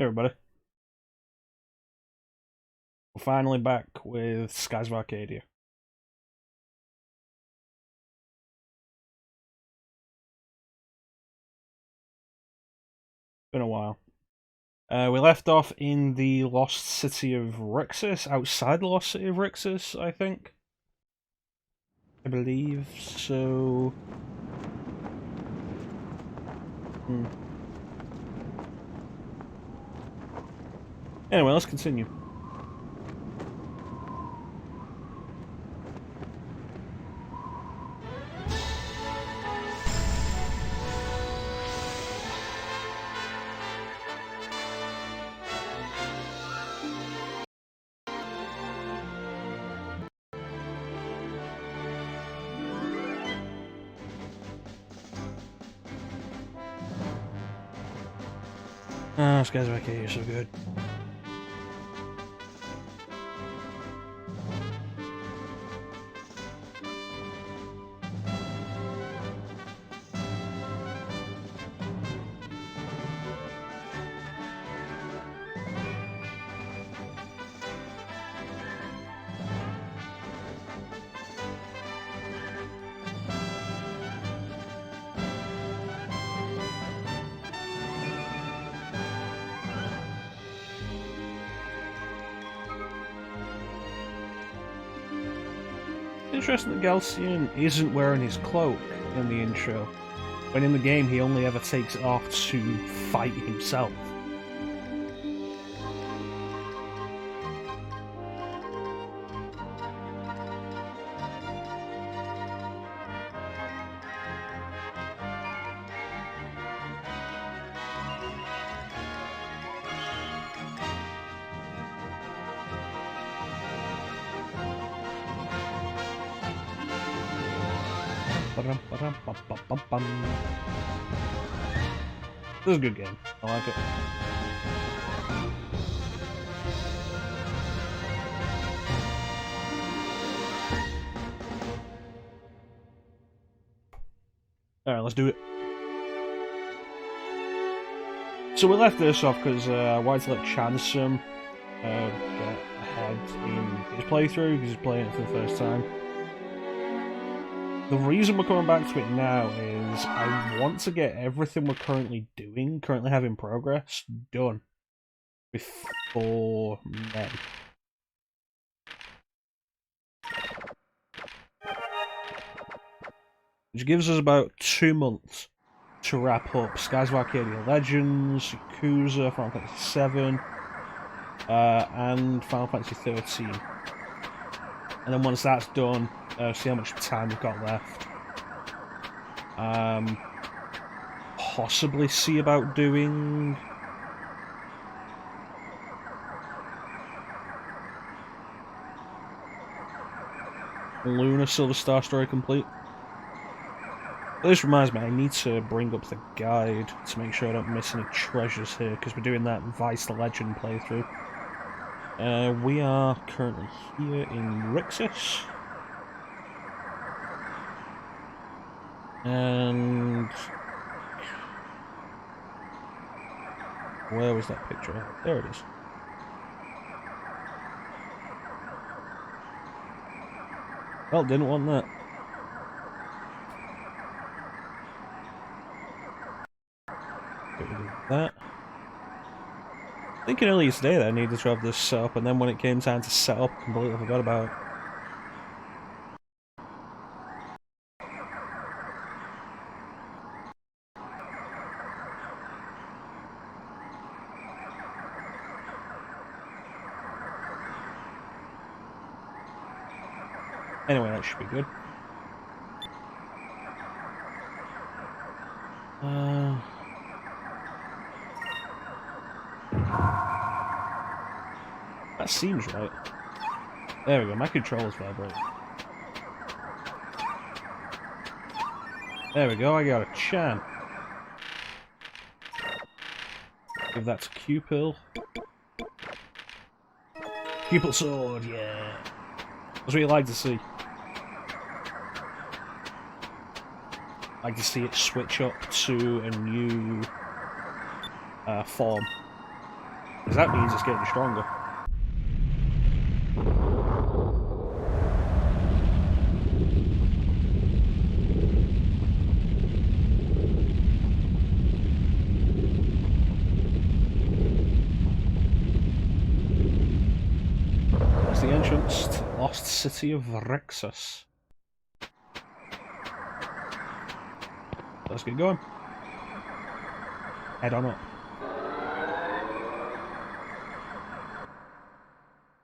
Hey everybody, we're finally back with Skies of Arcadia. Been a while. We left off in the Lost City of Rixis, outside the Lost City of Rixis, I think. I believe so. Anyway, let's continue. Ah, Skies of Arcadia is so good. Interesting that Galcian isn't wearing his cloak in the intro, when in the game he only ever takes it off to fight himself. This is a good game. I like it. Alright, let's do it. So we left this off because I wanted to let Chansum get ahead in his playthrough because he's playing it for the first time. The reason we're coming back to it now is I want to get everything we're currently have in progress, done before May. Which gives us about 2 months to wrap up Skies of Arcadia Legends, Yakuza, Final Fantasy VII, and Final Fantasy XIII. And then once that's done, see how much time we've got left. Possibly see about doing Luna Silver Star story complete. This reminds me, I need to bring up the guide to make sure I don't miss any treasures here, because we're doing that Vice the Legend playthrough. We are currently here in Rixis. And where was that picture? There it is. Well, didn't want that. Get rid of that. Thinking earlier today that I needed to have this set up, and then when it came time to set up, I completely forgot about it. Anyway, that should be good. That seems right. There we go, my controller's vibrating. There we go, I got a champ. Give that to Cupil. Cupil sword, yeah. That's what you like to see. I like to see it switch up to a new form. Because that means it's getting stronger. That's the entrance to Lost City of Rixis. Let's get going. Head on up.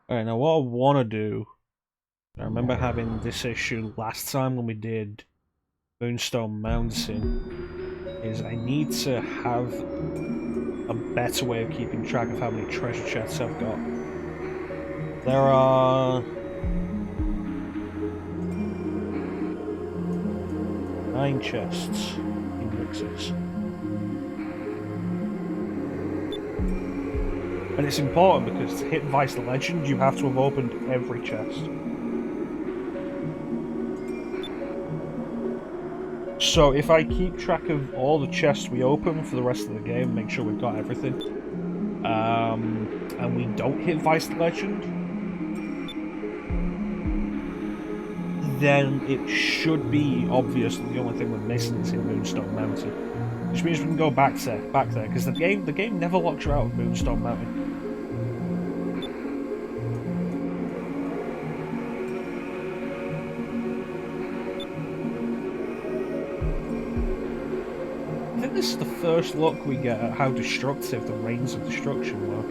Alright, now what I want to do, I remember having this issue last time when we did Moonstone Mountain, is I need to have a better way of keeping track of how many treasure chests I've got. There are 9 chests in Rixis. And it's important because to hit Vice the Legend, you have to have opened every chest. So if I keep track of all the chests we open for the rest of the game, make sure we've got everything, and we don't hit Vice the Legend, then it should be obvious that the only thing we're missing is in Moonstone Mountain. Which means we can go back there, because the game never locks you out of Moonstone Mountain. I think this is the first look we get at how destructive the Rains of Destruction were.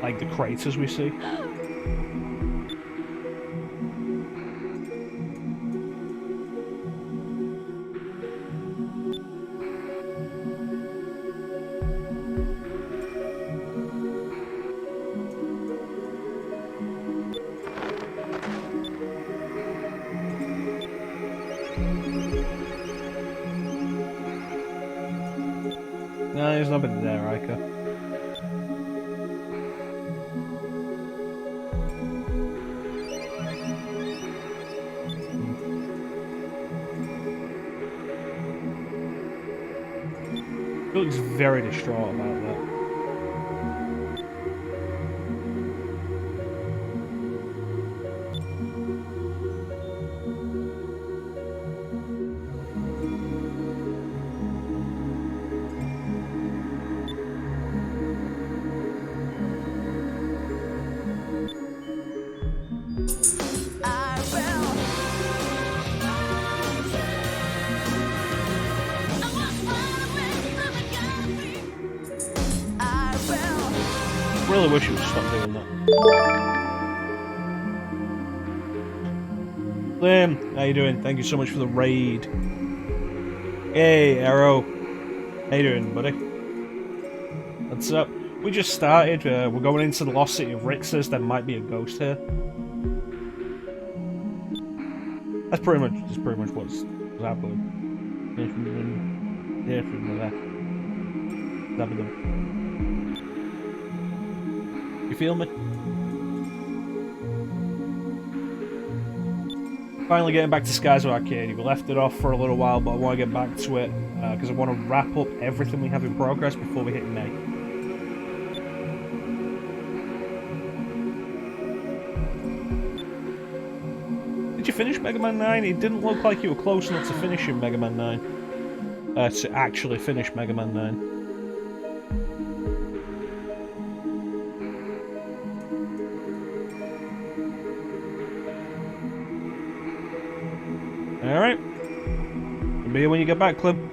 Like the craters we see. No, there's nothing there, Ica. He looks very distraught about that. Really wish you would stop doing that. Liam, how you doing? Thank you so much for the raid. Hey, Arrow. How you doing, buddy? What's up? We just started. We're going into the Lost City of Rixis. There might be a ghost here. That's pretty much what's happening. Yeah, from there. That'd be good. You feel me? Finally getting back to Skies of Arcadia. We left it off for a little while, but I want to get back to it because I want to wrap up everything we have in progress before we hit May. Did you finish Mega Man 9? It didn't look like you were close enough to finishing Mega Man 9. To actually finish Mega Man 9. Alright. I'll be here when you get back, Clem.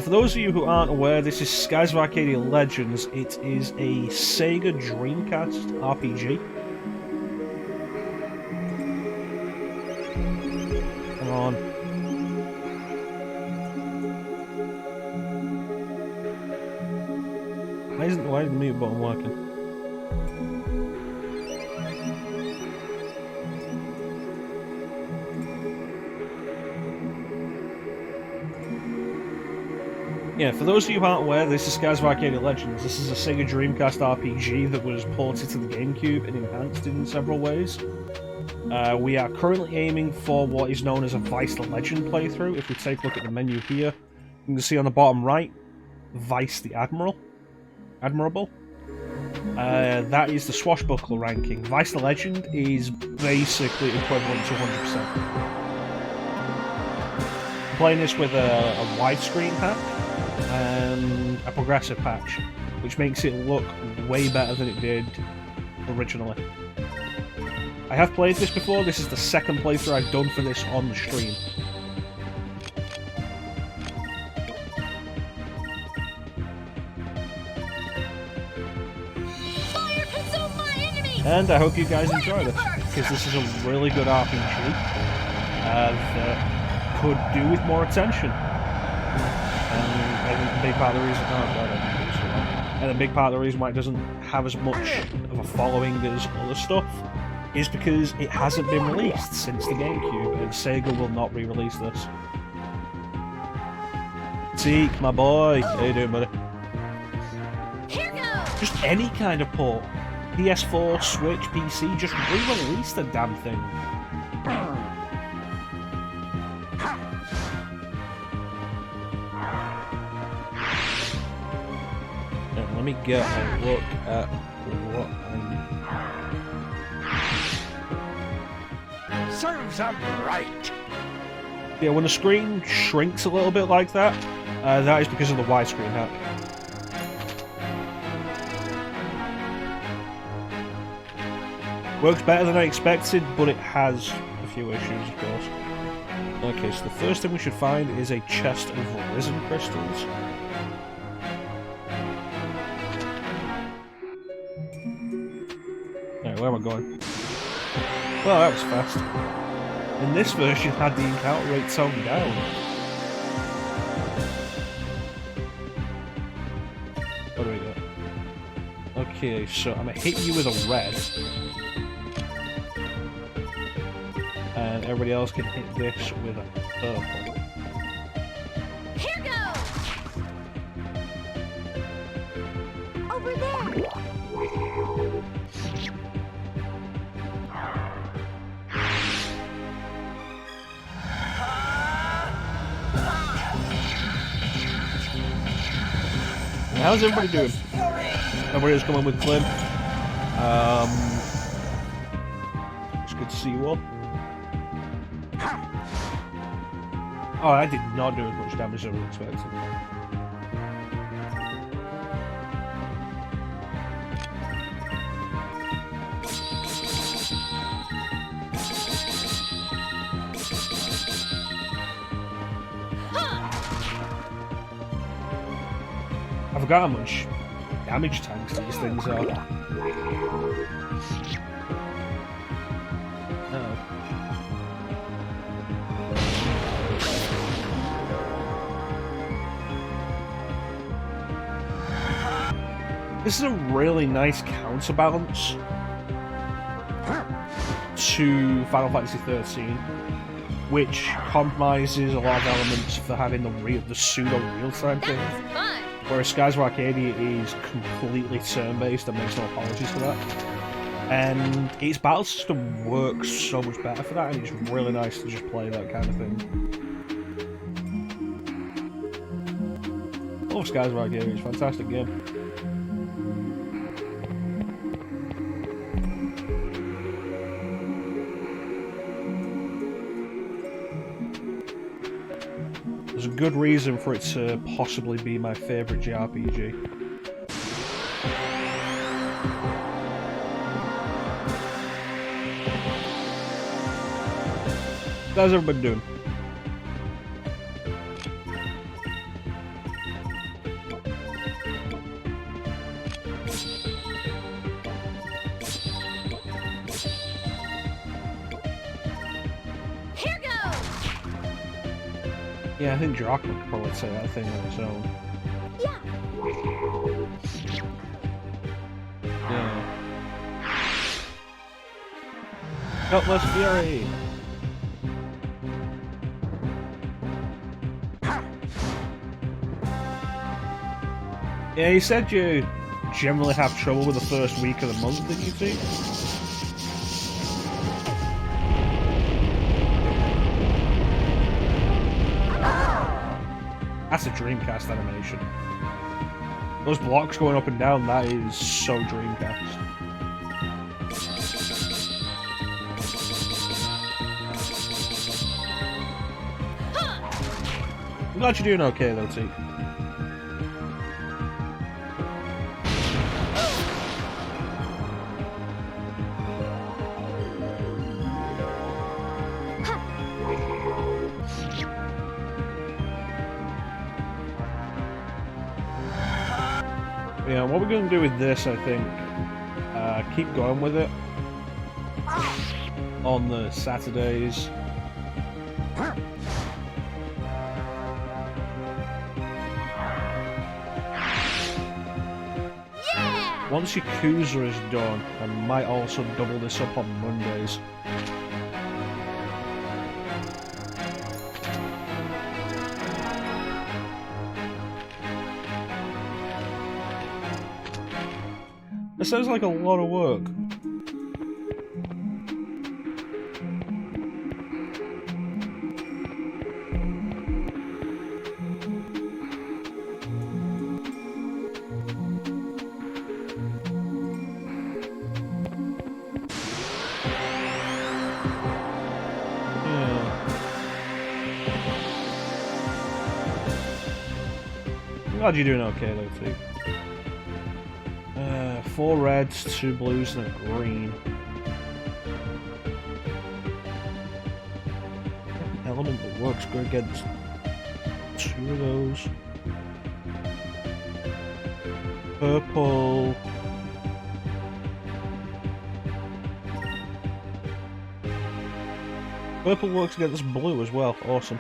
For those of you who aren't aware, this is Skies of Arcadia Legends. It is a Sega Dreamcast RPG. Come on. Why isn't the mute button working? Yeah, for those of you who aren't aware, this is Skies of Arcadia Legends. This is a Sega Dreamcast RPG that was ported to the GameCube and enhanced in several ways. We are currently aiming for what is known as a Vice the Legend playthrough. If we take a look at the menu here, you can see on the bottom right, Vice the Admirable. That is the swashbuckler ranking. Vice the Legend is basically equivalent to 100%. Playing this with a widescreen hack and a progressive patch, which makes it look way better than it did originally. I have played this before. This is the second playthrough I've done for this on the stream. And I hope you guys enjoy this, because this is a really good RPG that could do with more attention. And I think a big part of the reason, and a big part of the reason why it doesn't have as much of a following as other stuff is because it hasn't been released since the GameCube, and Sega will not re-release this. Zeke, my boy, how you doing, buddy? Just any kind of port. PS4, Switch, PC, just re-release the damn thing. Let me get a look at what serves up right. Yeah, when the screen shrinks a little bit like that, that is because of the widescreen hack. Works better than I expected, but it has a few issues, of course. Okay, so the first thing we should find is a chest of risen crystals. Alright, where am I going? Well, that was fast. In this version, had the encounter rate toned down. What do we got? Okay, so I'm gonna hit you with a red. And everybody else can hit this with a purple. Here goes! Over there! How's everybody doing? Everybody's coming with Clem. It's good to see you all. Oh, I did not do as much damage as I was expecting. I forgot how much damage tanks these things are. This is a really nice counterbalance to Final Fantasy XIII, which compromises a lot of elements for having the pseudo real-time thing. Whereas Skies of Arcadia is completely turn-based and makes no apologies for that. And its battle system works so much better for that, and it's really nice to just play that kind of thing. Oh, Skies of Arcadia is a fantastic game. There's a good reason for it to possibly be my favourite JRPG. How's everybody doing? Yeah, I think Drachma could probably say that thing on its own. Yeah. Yeah. Cutlass Fury! Yeah, you said you generally have trouble with the first week of the month, didn't you think? That's a Dreamcast animation. Those blocks going up and down, that is so Dreamcast. I'm glad you're doing okay though, T. Yeah, what we're going to do with this, I think, keep going with it on the Saturdays. Yeah! Once Yakuza is done, I might also double this up on Mondays. It sounds like a lot of work. I'm glad you're doing okay though, T. 4 reds, 2 blues, and a green. Element that works good against 2 of those. Purple. Purple works against blue as well. Awesome.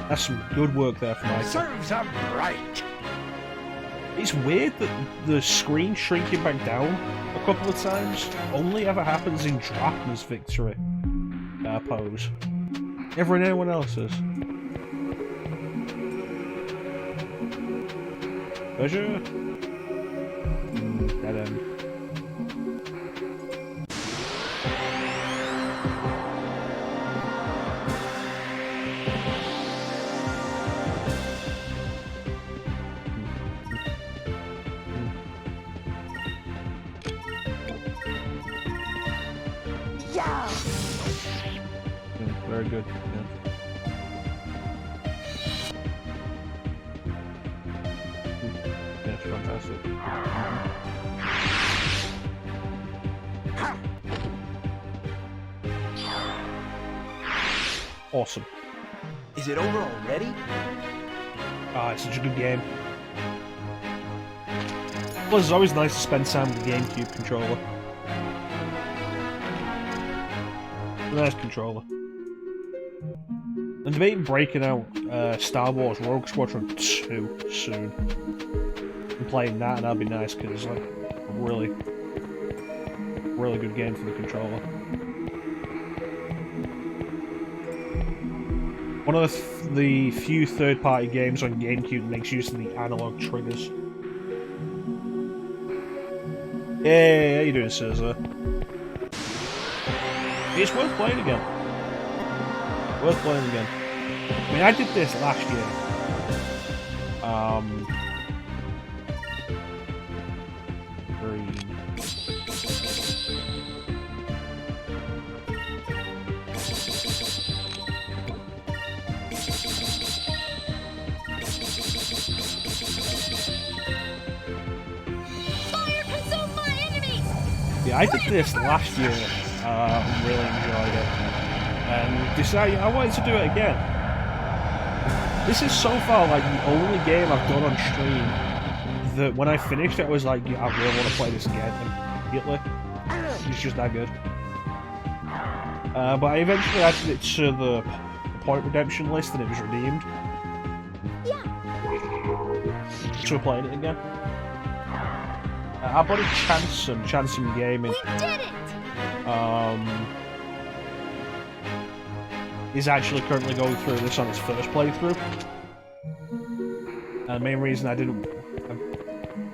That's some good work there from Mike. Serves him right. It's weird that the screen shrinking back down a couple of times only ever happens in Drachma's victory pose. Never in anyone else's. Treasure? Dead end. Yeah! Very good. Yeah, it's fantastic. Awesome. Is it over already? Ah, it's such a good game. Plus, it's always nice to spend time with the GameCube controller. Nice controller. I'm debating breaking out Star Wars Rogue Squadron 2 soon. And playing that, and that'd be nice because it's like a really good game for the controller. One of the few third-party games on GameCube that makes use of the analog triggers. Hey, how you doing, Caesar? It's worth playing again. Worth playing again. I mean, I did this last year. Green. Yeah, I did this last year. Really enjoyed it. And decided I wanted to do it again. This is so far like the only game I've done on stream that when I finished it, I was like, yeah, I really want to play this again immediately. It's just that good. But I eventually added it to the point redemption list and it was redeemed. Yeah. So we're playing it again. Our buddy Chanson Gaming. We did it! Is actually currently going through this on his first playthrough. And the main reason I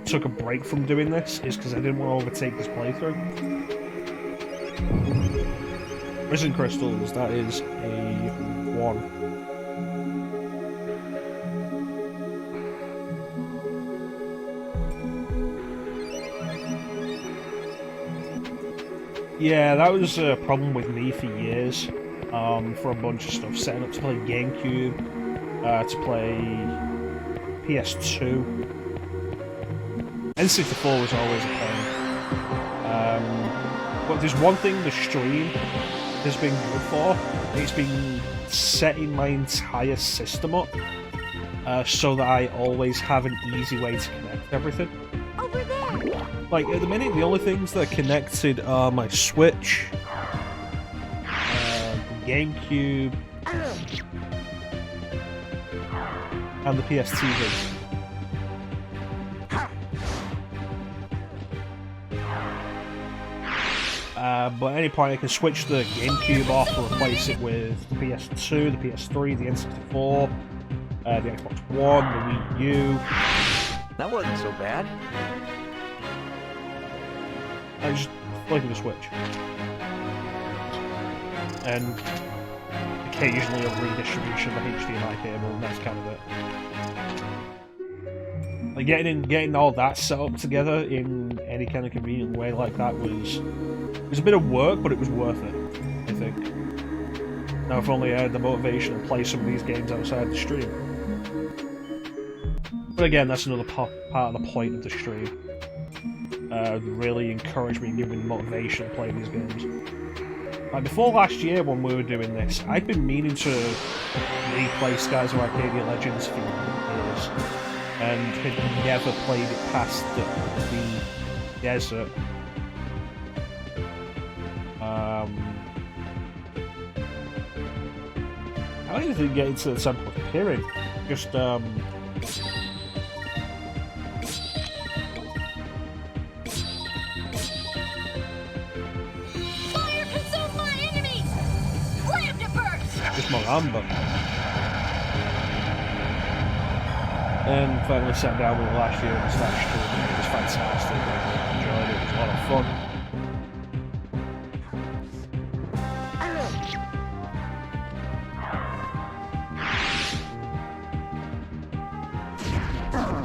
took a break from doing this is because I didn't want to overtake this playthrough. Prison Crystals, that is a 1. Yeah, that was a problem with me for years. For a bunch of stuff, setting up to play GameCube, to play PS2. N64 was always a pain. But there's one thing the stream has been good for. It's been setting my entire system up so that I always have an easy way to connect everything. Over there! Like, at the minute, the only things that are connected are my Switch, GameCube, and the PS TV. But at any point I can switch the GameCube off and replace it with the PS2, the PS3, the N64, the Xbox One, the Wii U. That wasn't so bad. I just flick the switch. And occasionally a redistribution of the HDMI cable, and that's kind of it. Like getting all that set up together in any kind of convenient way like that was a bit of work, but it was worth it, I think. Now if only I had the motivation to play some of these games outside the stream. But again, that's another part of the point of the stream. Really encourage me and give me the motivation to play these games. Like before last year when we were doing this, I'd been meaning to replay Skies of Arcadia Legends for years, and had never played it past the desert. I don't even get into the Temple of Kirin. Just Fire consume my enemies! Slam to burst! just more amber. And finally sat down with it last year and started streaming it. It was fantastic. I enjoyed it. It was a lot of fun.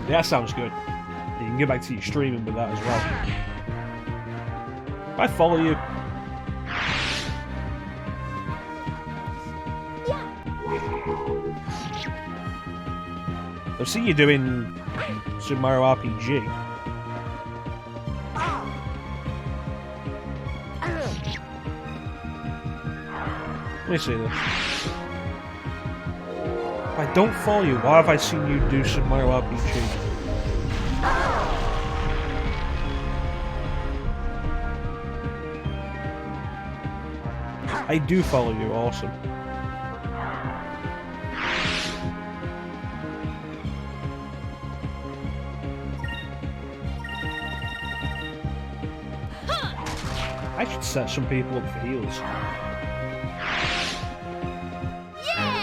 Yeah, that sounds good. You can get back to your streaming with that as well. If I follow you. Yeah. I've seen you doing Super Mario RPG. Let me see this. If I don't follow you, why have I seen you do Super Mario RPG? I do follow you, awesome. I should set some people up for heals. Yeah!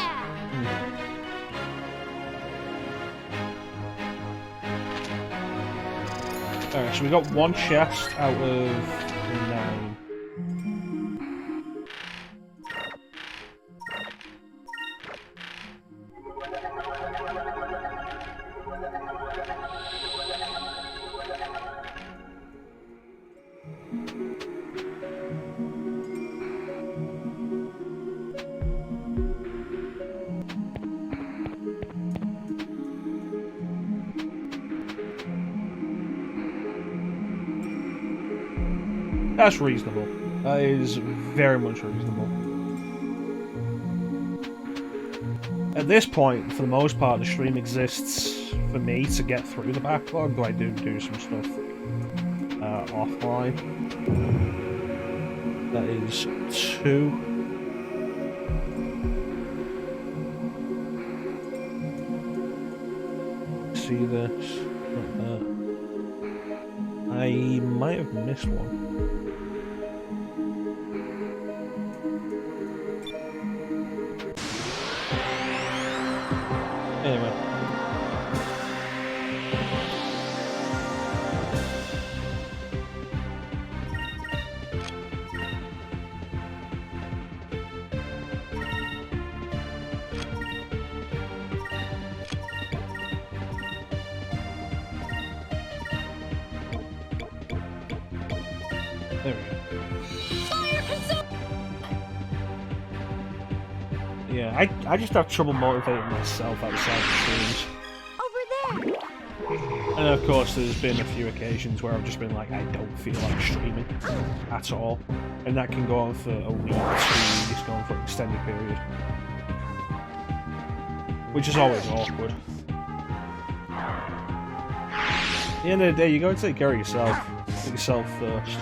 Alright, so we got one chest out of 9. That's reasonable. That is very much reasonable. At this point, for the most part, the stream exists for me to get through the backlog, though I do some stuff offline. That is 2. See this? Not that. I might have missed one. Anyway. There we go. Yeah, I just have trouble motivating myself outside the streams. Over there. And of course there's been a few occasions where I've just been like, I don't feel like streaming at all. And that can go on for a week, 2 weeks, go on for an extended period. Which is always awkward. At the end of the day, you gotta take care of yourself. Put yourself first.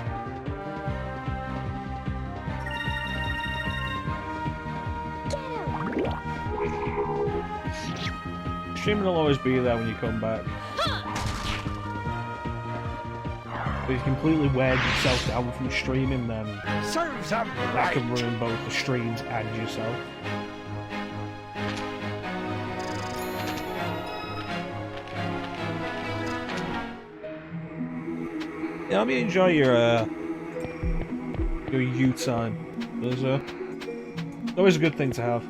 Streaming will always be there when you come back. But if you completely wear yourself down from streaming, then Serves them that right. can ruin both the streams and yourself. Yeah, let me enjoy your you time. There's always a good thing to have.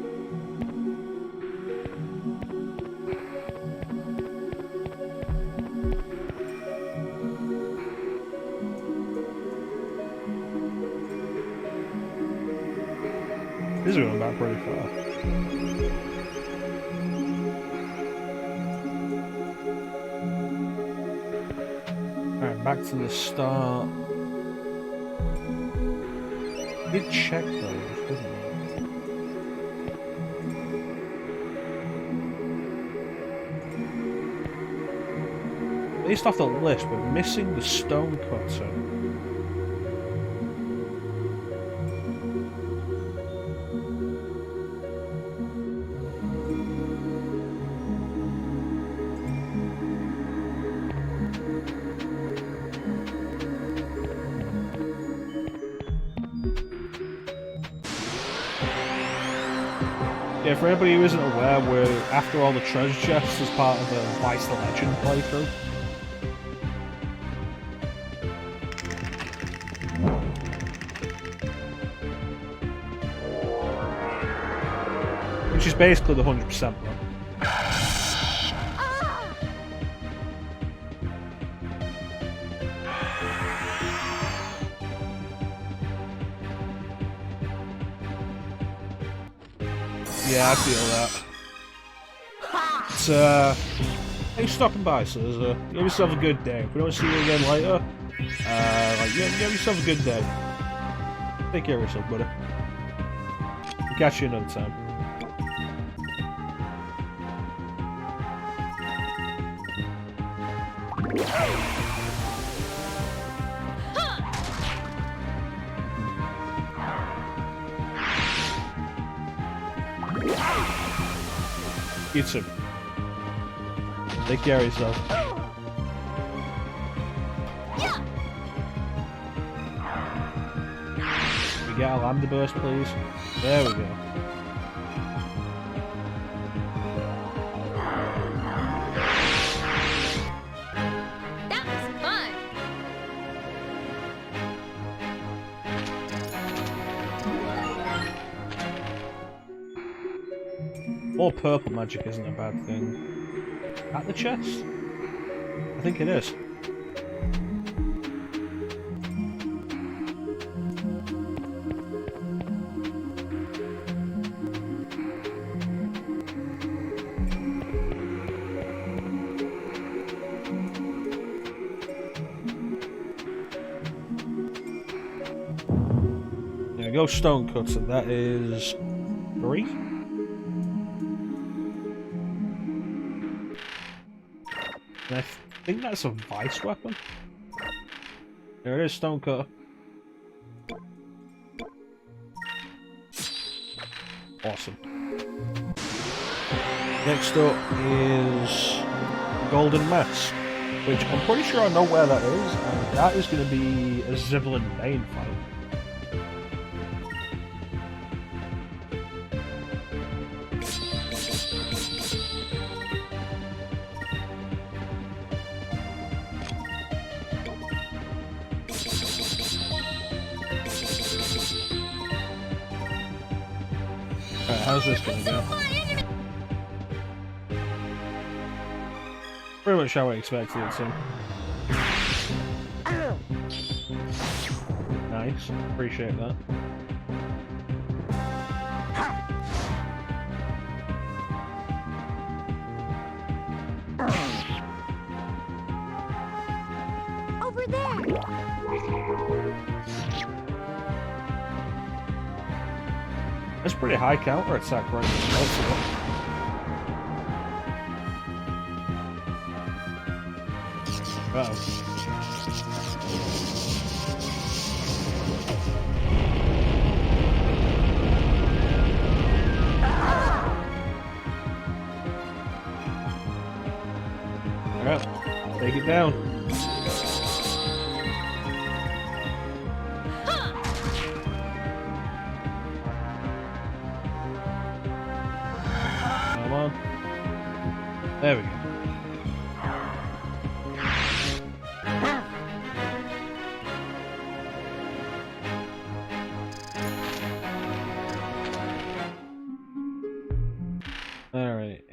This is going back pretty far. Alright, back to the start. Did check those, didn't we? Based off the list, we're missing the stone cutter. Yeah, for anybody who isn't aware, we're after all the treasure chests as part of a Vice the Legend playthrough. Which is basically the 100% run. Yeah, I feel that. But, thanks for stopping by, so give yourself a good day. If we don't see you again later, give yourself a good day. Take care of yourself, buddy. We'll catch you another time. You too. Take care of yourself. We get a lambda burst, please. There we go. That was fun. More purple magic isn't a bad thing. At the chest? I think it is. There we go, stone cutter. That is 3. And I think that's a vice weapon. There it is, Stonecutter. Awesome. Next up is Golden Mask, which I'm pretty sure I know where that is, and that is going to be a Ziblin Bane fight. Alright, how's this going to go? Pretty much how I expected it to. Nice, appreciate that. Over there. That's pretty high counter attack right now. Uh-oh. Alright, take it down. Come on. There we go. Alright.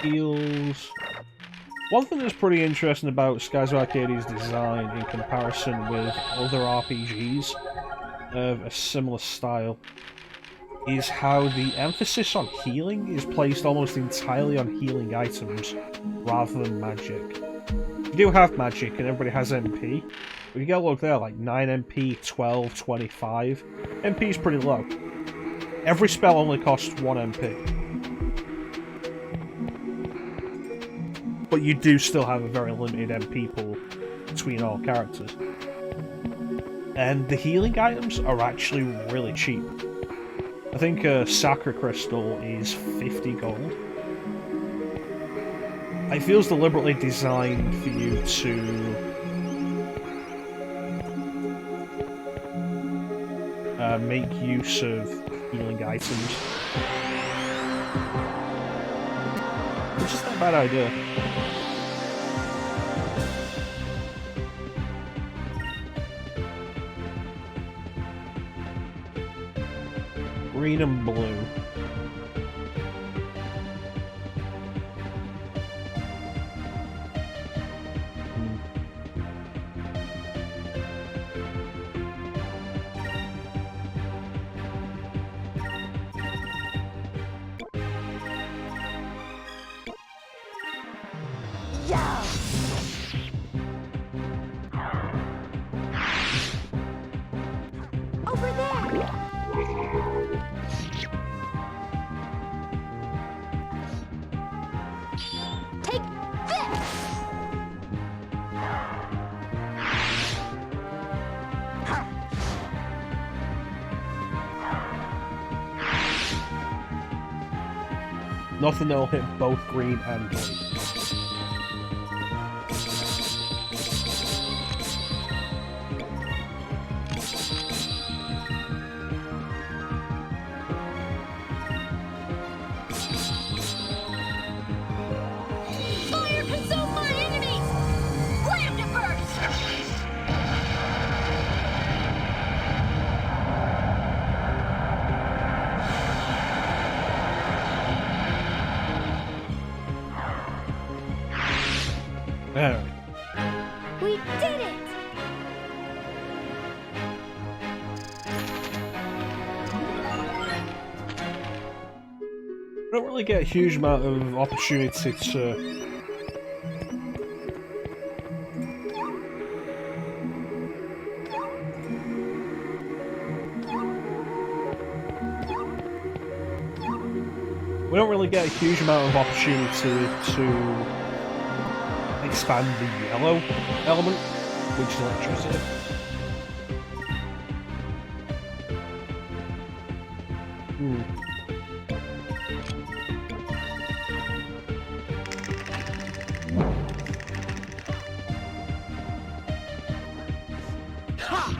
Heals. One thing that's pretty interesting about Skies of Arcadia's design in comparison with other RPGs of a similar style is how the emphasis on healing is placed almost entirely on healing items rather than magic. You do have magic and everybody has MP, but you get a look there, like 9 MP, 12, 25. MP is pretty low. Every spell only costs 1 MP. But you do still have a very limited MP pool between all characters. And the healing items are actually really cheap. I think a Sacra Crystal is 50 gold. It feels deliberately designed for you to make use of healing items. Which is not a bad idea. Green and blue. Over there. Take this. Nothing that'll hit both green and blue. Fire consume my enemies. Slam to burst. Alright. We did it. I don't really get a huge amount of opportunity to we don't really get a huge amount of opportunity to expand the yellow element, which is electricity.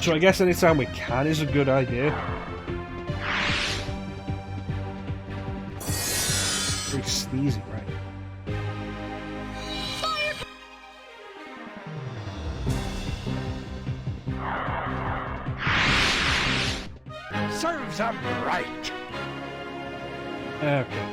So I guess anytime we can is a good idea. Very sneezy, right? Serves 'em right. Okay.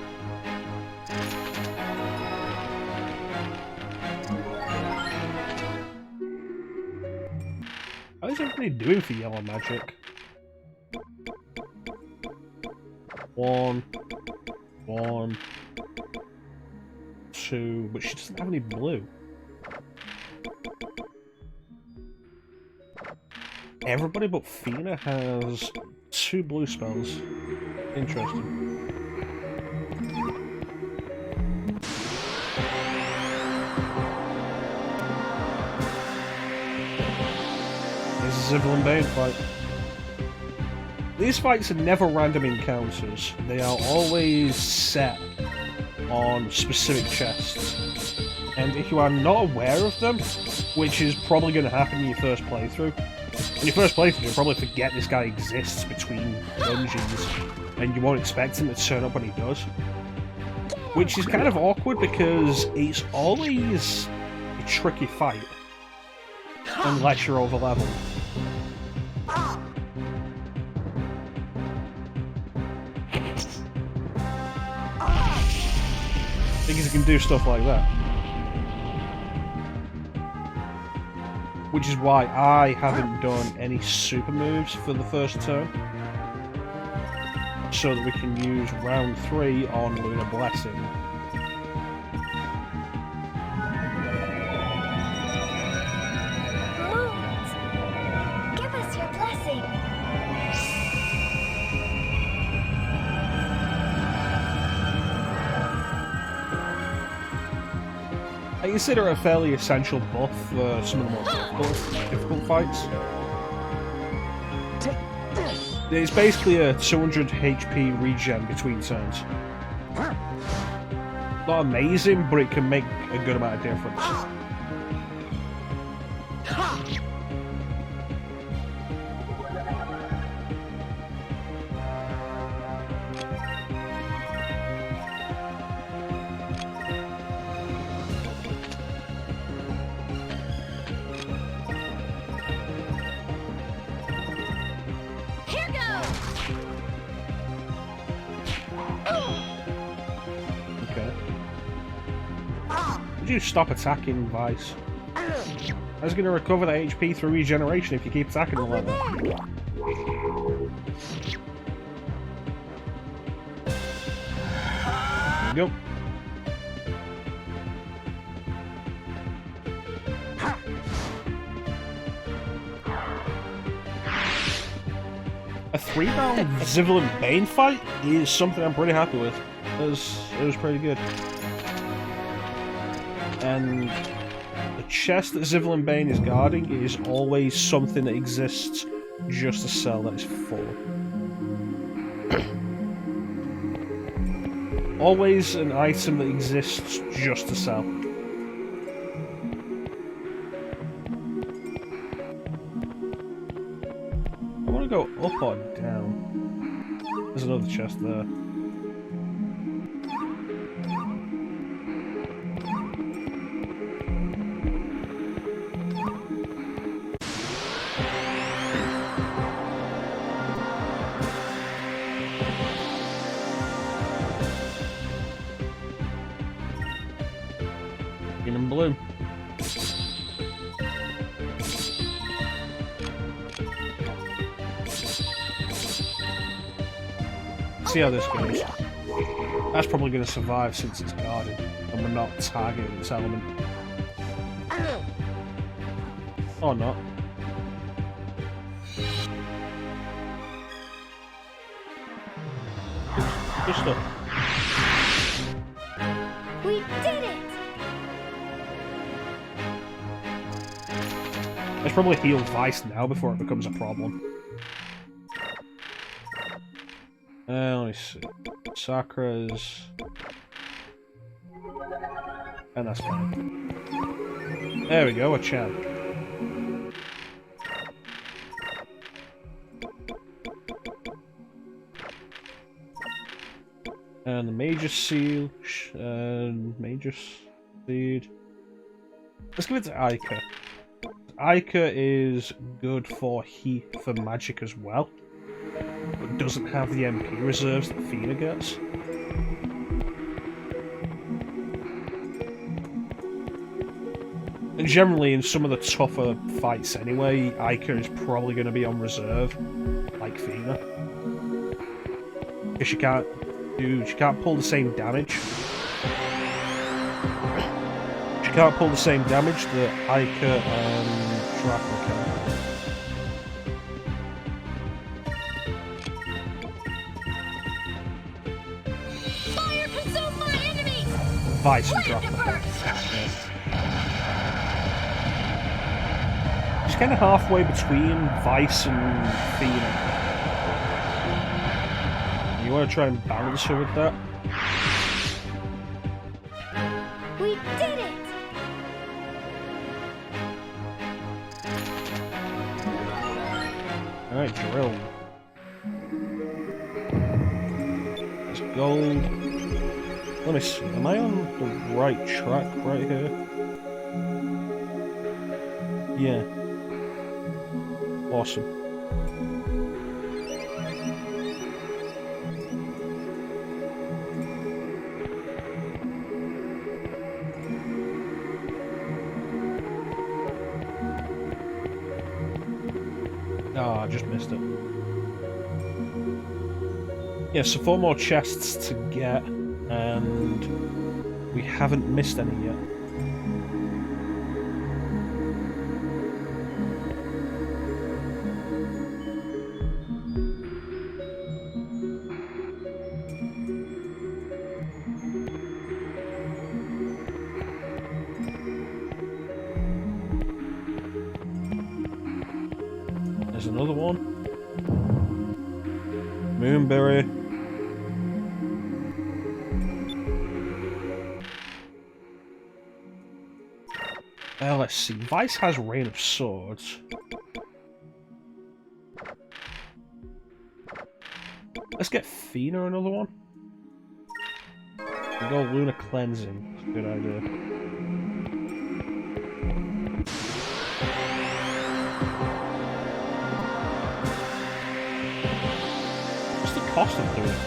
How is everybody doing for yellow magic? 1, 1, 2, but she doesn't have any blue. Everybody but Fina has 2 blue spells. Interesting. Zivil and Bane fight. These fights are never random encounters. They are always set on specific chests. And if you are not aware of them, which is probably going to happen in your first playthrough, in your first playthrough you'll probably forget this guy exists between dungeons, and you won't expect him to turn up when he does. Which is kind of awkward because it's always a tricky fight, unless you're over leveled. Because he can do stuff like that. Which is why I haven't done any super moves for the first turn. So that we can use round 3 on Lunar Blessing. Moons, give us your blessing. I consider it a fairly essential buff for some of the more difficult fights. It's basically a 200 HP regen between turns. Not amazing, but it can make a good amount of difference. You stop attacking Vice. I was going to recover the HP through regeneration if you keep attacking them like that. There you go. A 3-round Zivil and Bane fight is something I'm pretty happy with. It was pretty good. And the chest that Zivil and Bane is guarding is always something that exists just to sell that is full. Always an item that exists just to sell. I want to go up or down. There's another chest there. Green and blue. See how this goes. That's probably going to survive since it's guarded, and we're not targeting this element. Or not. Good stuff. We did it! I should probably heal Vice now before it becomes a problem. Let me see. Sakuras. And that's fine. There we go, a champ. And the Major Seal, and Major Seed. Let's give it to Ica. Ica is good for heat for magic as well, but doesn't have the MP reserves that Fina gets. And generally, in some of the tougher fights anyway, Ica is probably going to be on reserve, like Fina. Because she can't pull the same damage. She can't pull the same damage that Ica and Drachma can. Fire consume my enemies! Vice and Drachma. She's kind of halfway between Vice and Fina. You want to try and balance her with that? We did it! Alright, drill. There's gold. Let me see, am I on the right track right here? Yeah. Awesome. Oh, I just missed it. Yeah, so 4 more chests to get, and we haven't missed any yet. There's another one. Moonberry. Let's see. Vice has Rain of Swords. Let's get Fina another one. We'll go Lunar Cleansing. That's a good idea. What's the cost of Lunar Cleansing?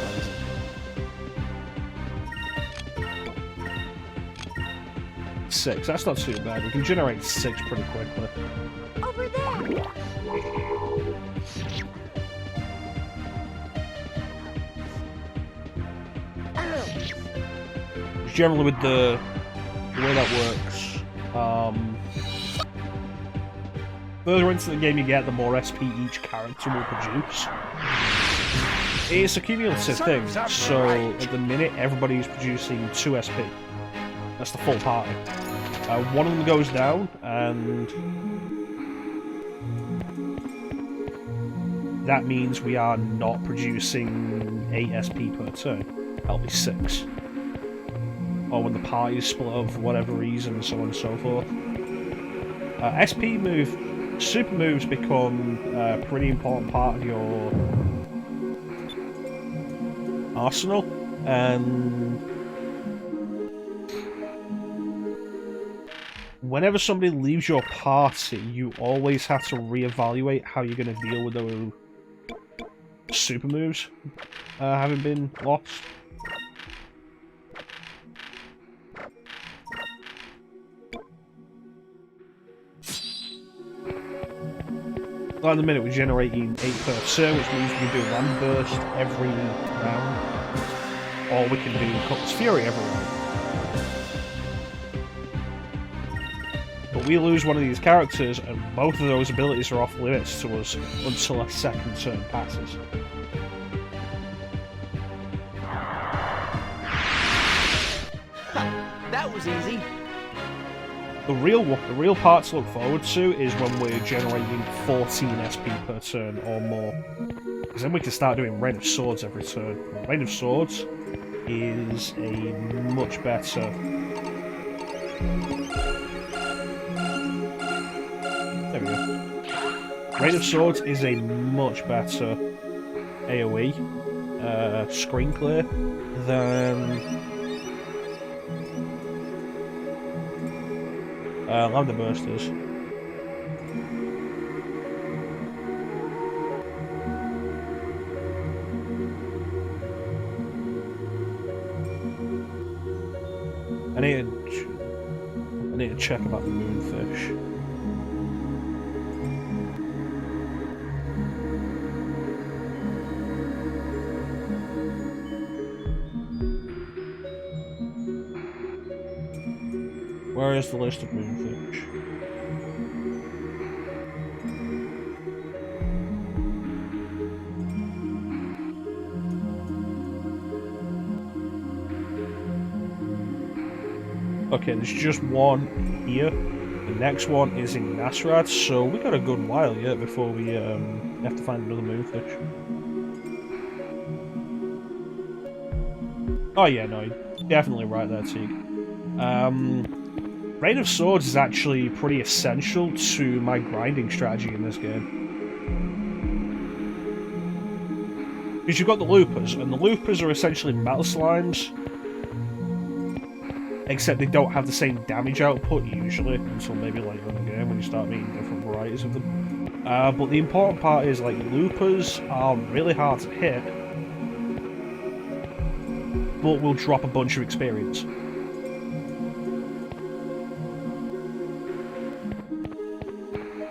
6. That's not too bad. We can generate 6 pretty quickly. Over there! Generally, with the way that works, further into the game you get, the more SP each character will produce. It's a cumulative thing, so at the minute everybody's producing 2 SP. That's the full party. One of them goes down, and that means we are not producing 8 SP per turn. That'll be 6. Or when the party is split up for whatever reason, so on and so forth. Super moves become a pretty important part of your arsenal, and whenever somebody leaves your party, you always have to reevaluate how you're going to deal with those super moves having been lost. At the minute we're generating 8 per turn, which means we can do Land Burst every round, or we can do Cutlass Fury every round. But we lose one of these characters, and both of those abilities are off limits to us until a second turn passes. That was easy. The real part to look forward to is when we're generating 14 SP per turn or more. Because then we can start doing Rain of Swords every turn. Rain of Swords is a much better... There we go. Rain of Swords is a much better AoE screen clear than Lambda Burst is. I need to check about the moonfish. Where is the list of moonfish? Okay, there's just one here. The next one is in Nasrad, so we got a good while yet before we have to find another moonfish. Oh yeah, no, you're definitely right there, Teague. Rain of Swords is actually pretty essential to my grinding strategy in this game. Because you've got the loopers, and the loopers are essentially battle slimes, except they don't have the same damage output usually, until maybe later in the game when you start meeting different varieties of them. But the important part is, like, loopers are really hard to hit, but will drop a bunch of experience.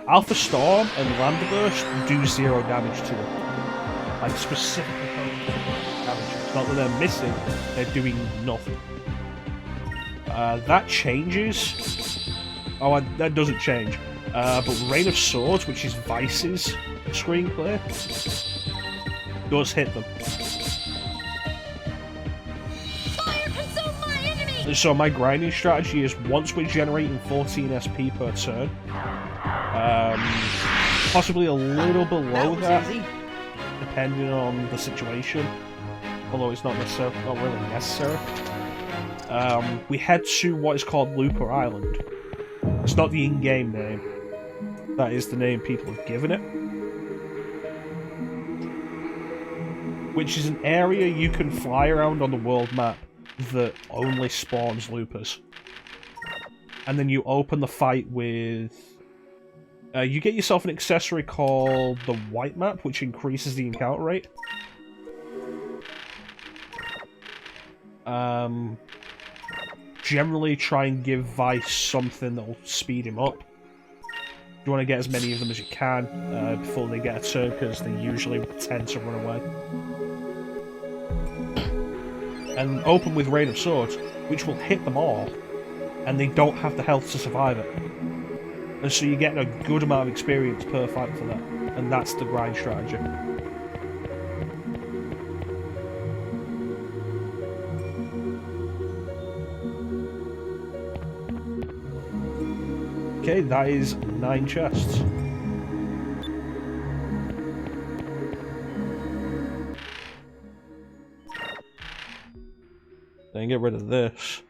Alpha Storm and Lambda Burst do 0 damage to them. Like, specifically damage. It's not that they're missing, they're doing nothing. That changes. Oh, that doesn't change. But Rain of Swords, which is Vice's screen clear, does hit them. So my grinding strategy is, once we're generating 14 SP per turn, possibly a little below that, depending on the situation, although it's not really necessary. We head to what is called Looper Island. It's not the in-game name. That is the name people have given it. Which is an area you can fly around on the world map that only spawns loopers. And then you open the fight with... you get yourself an accessory called the White Map, which increases the encounter rate. Generally try and give Vice something that will speed him up. You want to get as many of them as you can before they get a turn, because they usually tend to run away. And open with Rain of Swords, which will hit them all, and they don't have the health to survive it. And so you're getting a good amount of experience per fight for that, and that's the grind strategy. Okay, that is 9 chests. Then get rid of this.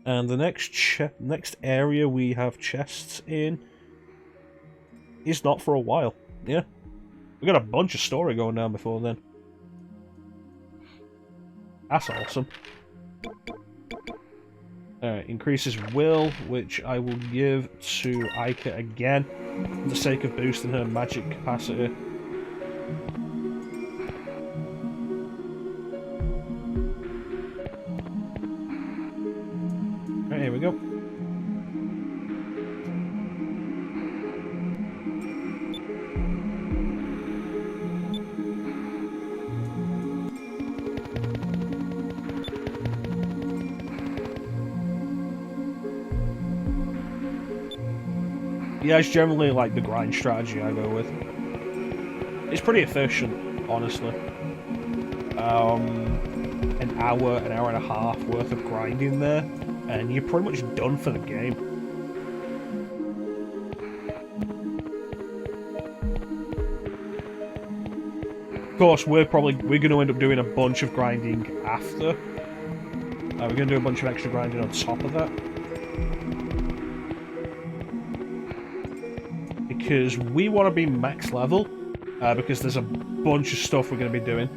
And the next area we have chests in is not for a while. Yeah. We got a bunch of story going down before then. That's awesome. Alright, increases will, which I will give to Ica again, for the sake of boosting her magic capacity. Alright, here we go. Yeah, it's generally like the grind strategy I go with. It's pretty efficient, honestly. An hour and a half worth of grinding there, and you're pretty much done for the game. Of course, we're going to end up doing a bunch of grinding after. We're going to do a bunch of extra grinding on top of that. Because we want to be max level, because there's a bunch of stuff we're going to be doing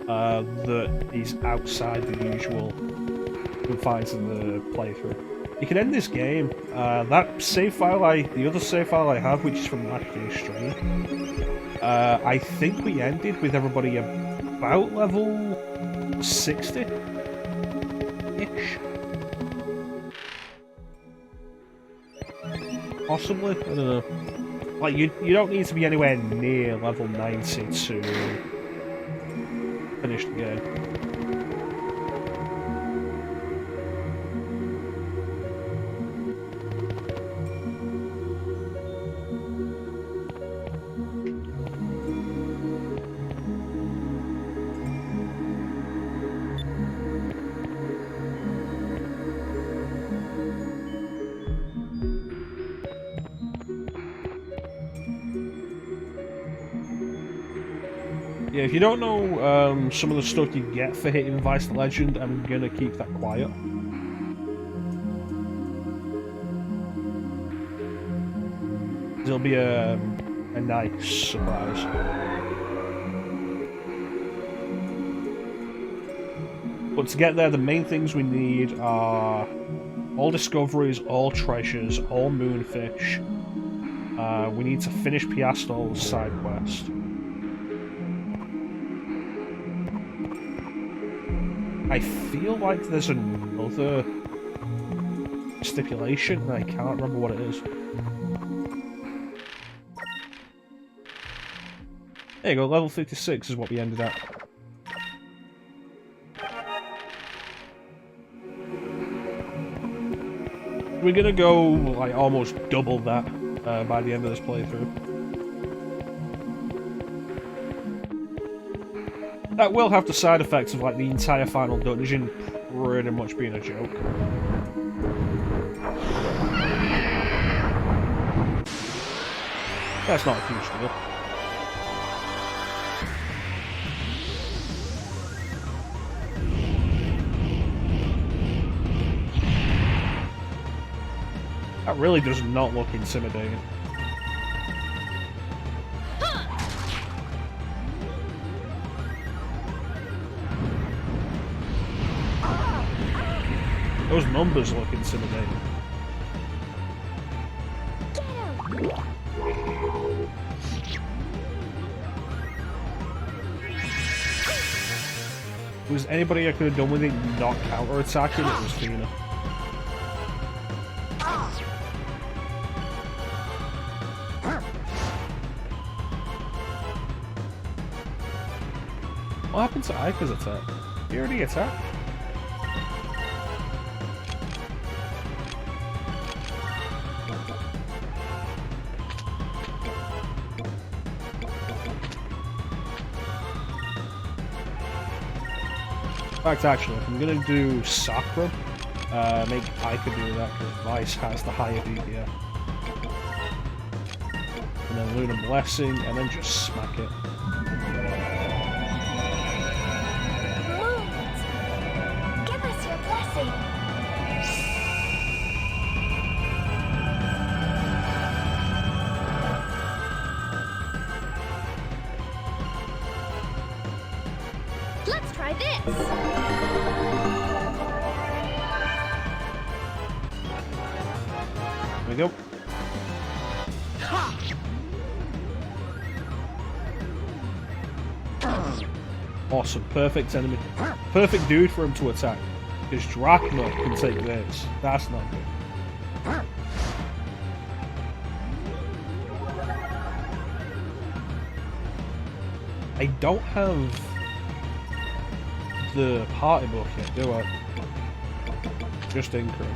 that is outside the usual confines of the playthrough. You can end this game. That save file the other save file I have, which is from last year's stream, I think we ended with everybody about level 60-ish. Possibly, I don't know. Like, you don't need to be anywhere near level 90 to finish the game. Yeah, if you don't know some of the stuff you get for hitting Vice the Legend, I'm gonna keep that quiet. It'll be a nice surprise. But to get there, the main things we need are all discoveries, all treasures, all moonfish. We need to finish Piastol's side quest. I feel like there's another stipulation, and I can't remember what it is. There you go, level 56 is what we ended at. We're gonna go, like, almost double that by the end of this playthrough. That will have the side effects of, like, the entire final dungeon pretty much being a joke. That's not a huge deal. That really does not look intimidating. Those numbers look intimidating. If there was anybody I could have done with it not counter-attacking, it was Fina. What happened to Aika's attack? He already attacked? In fact, actually, if I'm gonna do Sakura, make Aika do that because Vice has the higher DPS. And then Lunar Blessing, and then just smack it. Give us your blessing. Let's try this. There we go. Awesome, perfect enemy. Perfect dude for him to attack. Because Drachma can take this. That's not good. I don't have the party book yet, do I? Just Incrum.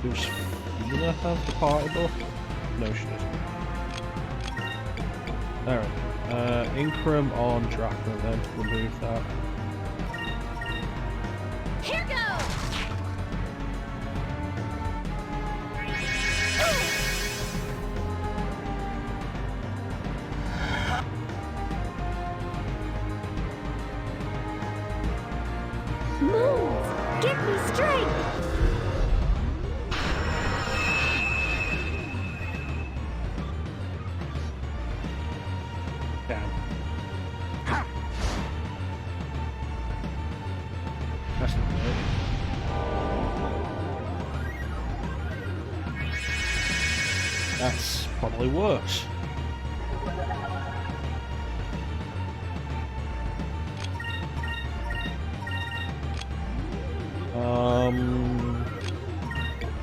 Does Fina have the party book? No, she doesn't. Alright. Incrum on Drachma then. Remove that. Here goes. Moons, give me strength! Damn. That's not good. That's probably worse.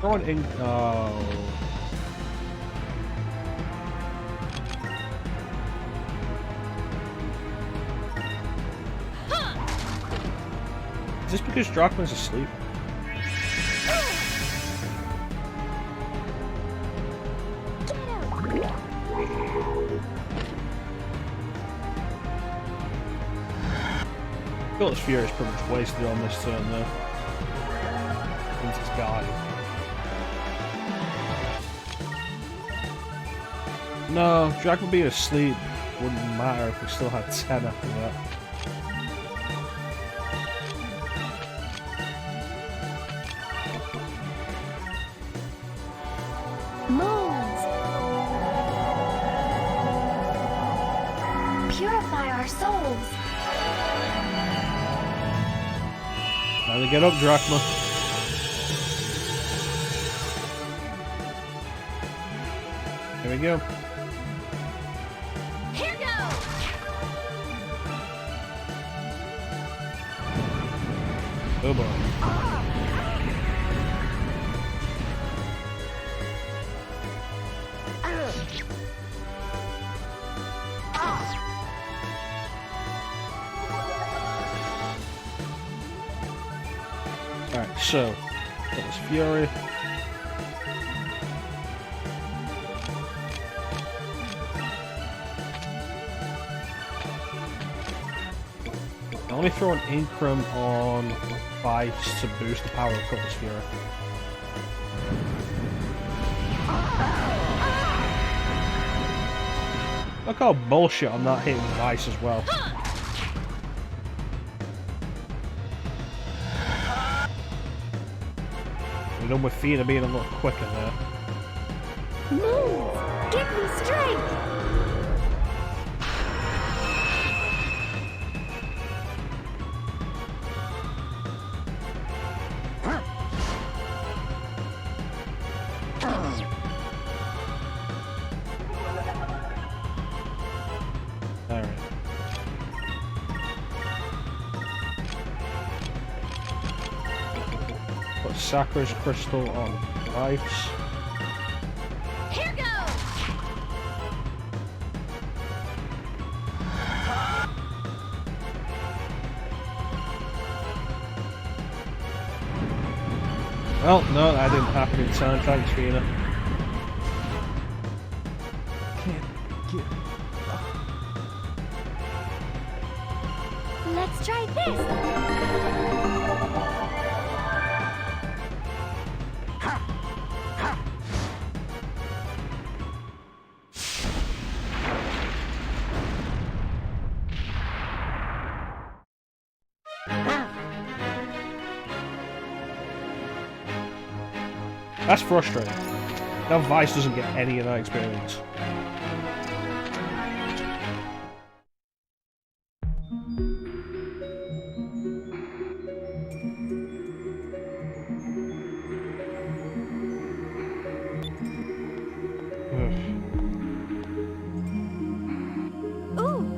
Throw an ink. Oh. Is this because Drachma's asleep? I feel this Fury is pretty much wasted on this turn though. Since it's guarded. No, Drachma being asleep wouldn't matter if we still had 10 after that. Moons! Purify our souls! Time to get up, Drachma. Here we go. Here goes! Oh boy. Alright, so that was Fury. Now let me throw an Incrum on Vice to boost the power of Cutlass Fury. Look how bullshit I'm not hitting Vice as well. We're done with Fina being a little quicker there. Moons, give me strength! Alright. Put Sakra's Crystal on Vice. Here goes! Well, no, that didn't happen in time. Thanks, Fina. Let's try this! That's frustrating. Now Vice doesn't get any of that experience. Ooh!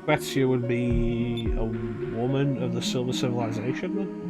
Betsia would be a woman of the Silver Civilization then?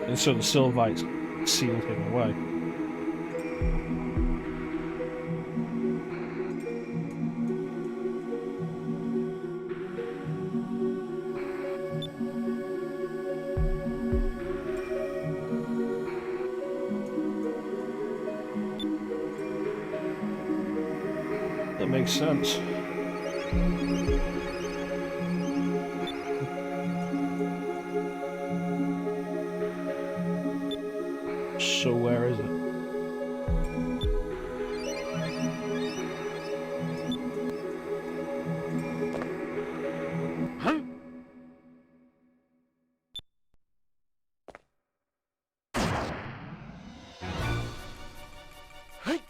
And so the Sylvites sealed him away. That makes sense. So where is it? Huh? Hey.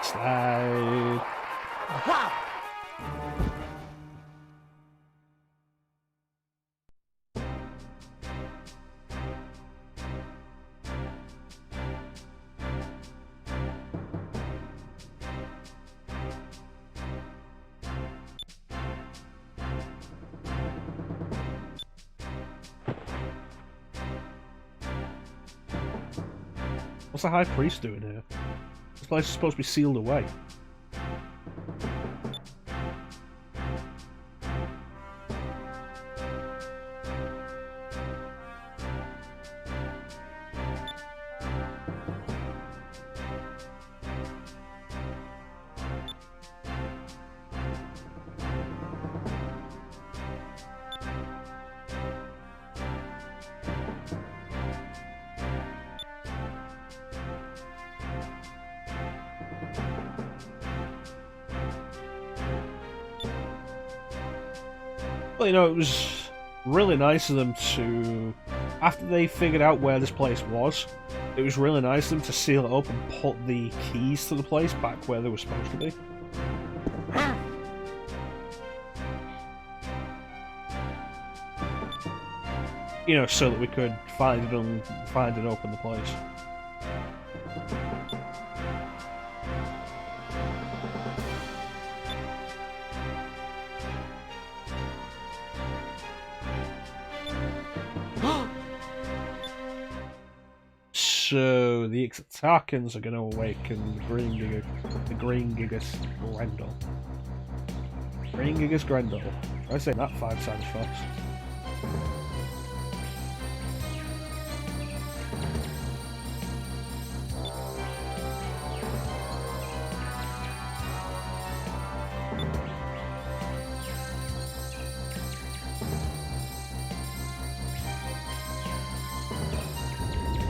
Slide. Aha! What's the High Priest doing here? This place is supposed to be sealed away. Well, you know, it was really nice of them to, after they figured out where this place was, it was really nice of them to seal it up and put the keys to the place back where they were supposed to be. You know, so that we could find and open the place. So the ixa'takans are going to awaken the Green Gigas Grendel. Green Gigas Grendel. I say that 5 times fast.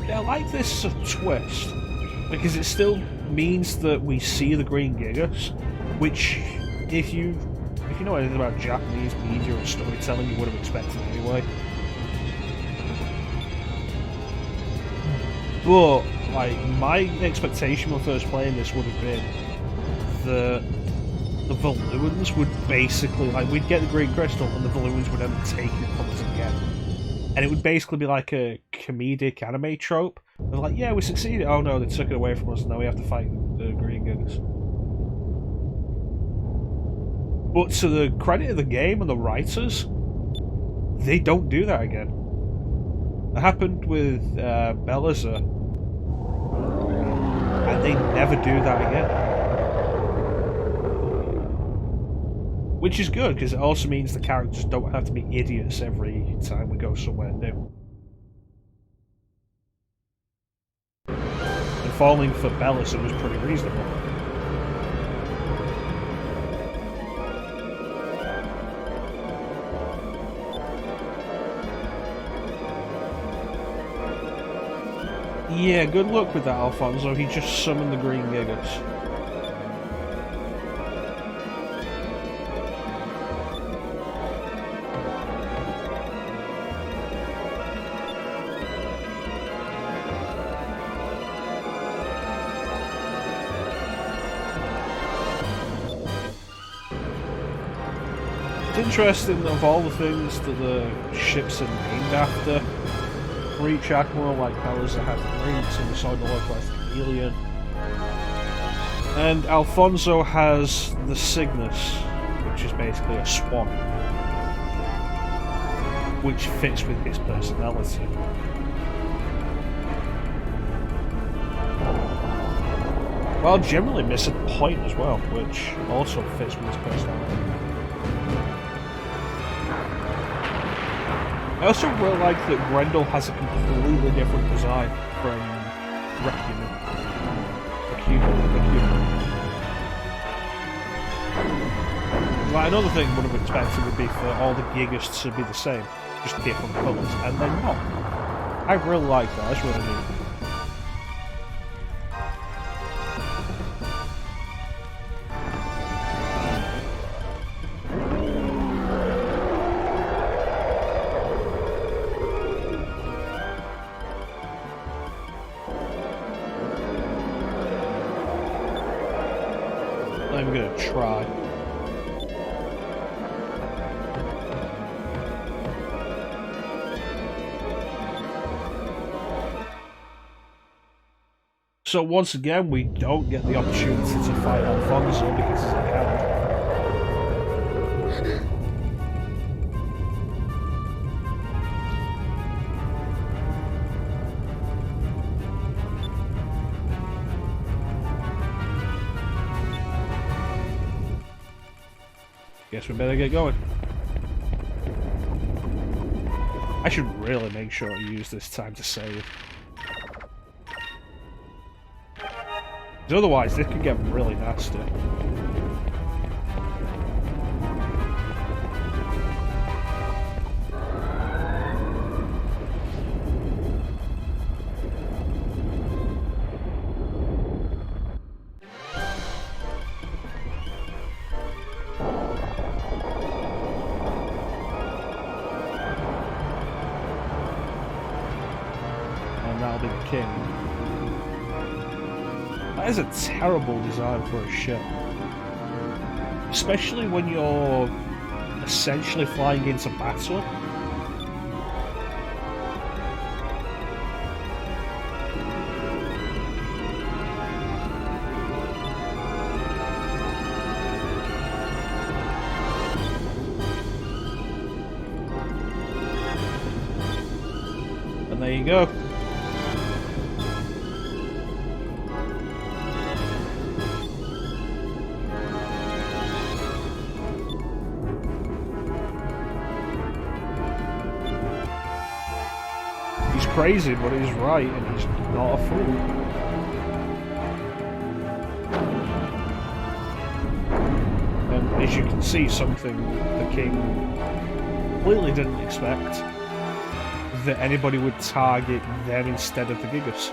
I like this twist because it still means that we see the Green Gigas, which, if you know anything about Japanese media and storytelling, you would have expected anyway. But like, my expectation when first playing this would have been that the Valuans would basically, like, we'd get the Green Crystal and the Valuans would end up taking it from us again. And it would basically be like a comedic anime trope. They're like, yeah, we succeeded. Oh no, they took it away from us and now we have to fight the Green Gigas. But to the credit of the game and the writers, they don't do that again. It happened with Belazar, and they never do that again. Which is good, because it also means the characters don't have to be idiots every time we go somewhere new. And falling for Belazar was pretty reasonable. Yeah, good luck with that, Alfonso. He just summoned the Green Gigas. It's interesting that of all the things that the ships are named after, for each admiral, like Belazar has the Lynx and the Solar Northwest Chameleon, and Alfonso has the Cygnus, which is basically a swan. which fits with his personality. While generally missing a point as well, which also fits with his personality. I also really like that Grendel has a completely different design from Recumen. Like, another thing I would have expected would be for all the Gigas to be the same, just different colours, and they're not. I really like that, that's really neat. I'm gonna try. So once again, we don't get the opportunity to fight Alfonso because he's a coward. Guess we better get going. I should really make sure to use this time to save. Because otherwise, this could get really nasty. And that'll be the king. That is a terrible design for a ship. Especially when you're essentially flying into battle. And there you go. He's crazy, but he's right, and he's not a fool. And as you can see, something the king completely didn't expect, that anybody would target them instead of the Gigas.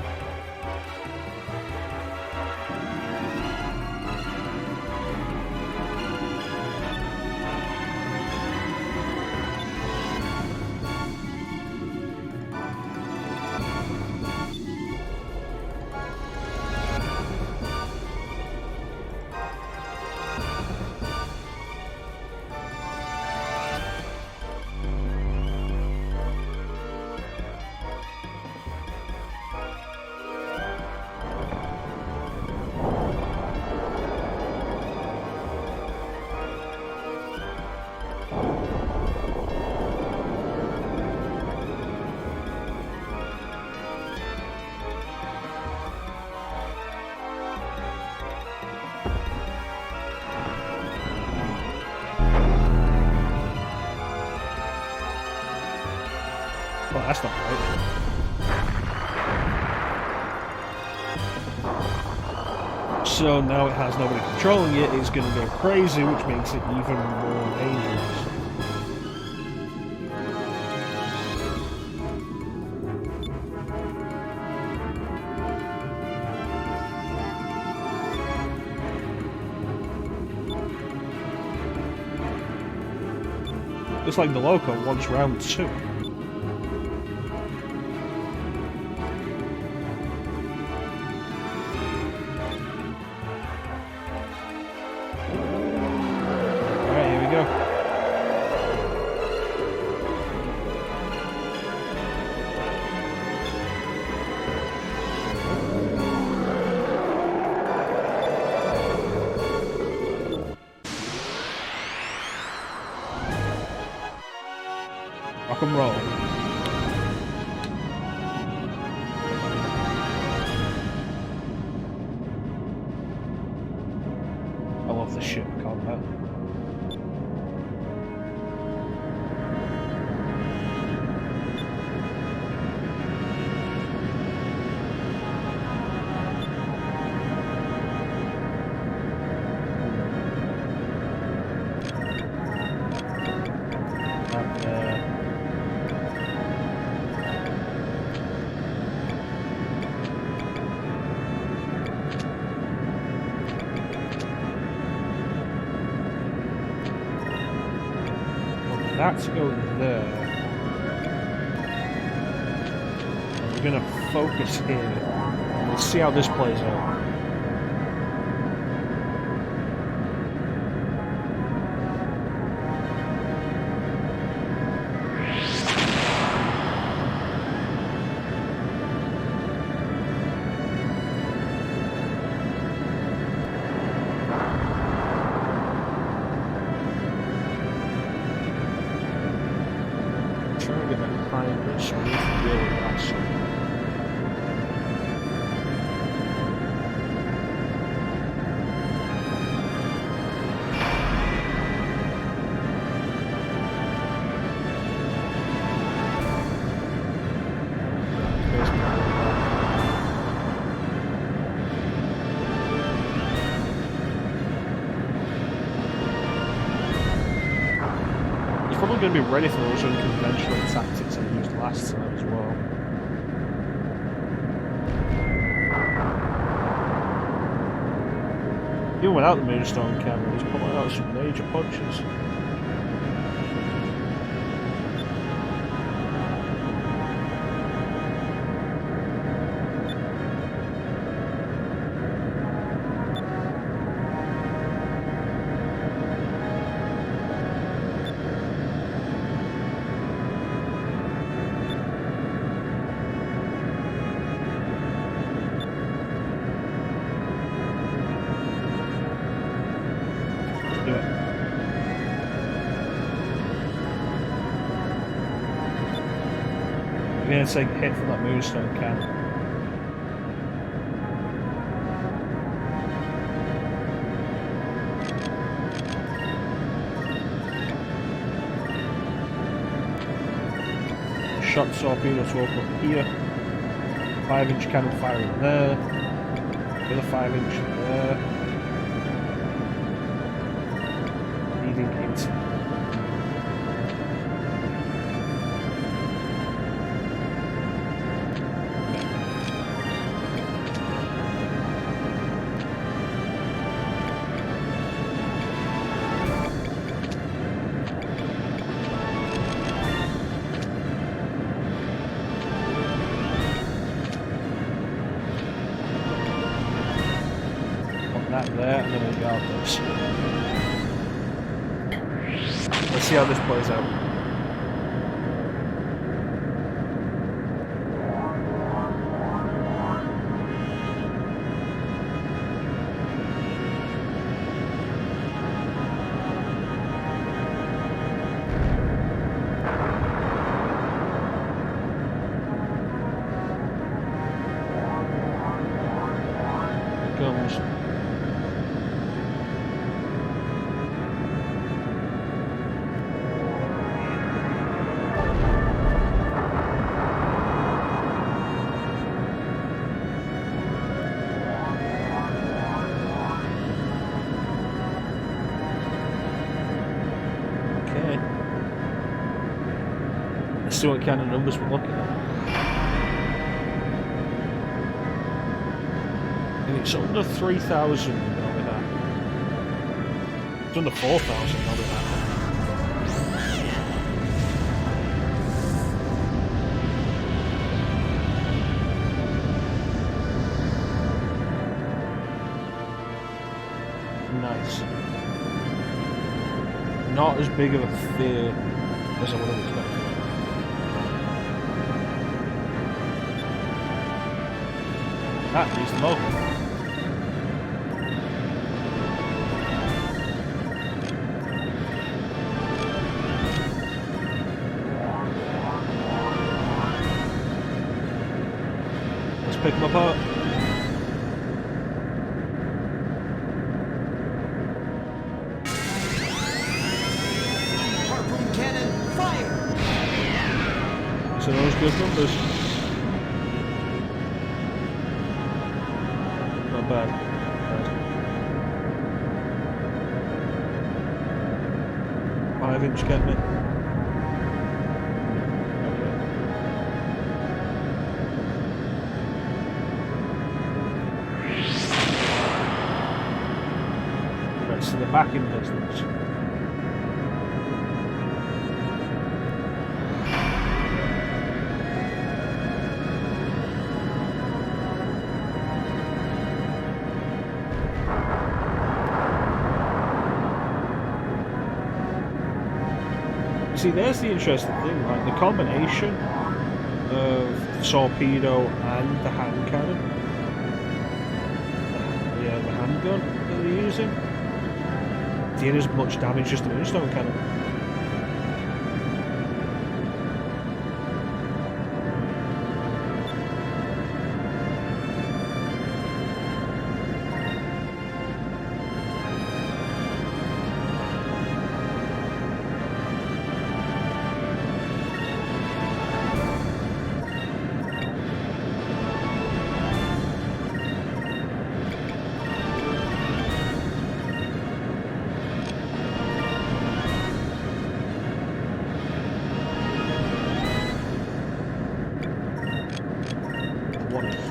Well, that's not right. So now it has nobody controlling it, it's going to go crazy, which makes it even more dangerous. Looks like the Loco wants round 2. Rock and roll. I love the ship combat. That's going there. We're going to focus here. Let's see how this plays out. Trying to get that behind us so we can really last. Probably going to be ready for those unconventional tactics I used last time as well. Even without the Moonstone camera, he's pulling out some major punches. Do it. We're going to take a hit from that Moonstone can. Shot torpedo to open up here. 5-inch cannon firing there. The other 5-inch there. Leading into. That there, and then we'll go out this. Let's see how this plays out. Here it comes. Let's see what kind of numbers we're looking at. And it's under 3,000 over that. It's under 4,000 over that. Nice. Not as big of a fear as I would have expected. That needs the motor. pick them apart. Harpoon cannon, fire! So those good numbers. Not bad. Not bad. 5-inch get me. Right, so they're back in business. See, there's the interesting thing, like the combination of the torpedo and the hand cannon, the handgun that they're using, did as much damage as the moonstone cannon.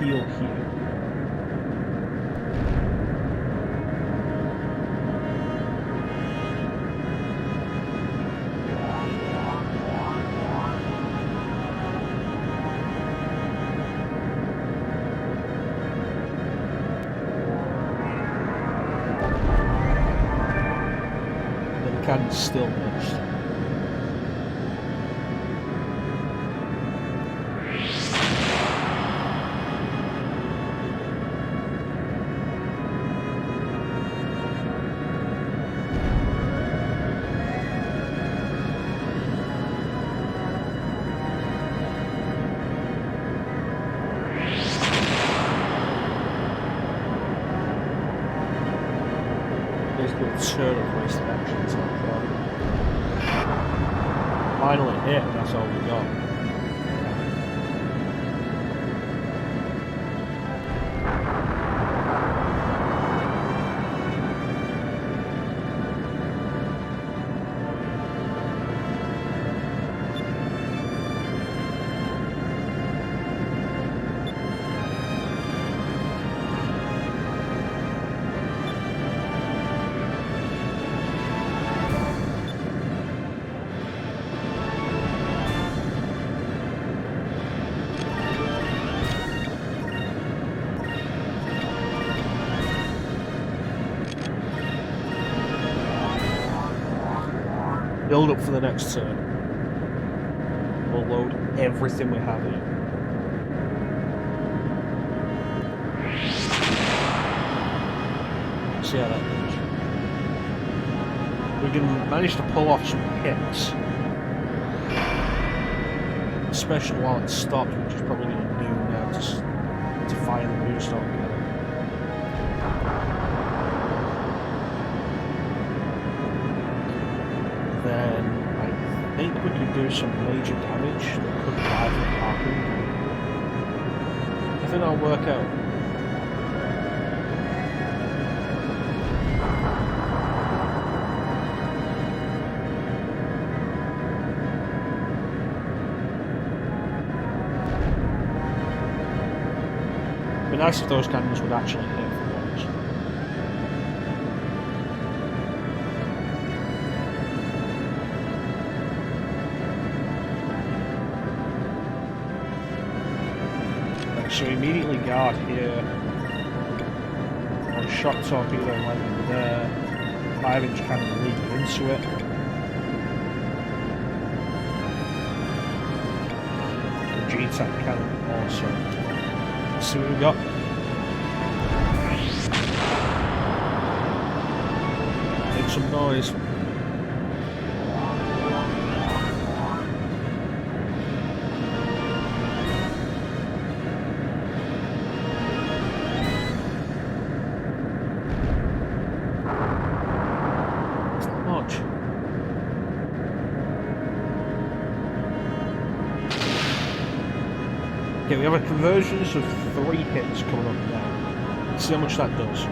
Heal here. The cannon's still missed. Turn of wasted actions like that. Finally hit, and that's all we got. Build up for the next turn. We'll load everything we have in. See how that goes. We can manage to pull off some hits. Especially while it's stopped, which is probably going to do now to fire the moonstone cannon. Then I think we could do some major damage that could drive the harpoon. I think that'll work out. It'd be nice if those cannons would actually hit for once. So immediately guard here. On shock torpedo landing there. 5-inch cannon leading into it. The G-Tank cannon also. Let's see what we got. Make some noise. Okay, we have a convergence of 3 hits coming up now. Let's see how much that does.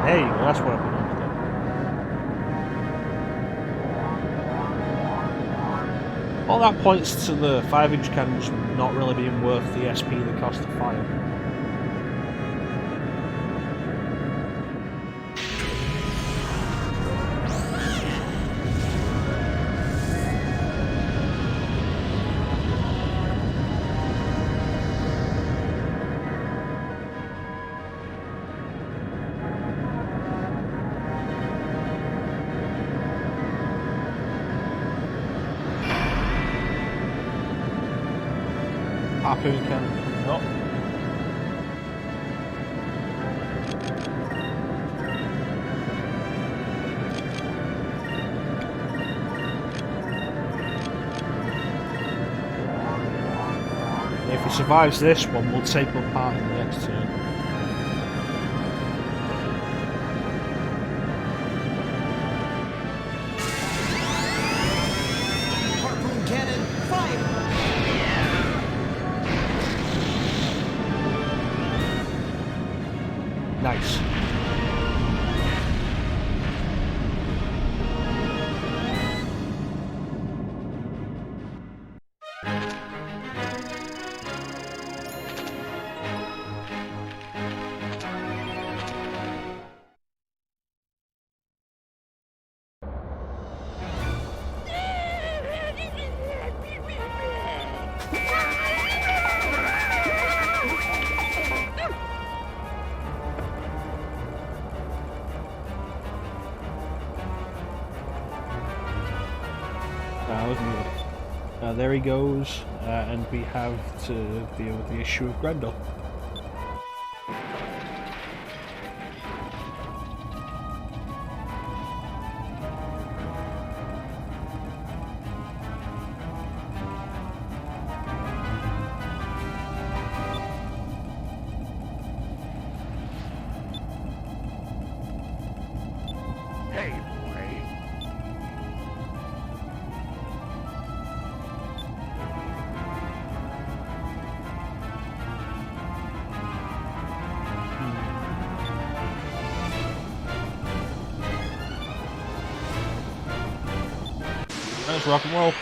There you go, that's what I've been able to do. All that points to the 5-inch cannons not really being worth the SP they cost to fire. Harpoon cannon coming up. If he survives this one, we'll take him apart in the next turn. Harpoon cannon, fire! Nice. That was good. There he goes, and we have to deal with the issue of Grendel. Hey, boy. Let's rock and roll.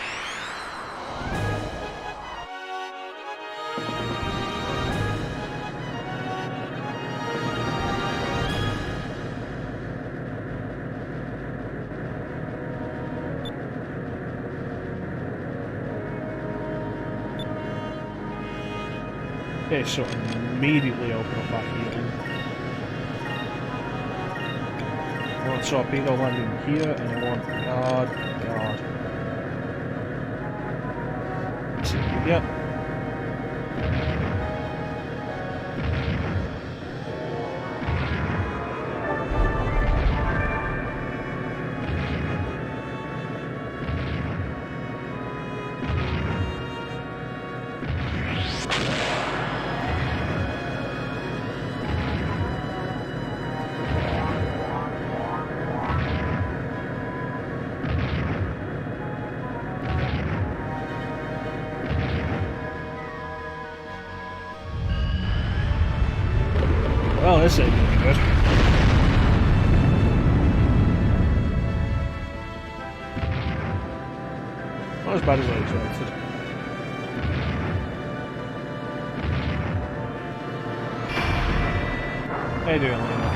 Okay, so immediately open up that healing. I want torpedo landing here, and I want guard. Yep. Well, this ain't really good. Not as bad as I expected. How you doing, Lena?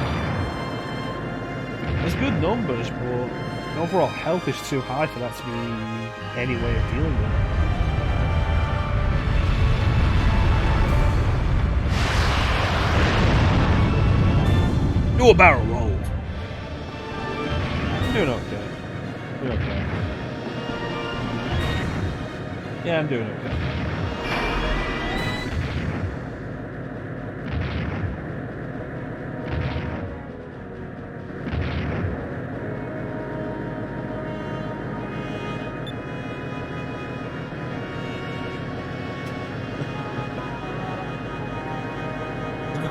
There's good numbers, but the overall health is too high for that to be any way of dealing with it. Do a barrel roll. I'm doing okay. Doing okay. Yeah, I'm doing okay.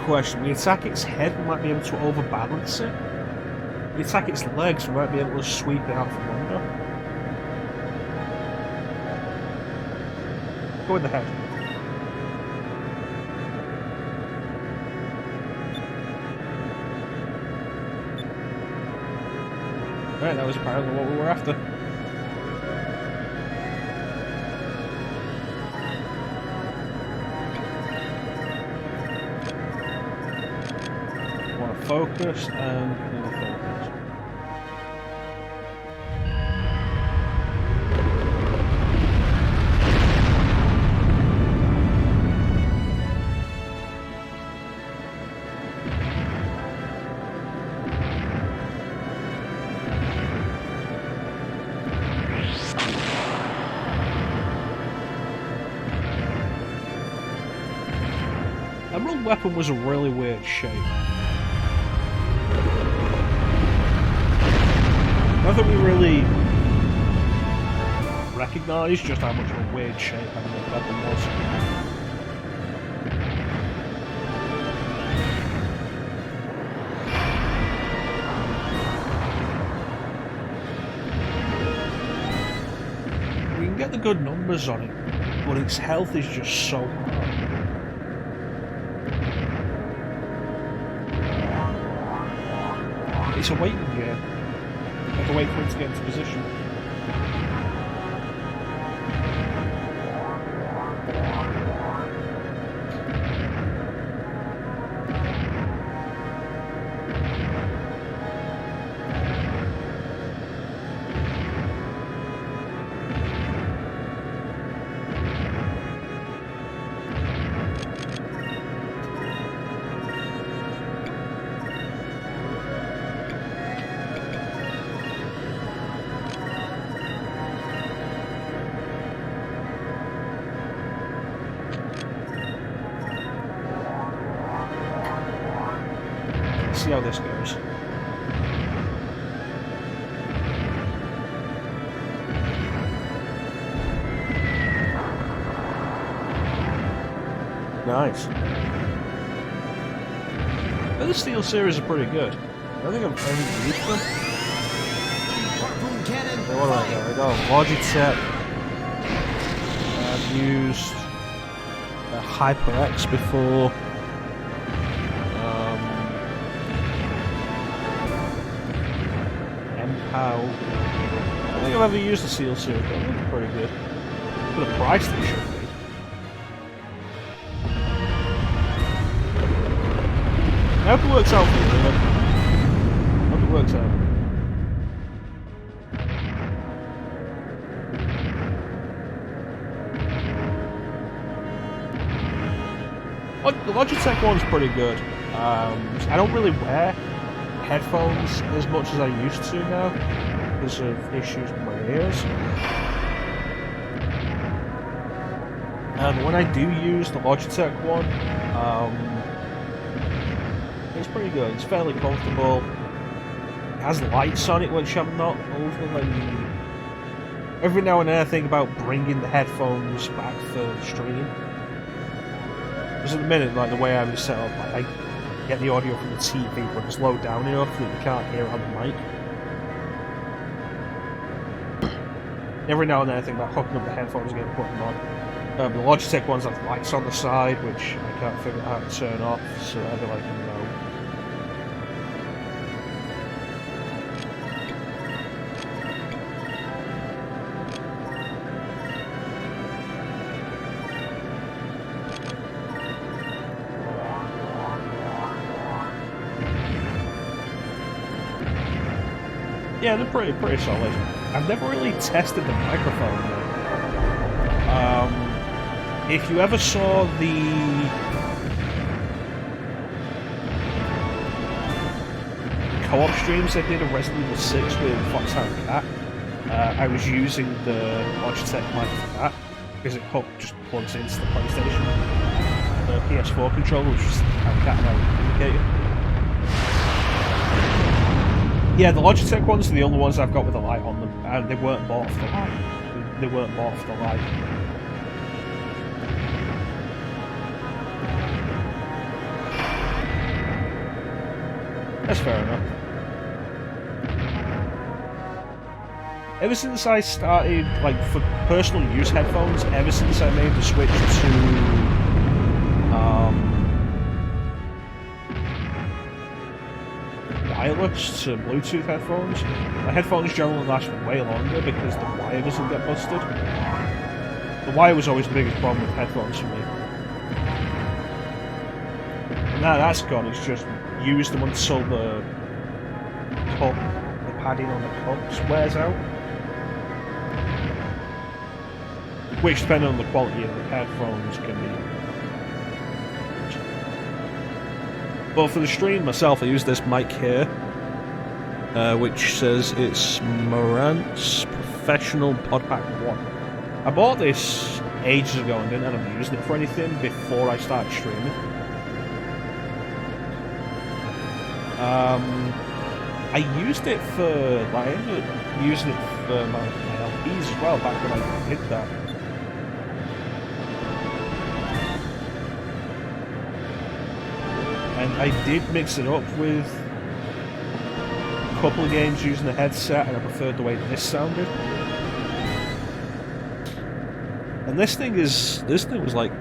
Question. We attack its head, we might be able to overbalance it. We attack its legs, we might be able to sweep it out from under. Go in the head. Right, that was apparently what we were after. Want to focus and really focus. Emerald weapon was a really weird shape. I think we really recognised just how much of a weird shape Emerald weapon was. We can get the good numbers on it, but its health is just so high. It's a waiting game. You have to wait for it to get into position. See how this goes. Nice. The Steel series are pretty good. I don't think I've ever used them. Harpoon cannon. Okay, what do I got? Logitech. I've used a HyperX before. I don't think I've ever used the Steel series, but I think it's pretty good. For the price they should be. I hope it works out for you, I hope it works out. The Logitech one's pretty good. I don't really wear headphones as much as I used to now because of issues with my ears. And when I do use the Logitech one, it's pretty good. It's fairly comfortable. It has lights on it, which I'm not overly... Every now and then I think about bringing the headphones back for the stream. Because at the minute, like the way I'm set up, like, I get the audio from the TV, but it's low down enough that you can't hear it on the mic. Every now and then I think about hooking up the headphones again and putting them on. The Logitech ones have lights on the side, which I can't figure out how to turn off, so I'd be like, no. Yeah, they're pretty solid. I've never really tested the microphone though. If you ever saw the co-op streams I did of Resident Evil 6 with Foxhound Cat, I was using the Logitech mic for that because it just plugs into the PlayStation, the PS4 controller, which is how Cat and I communicated. Yeah, the Logitech ones are the only ones I've got with a light on them, and they weren't bought for the light. They weren't bought for the light. That's fair enough. Ever since I started, like, for personal use headphones, ever since I made the switch to, wireless to Bluetooth headphones, my headphones generally last way longer because the wire doesn't get busted. The wire was always the biggest problem with headphones for me. And now that's gone, it's just use them until the cup, the padding on the cups wears out. Which, depending on the quality of the headphones, can be. But for the stream myself, I use this mic here, which says it's Marantz Professional Podpack 1. I bought this ages ago and didn't end up using it for anything before I started streaming. I used it for, like, I ended up using it for my LPs as well back when I did that. And I did mix it up with a couple of games using the headset, and I preferred the way this sounded. And this thing was like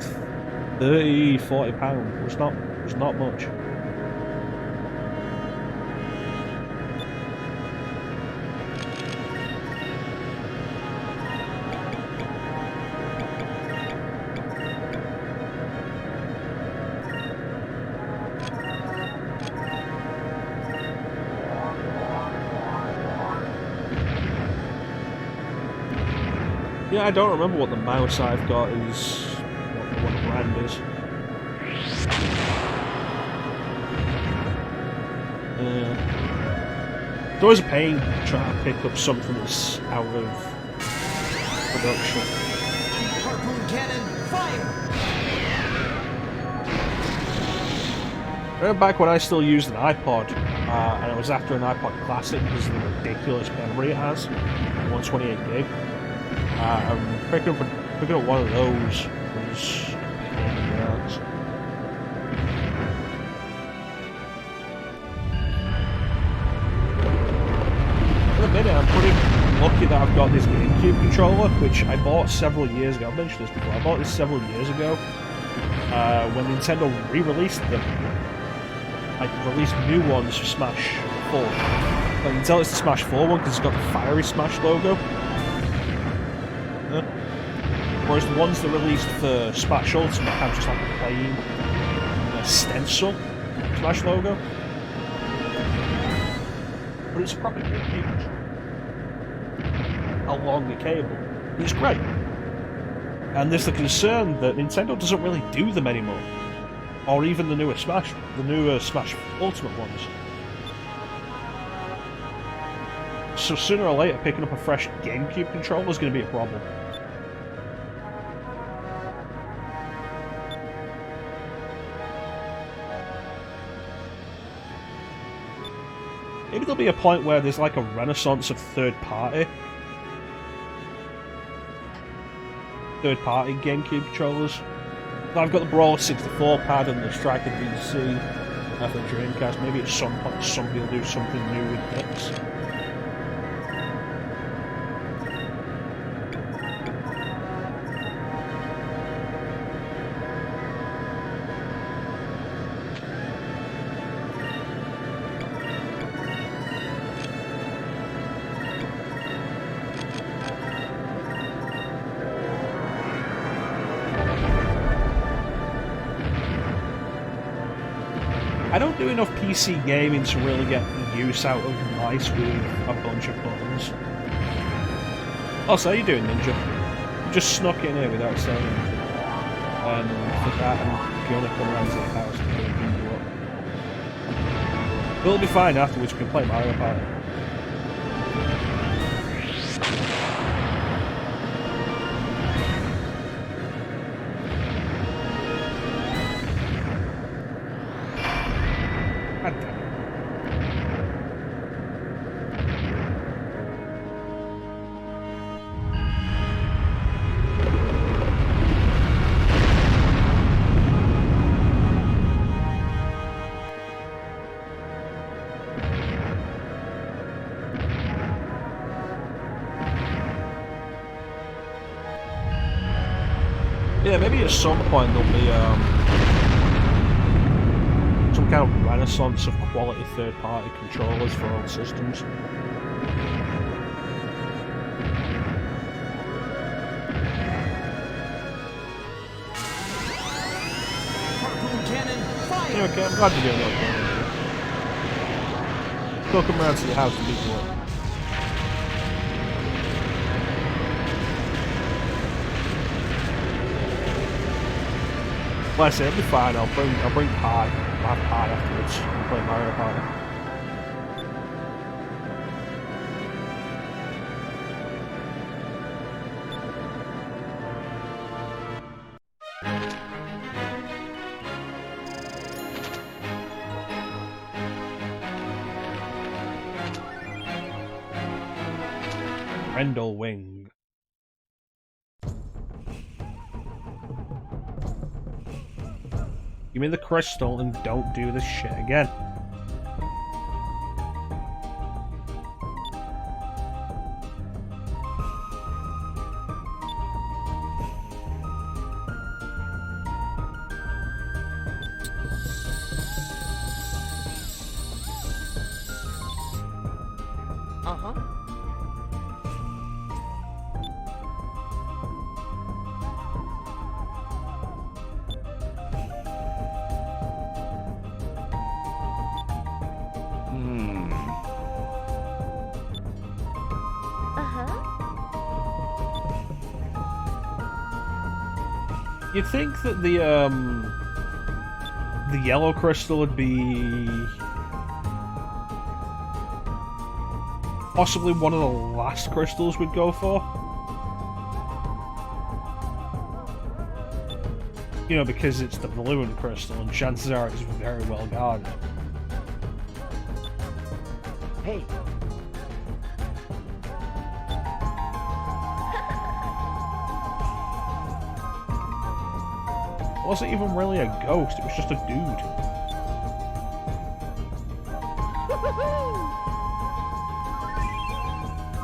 £30–40. It was not much. Yeah, I don't remember what the mouse I've got is, what the brand is. It's always a pain trying to pick up something that's out of production. Harpoon cannon, fire! I remember back when I still used an iPod, and it was after an iPod Classic because of the ridiculous memory it has, 128 gig. Picking up one of those was a pain in the ass. In a minute, I'm pretty lucky that I've got this GameCube controller, which I bought several years ago. I've mentioned this before. I bought this several years ago when Nintendo re-released them. Like, released new ones for Smash 4. But you can tell it's the Smash 4 one because it's got the fiery Smash logo. Whereas the ones that released for Smash Ultimate have just like a plain stencil Smash logo. But it's a proper GameCube along the cable. It's great. And there's the concern that Nintendo doesn't really do them anymore. Or even the newer Smash Ultimate ones. So sooner or later picking up a fresh GameCube controller is going to be a problem. Maybe there'll be a point where there's like a renaissance of third-party GameCube controllers. I've got the Brawler 64 pad and the Striker DC for the Dreamcast. Maybe at some point somebody will do something new with this. I don't do enough PC gaming to really get use out of mice with a bunch of buttons. Also, how you doing, Ninja? You just snuck in here without saying anything. And for that, I'm gonna come around to the house and beat you up. But it'll be fine afterwards, we can play Mario Party. Yeah, maybe at some point there'll be some kind of renaissance of quality third-party controllers for all systems. Harpoon cannon, fire! Yeah, okay, I'm glad you're doing okay. Still come round to your house and beat you up. Like I say, it'll be fine. I'll bring pie. I'll have pie afterwards and play Mario Party. Rendell Wing. Give me the crystal and don't do this shit again. Uh-huh. You'd think that the yellow crystal would be possibly one of the last crystals we'd go for. You know, because it's the balloon crystal, and chances are it's very well guarded. Hey. It wasn't even really a ghost, it was just a dude.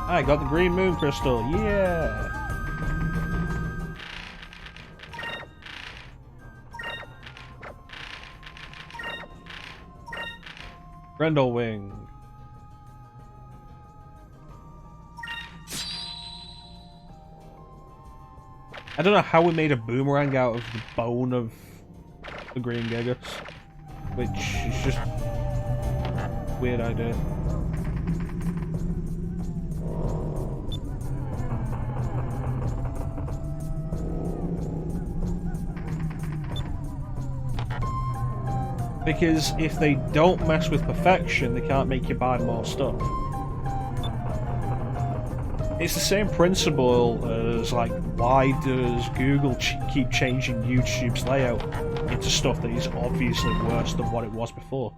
I got the green moon crystal, yeah! Rendell Wing. I don't know how we made a boomerang out of the bone of the green Gigas, which is just a weird idea. Because if they don't mess with perfection, they can't make you buy more stuff. It's the same principle as, like, why does Google keep changing YouTube's layout into stuff that is obviously worse than what it was before?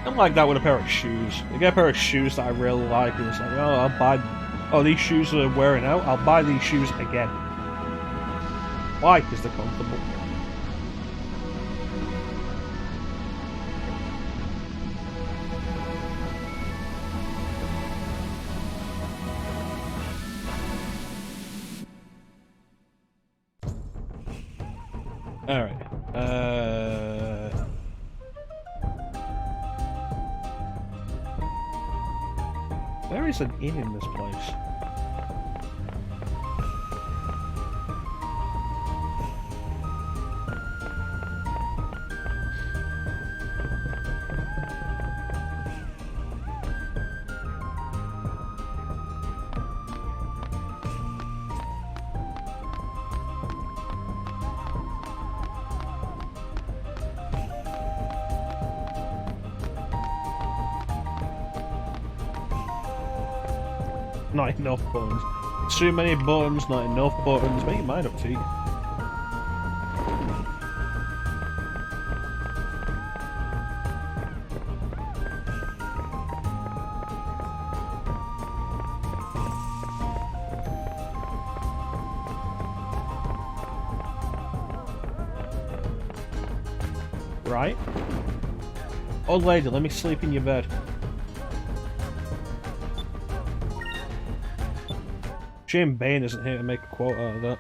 I'm like that with a pair of shoes. I get a pair of shoes that I really like, and it's like, oh, I'll buy. Oh, these shoes are wearing out. I'll buy these shoes again. Why? Because they're comfortable. All right. There is an inn in this place. Not enough buttons. Too many buttons, not enough buttons. Make your mind up, T. Right? Old lady, let me sleep in your bed. Shame Bane isn't here to make a quote out of that.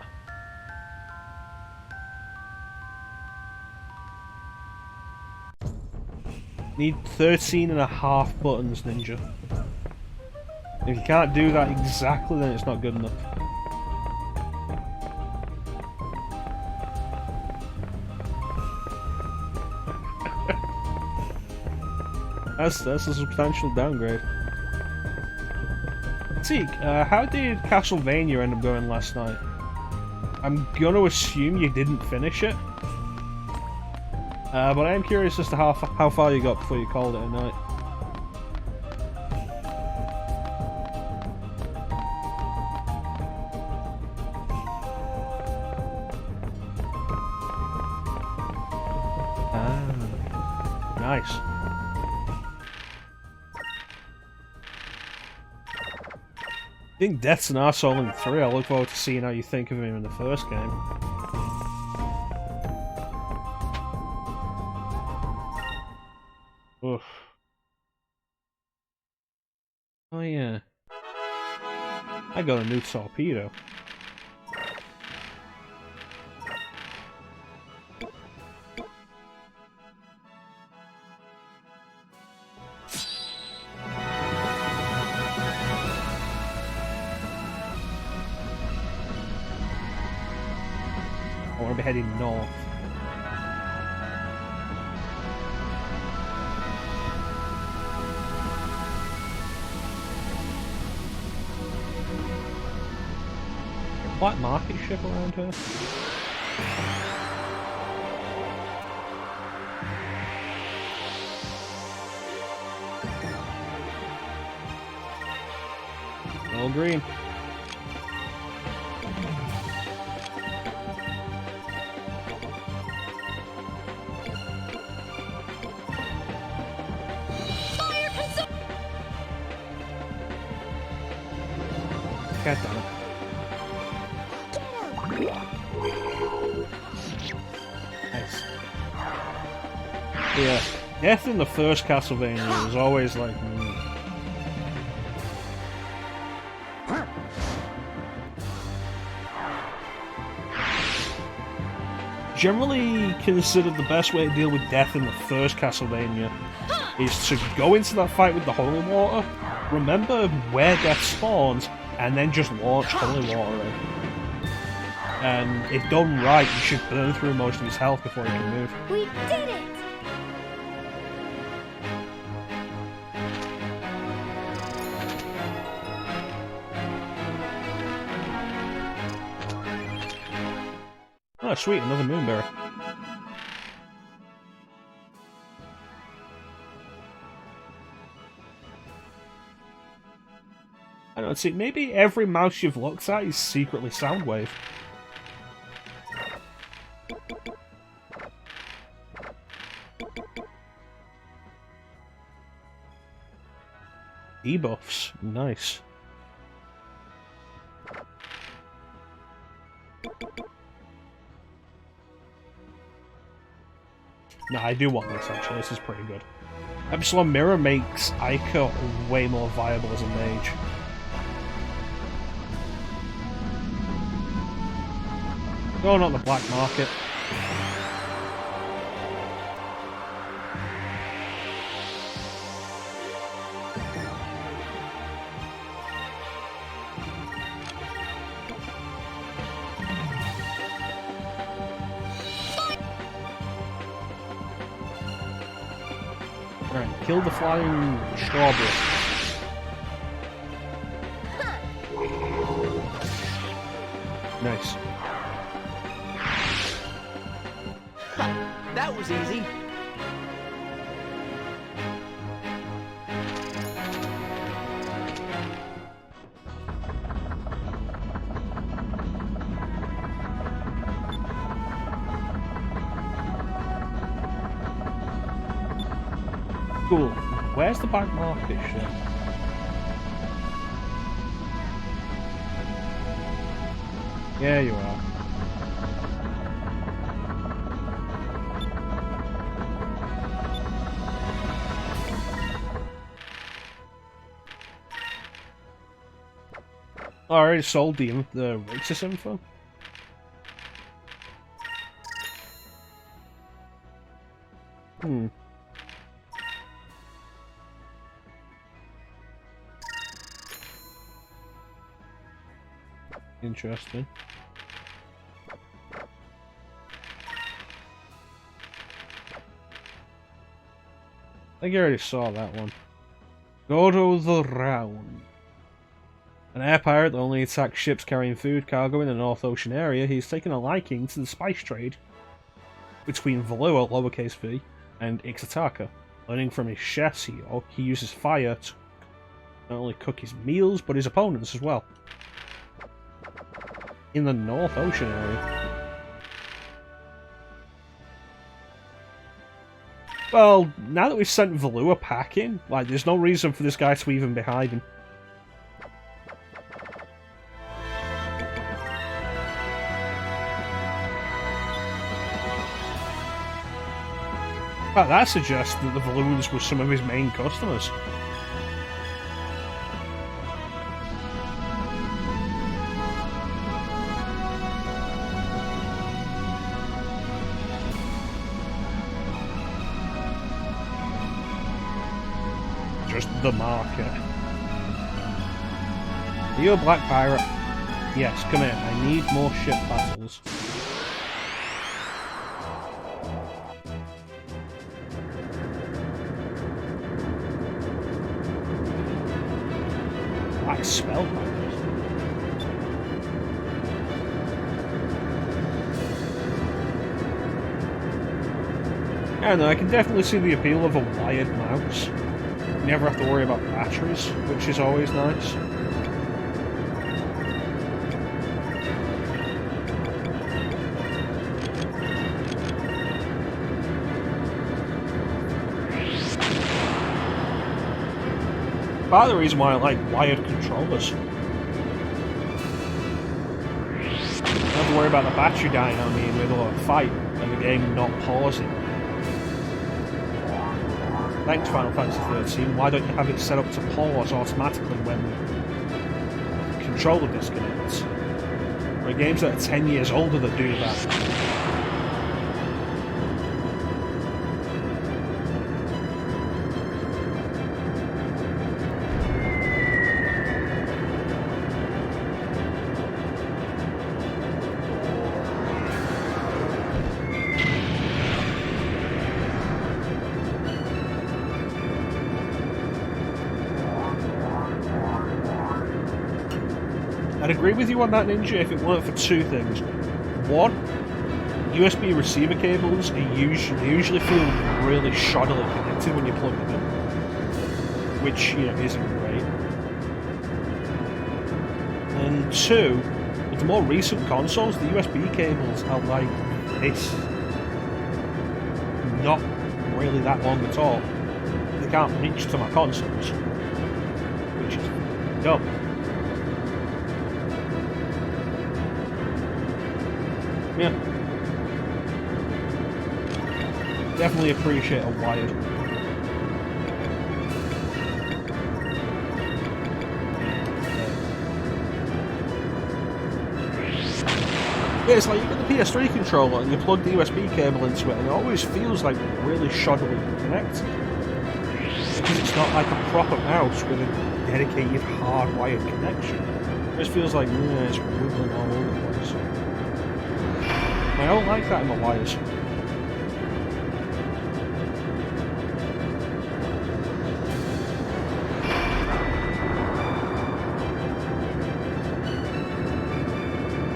Need 13.5 buttons, Ninja. If you can't do that exactly, then it's not good enough. That's a substantial downgrade. Teak, how did Castlevania end up going last night? I'm gonna assume you didn't finish it. But I am curious as to how far you got before you called it a night. Ah, nice. I think Death's an arsehole in 3. I look forward to seeing how you think of him in the first game. Oof. Oh yeah. I got a new torpedo. I want to be heading north. Black market ship around here? All green. God damn it. Nice. Yeah, death in the first Castlevania was always like... Generally considered the best way to deal with death in the first Castlevania is to go into that fight with the holy water, remember where death spawns, and then just launch holy water in. And if done right, you should burn through most of his health before he can move. We did it! Oh, sweet, another moonberry. I don't see, maybe every mouse you've looked at is secretly Soundwave. Debuffs, nice. No, I do want this actually, this is pretty good. Epsilon Mirror makes Ica way more viable as a mage. Going on the black market. Alright, kill the flying strawberry. Nice. That was easy. Cool. Where's the black market shit? Yeah, you are. Oh, I already sold the Rixis info. Interesting. I think I already saw that one. Go to the round. An air pirate that only attacks ships carrying food cargo in the North Ocean area, he's taken a liking to the spice trade between Valua, lowercase v, and ixa'taka. Learning from his chefs, he uses fire to not only cook his meals, but his opponents as well. In the North Ocean area. Well, now that we've sent Valua packing, like, there's no reason for this guy to even be hiding. Well, that suggests that the Valuans were some of his main customers. Just the market. Are you a black pirate? Yes, come here. I need more ship battles. Like spellbinders. I don't know, I can definitely see the appeal of a wired mouse. You never have to worry about batteries, which is always nice. Part of the reason why I like wired controllers. I don't have to worry about the battery dying on me in the middle of a fight and the game not pausing. Thanks, Final Fantasy 13. Why don't you have it set up to pause automatically when the controller disconnects? There are games that are 10 years older that do that. I'd agree with you on that, Ninja, if it weren't for two things. One, USB receiver cables are usually feel really shoddily connected when you plug them in, which, you know, isn't great. And two, with the more recent consoles, the USB cables are like this. Not really that long at all. They can't reach to my consoles, which is dumb. Yeah. Definitely appreciate a wired. Yeah, it's like you get the PS3 controller and you plug the USB cable into it and it always feels like really shoddily connected. Because it's not like a proper mouse with a dedicated hardwired connection. It just feels like, yeah, it's wiggling all over the place. I don't like that in the wires.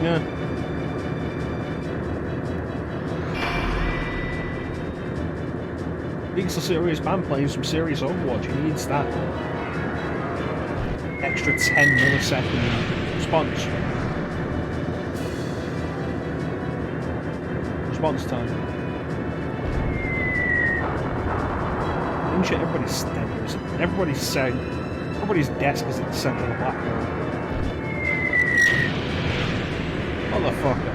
Yeah. He's a serious man playing some serious Overwatch. He needs that extra 10 millisecond response. Response time. Ninja, everybody's desk is at the center of the blackboard. Motherfucker.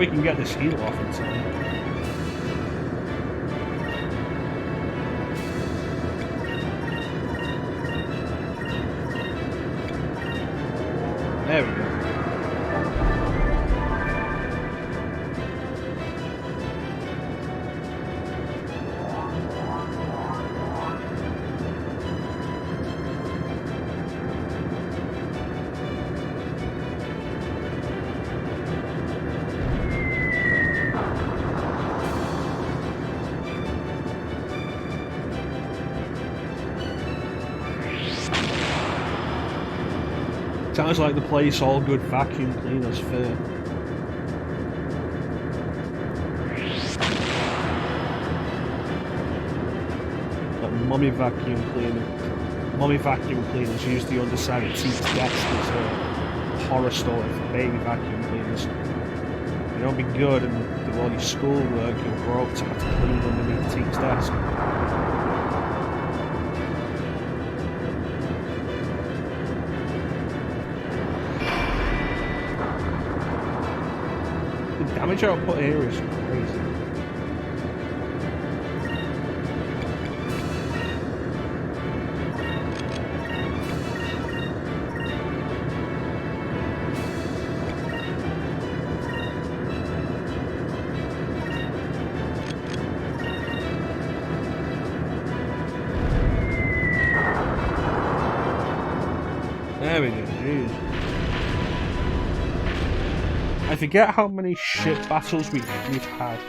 we can get this heal off in time. There we go. Sounds like the place all good vacuum cleaners fit. But mummy vacuum cleaners use the underside of teeth desk as a horror story for baby vacuum cleaners. You don't be good and do all your schoolwork, you'll grow up to have to clean underneath Teeth's desk. The damage output here is crazy. There we go, jeez. I forget how many ship battles we've had.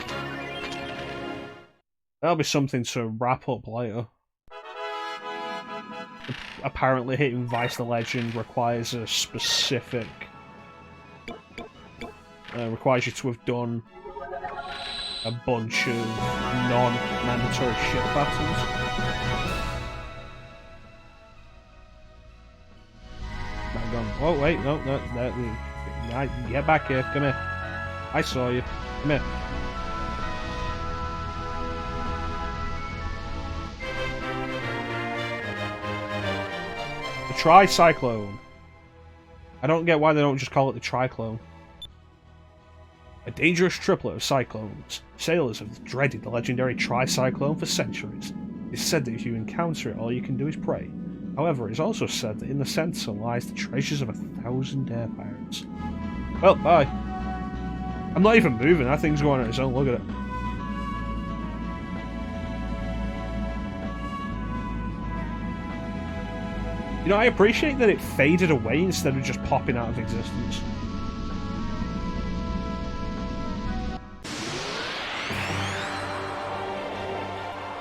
That'll be something to wrap up later. Apparently hitting Vice the Legend requires a specific... requires you to have done a bunch of non-mandatory ship battles. Oh wait, no, get back here, come here. I saw you, come here. The Tricyclone. I don't get why they don't just call it the Triclone. A dangerous triplet of cyclones. Sailors have dreaded the legendary Tricyclone for centuries. It's said that if you encounter it, all you can do is pray. However, it is also said that in the center lies the treasures of 1,000 air pirates. Well, bye. I'm not even moving, that thing's going on its own, look at it. You know, I appreciate that it faded away instead of just popping out of existence.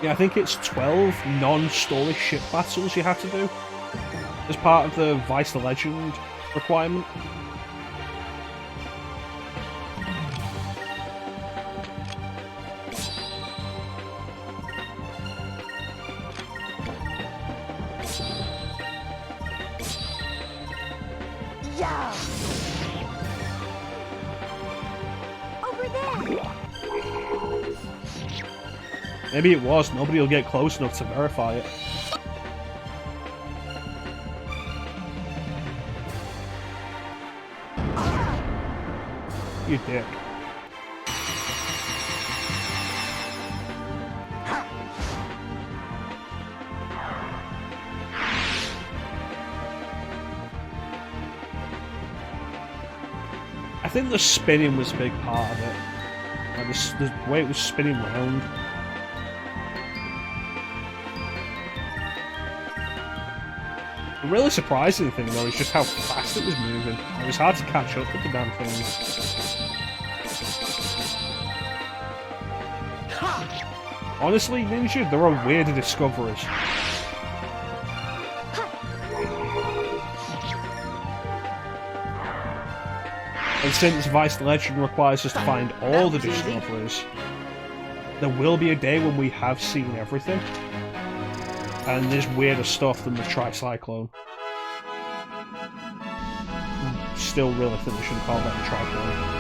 Yeah, I think it's 12 non-story ship battles you have to do as part of the Vice the Legend requirement. Yeah. Over there. Maybe it was, nobody will get close enough to verify it. You dick. I think the spinning was a big part of it. Like the way it was spinning round. The really surprising thing though is just how fast it was moving. It was hard to catch up with the damn thing. Honestly, Ninja, there are weirder discoveries. And since Vice the Legend requires us to find all the discoveries, there will be a day when we have seen everything. And there's weirder stuff than the Tricyclone. Still really think we shouldn't call that a Tricyclone.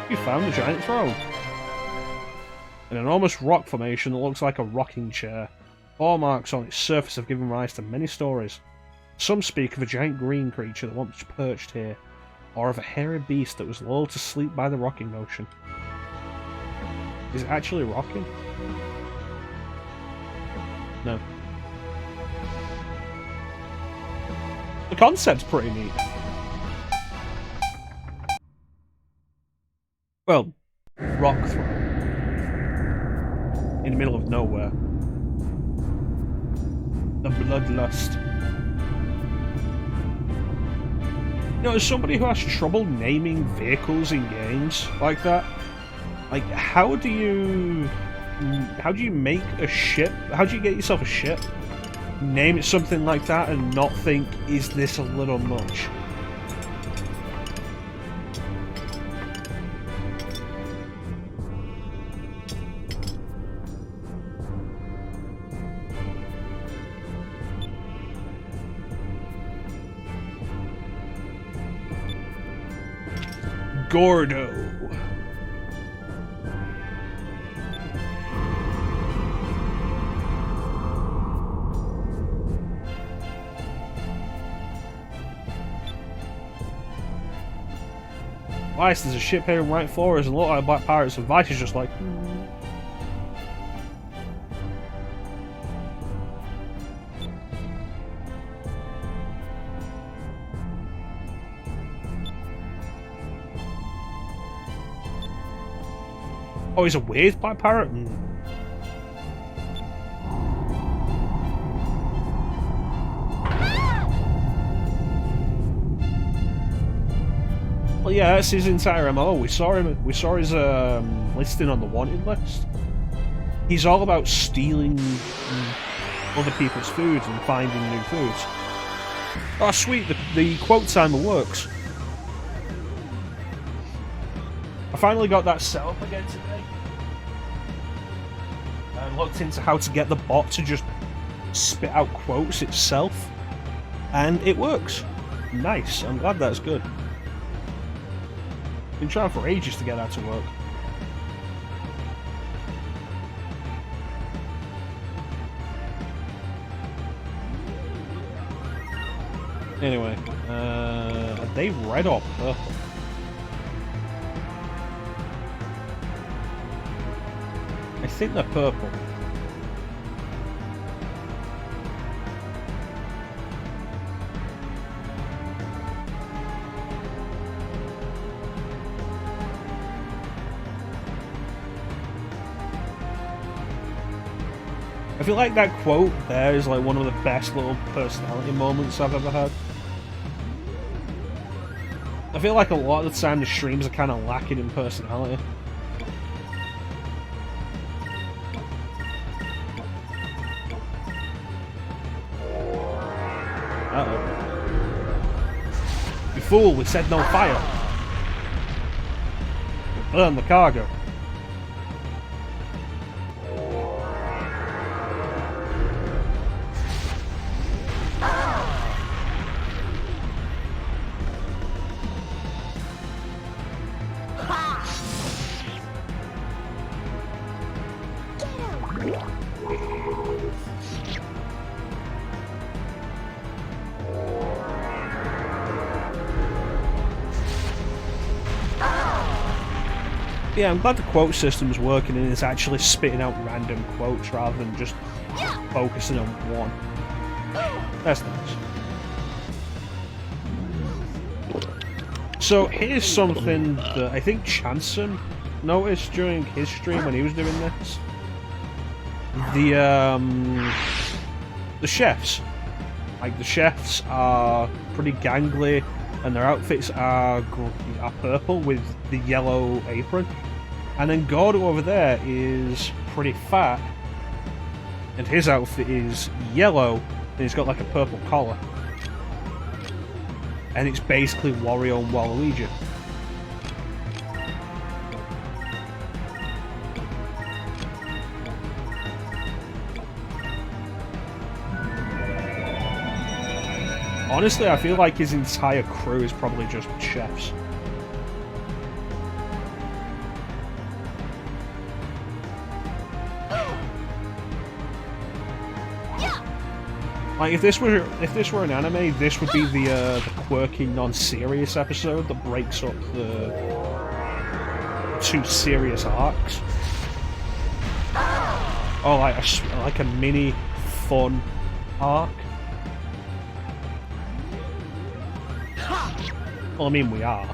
You found the giant throne. An enormous rock formation that looks like a rocking chair. Ball marks on its surface have given rise to many stories. Some speak of a giant green creature that once perched here, or of a hairy beast that was lulled to sleep by the rocking motion. Is it actually rocking? No. The concept's pretty neat. Well, rock throne. In the middle of nowhere. The bloodlust. You know, as somebody who has trouble naming vehicles in games like that, like, how do you make a ship? How do you get yourself a ship? Name it something like that and not think, is this a little much? Gordo. Vice, there's a ship heading right for us and look like black pirates, and Vice is just like, oh, he's a weird black pirate? Well, yeah, that's his entire MO. We saw his listing on the wanted list. He's all about stealing other people's foods and finding new foods. Oh, sweet, the quote timer works. I finally got that set up again today. I looked into how to get the bot to just spit out quotes itself, and it works. Nice, I'm glad that's good. Been trying for ages to get that to work. Anyway, are they red or purple? I think they're purple. I feel like that quote there is like one of the best little personality moments I've ever had. I feel like a lot of the time the streams are kind of lacking in personality. Uh-oh. You fool, we said no fire. Burn the cargo. Yeah, I'm glad the quote system's working and it's actually spitting out random quotes rather than just focusing on one. That's nice. So here's something that I think Chanson noticed during his stream when he was doing this. The chefs. Like, the chefs are pretty gangly and their outfits are purple with the yellow apron. And then Gordo over there is pretty fat, and his outfit is yellow, and he's got like a purple collar. And it's basically Wario and Waluigi. Honestly, I feel like his entire crew is probably just chefs. Like if this were an anime, this would be the quirky, non-serious episode that breaks up the two serious arcs. Oh, like a mini fun arc. Well, I mean, we are.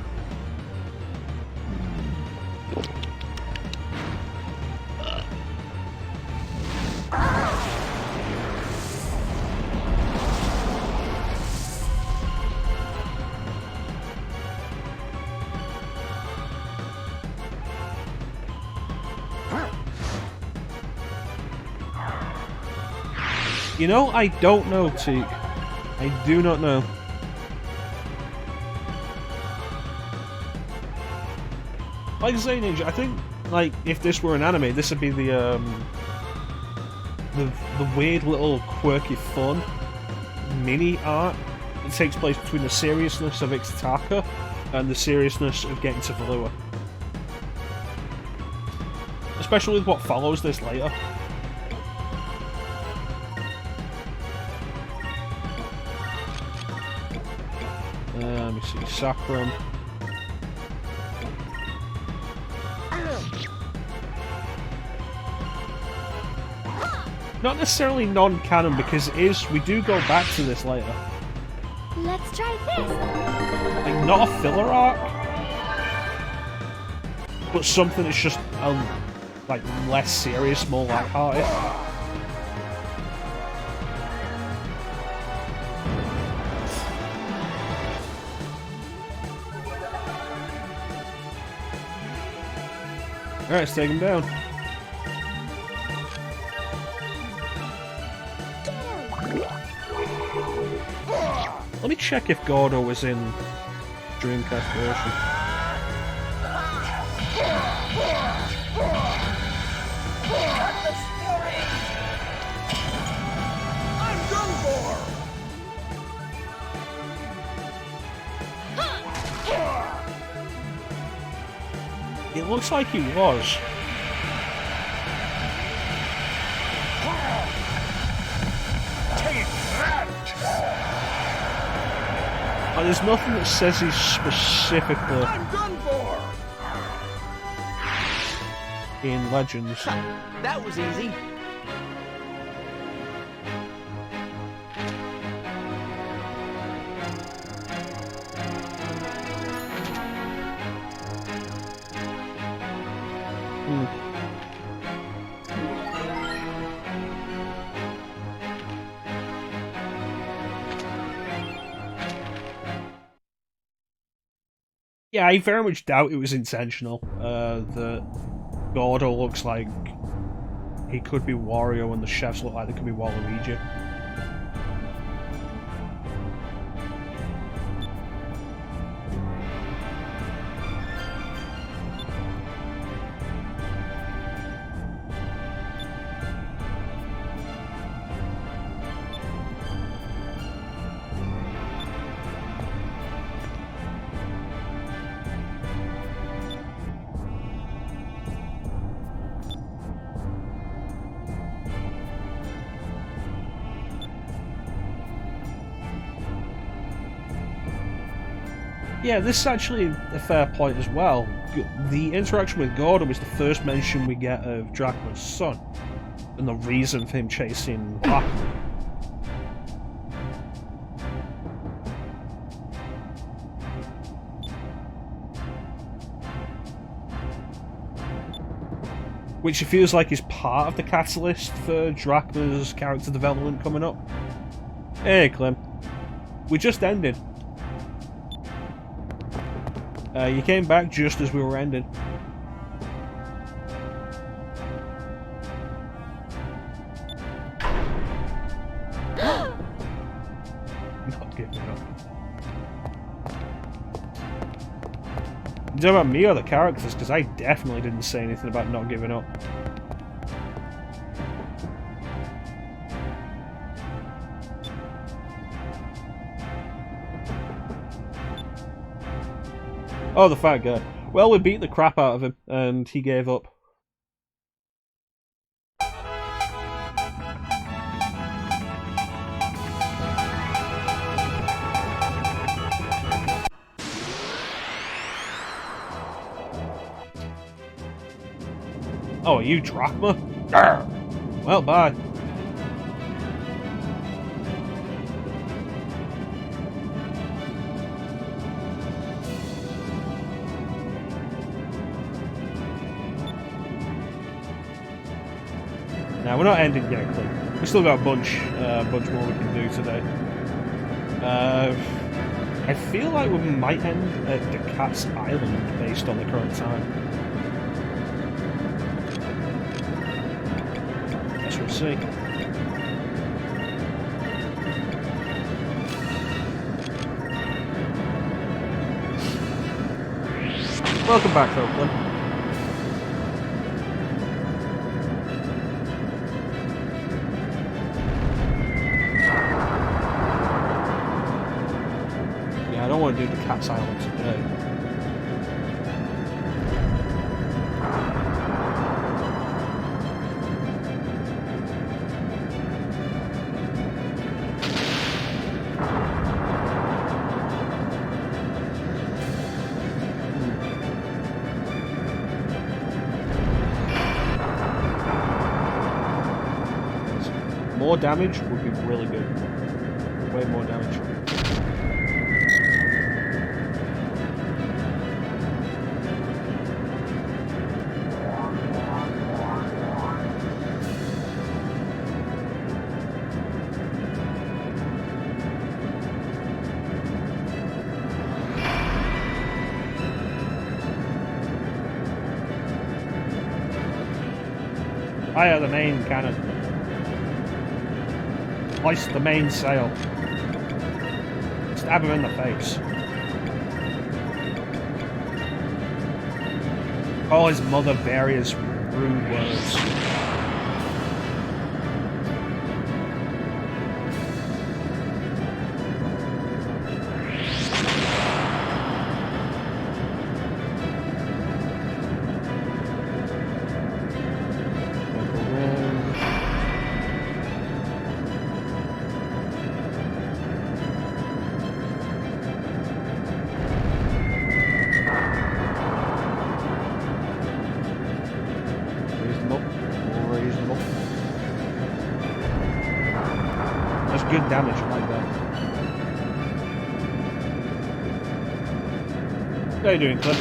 You know, I don't know, Teak. I do not know. Like I say, Ninja, I think, like, if this were an anime, this would be the weird little quirky fun mini arc that takes place between the seriousness of Ixa'taka and the seriousness of getting to Valua. Especially with what follows this later. Let me see, Sacrum. Not necessarily non-canon, because we do go back to this later. Let's try this. Like, not a filler arc, but something that's just like less serious, more lighthearted. Alright, let's take him down. Let me check if Gordo was in Dreamcast version. I'm done for! It looks like he was. Take that! There's nothing that says he's specifically I'm done for! in Legends. That was easy. Yeah, I very much doubt it was intentional. That Gordo looks like he could be Wario and the chefs look like they could be Waluigi. Yeah, this is actually a fair point as well. The interaction with Gordo was the first mention we get of Drachma's son, and the reason for him chasing Drachma. Which it feels like is part of the catalyst for Drachma's character development coming up. Hey, Clem. We just ended. You came back just as we were ending. Not giving up. You talking about me or the characters? Because I definitely didn't say anything about not giving up. Oh, the fat guy. Well, we beat the crap out of him, and he gave up. Oh, are you Drachma? Arr! Well, bye. Now, we're not ending yet, Clint. We've still got a bunch more we can do today. I feel like we might end at the Cat's Island based on the current time. Guess we'll see. Welcome back, Oakland. Yeah, I don't want to do the Cat's Island today. More damage would be really good. Way more damage. Fire the main cannon. Hoist the mainsail. Stab him in the face. Call his mother various rude words. Good damage like that. How you doing, Cliff?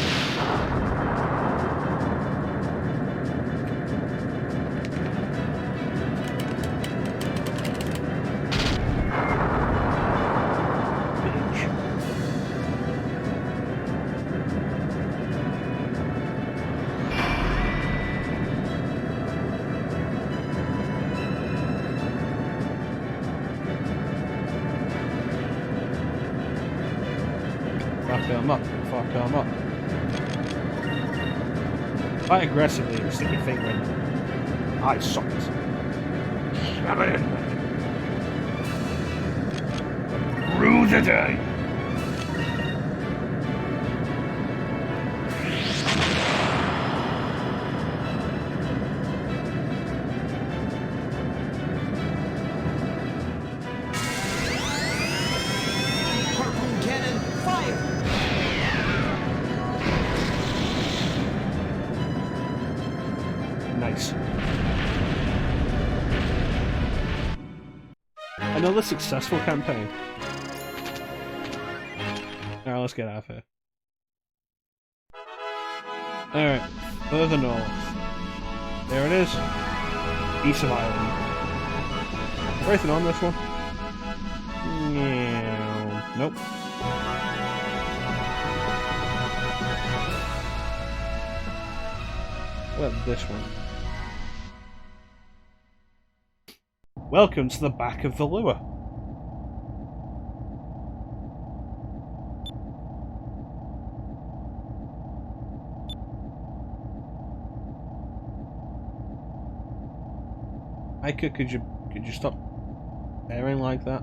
Fuck him up. Quite aggressively and stick your finger in the eye socket. Shove it in there. Rue the day. Harpoon cannon, fire! Nice. Another successful campaign. Alright, let's get out of here. Alright, further north. There it is. East of Ireland. Anything on this one? Yeah. Nope. What about this one? Welcome to the back of the lure. Ika, could you stop staring like that?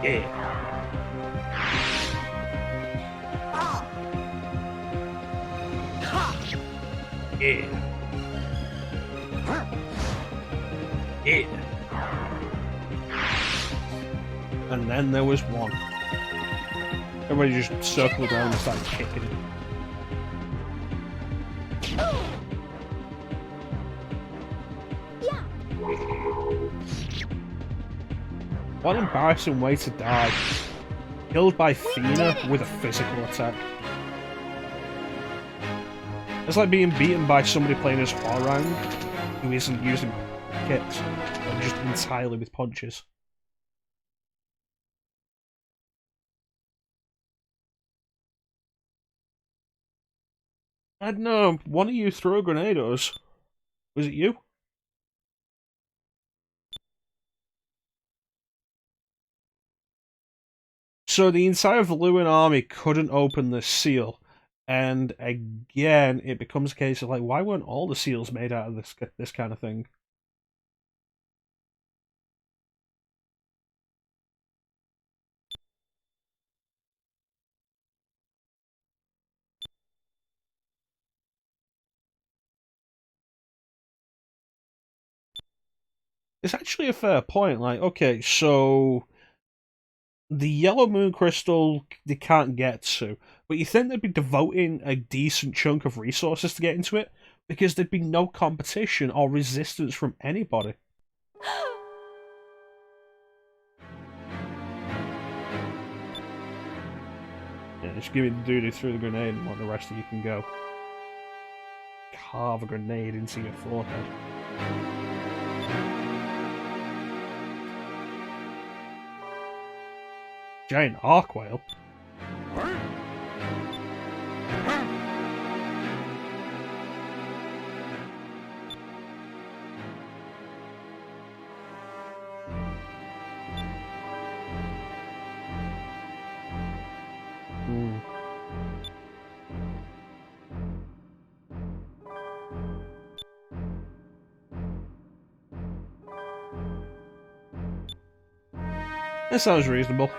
Yeah. Yeah. Yeah. And then there was one. Everybody just circled around and started kicking it. Yeah. What an embarrassing way to die. Killed by Fina with a physical attack. It's like being beaten by somebody playing as Hwarang who isn't using kicks, but just entirely with punches. I don't know, one of you threw a grenade at us. Was it you? So the entire Valuan army couldn't open this seal, and again, it becomes a case of like, why weren't all the seals made out of this kind of thing? It's actually a fair point. Like, okay, so the yellow moon crystal they can't get to, but you think they'd be devoting a decent chunk of resources to get into it because there'd be no competition or resistance from anybody. Yeah, just give me the dude who threw the grenade and let the rest of you can go. Carve a grenade into your forehead. Giant arc whale? That sounds reasonable.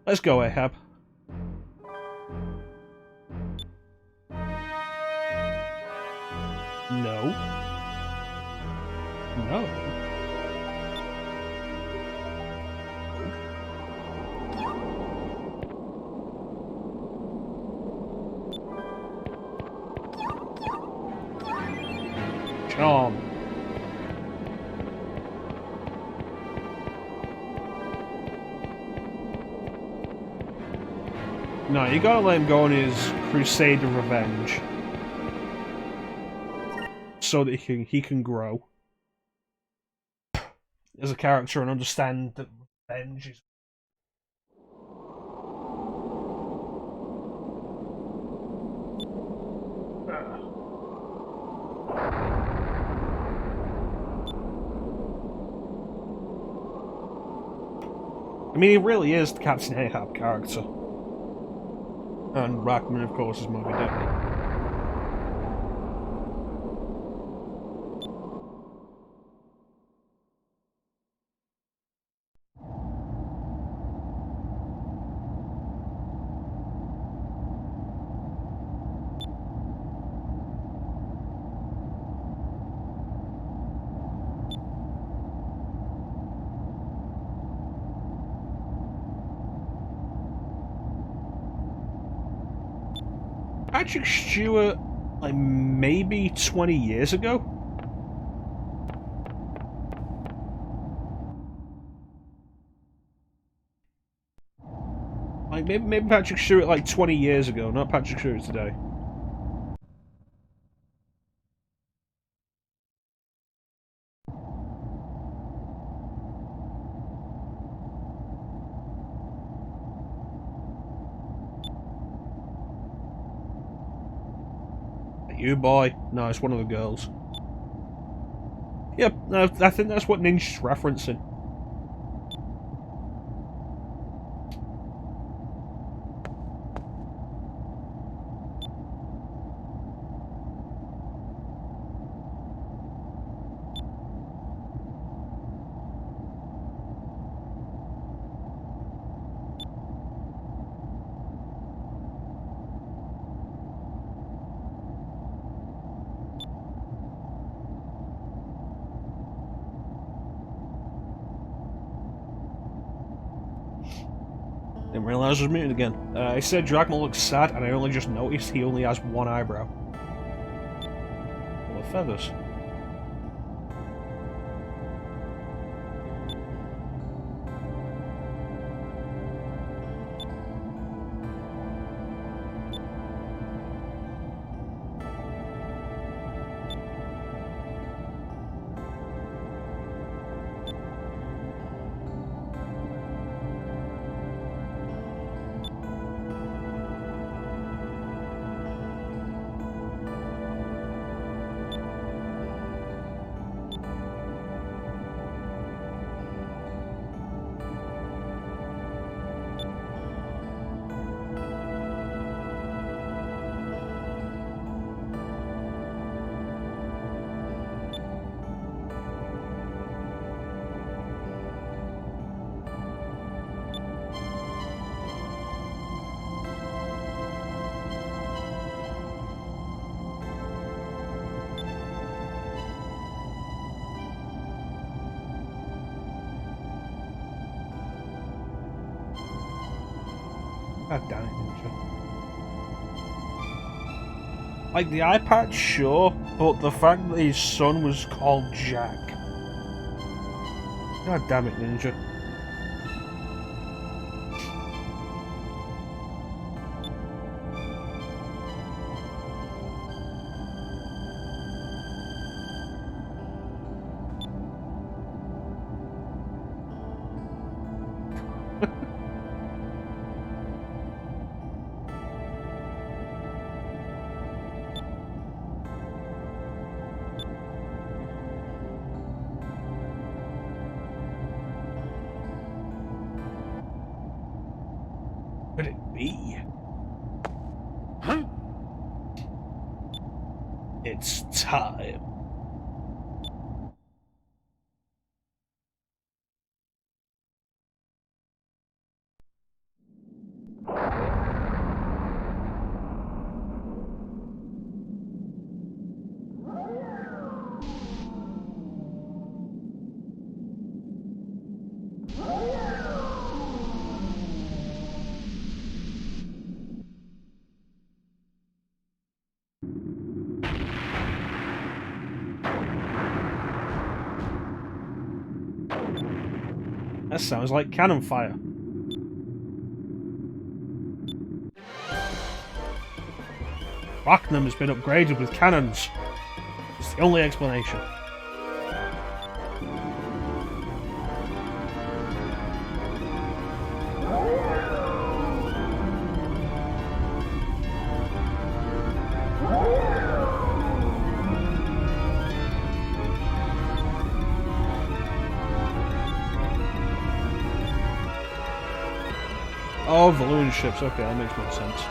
Let's go, Ahab. No. No. Charm. No, you gotta let him go on his crusade of revenge. So that he can grow as a character and understand that revenge is. I mean, he really is the Captain Ahab character. And Rackman, of course, is Moby Dick. Patrick Stewart, like maybe 20 years ago? Like maybe Patrick Stewart like 20 years ago, not Patrick Stewart today. You boy? No, it's one of the girls. Yep, I think that's what Ninja's referencing. Didn't realise I was muted again. I said Drachma looks sad, and I only just noticed he only has one eyebrow. Full of feathers. God damn it, Ninja. Like, the eye patch, sure, but the fact that his son was called Jack. God damn it, Ninja. Could it be? Huh? It's time. That sounds like cannon fire. Rackham has been upgraded with cannons. It's the only explanation. Oh, balloon ships. Okay, that makes more sense.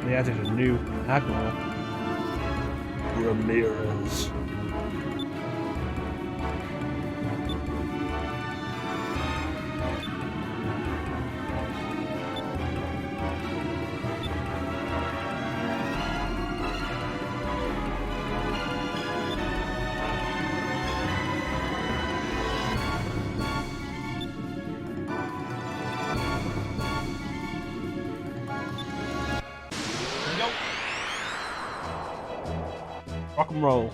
They added a new admiral, Ramirez. Rock and roll.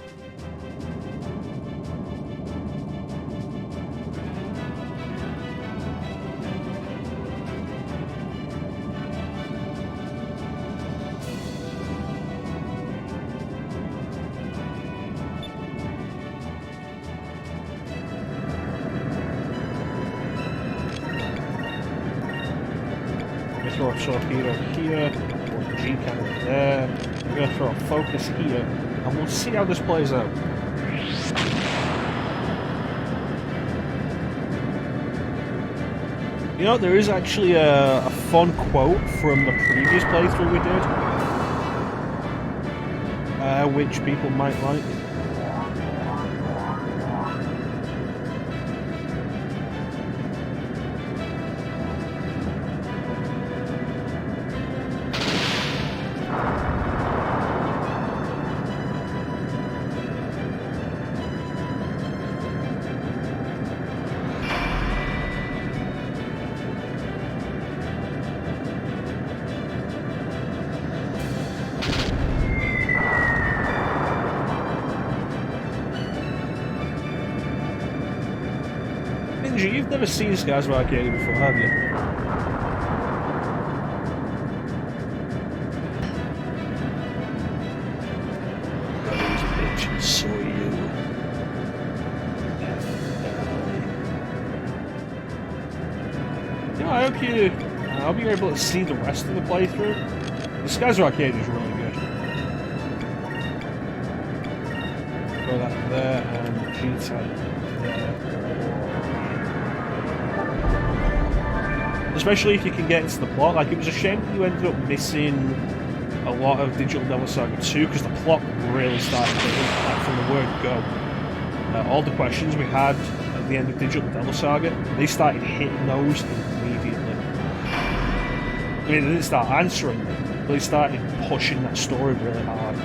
Let's throw a torpedo here, or a G cannon there. We're going to throw a focus here. And we'll see how this plays out. You know, there is actually a fun quote from the previous playthrough we did, which people might like. Ninja, you've never seen Skies of Arcadia before, have you? Those bitches, so are you. You know, I hope you're able to see the rest of the playthrough. The Skies of Arcadia is really good. Throw that there and G-type there. Especially if you can get into the plot. Like, it was a shame that you ended up missing a lot of Digital Devil Saga 2 because the plot really started from the word go. All the questions we had at the end of Digital Devil Saga, they started hitting those immediately. I mean, they didn't start answering them, but they started pushing that story really hard.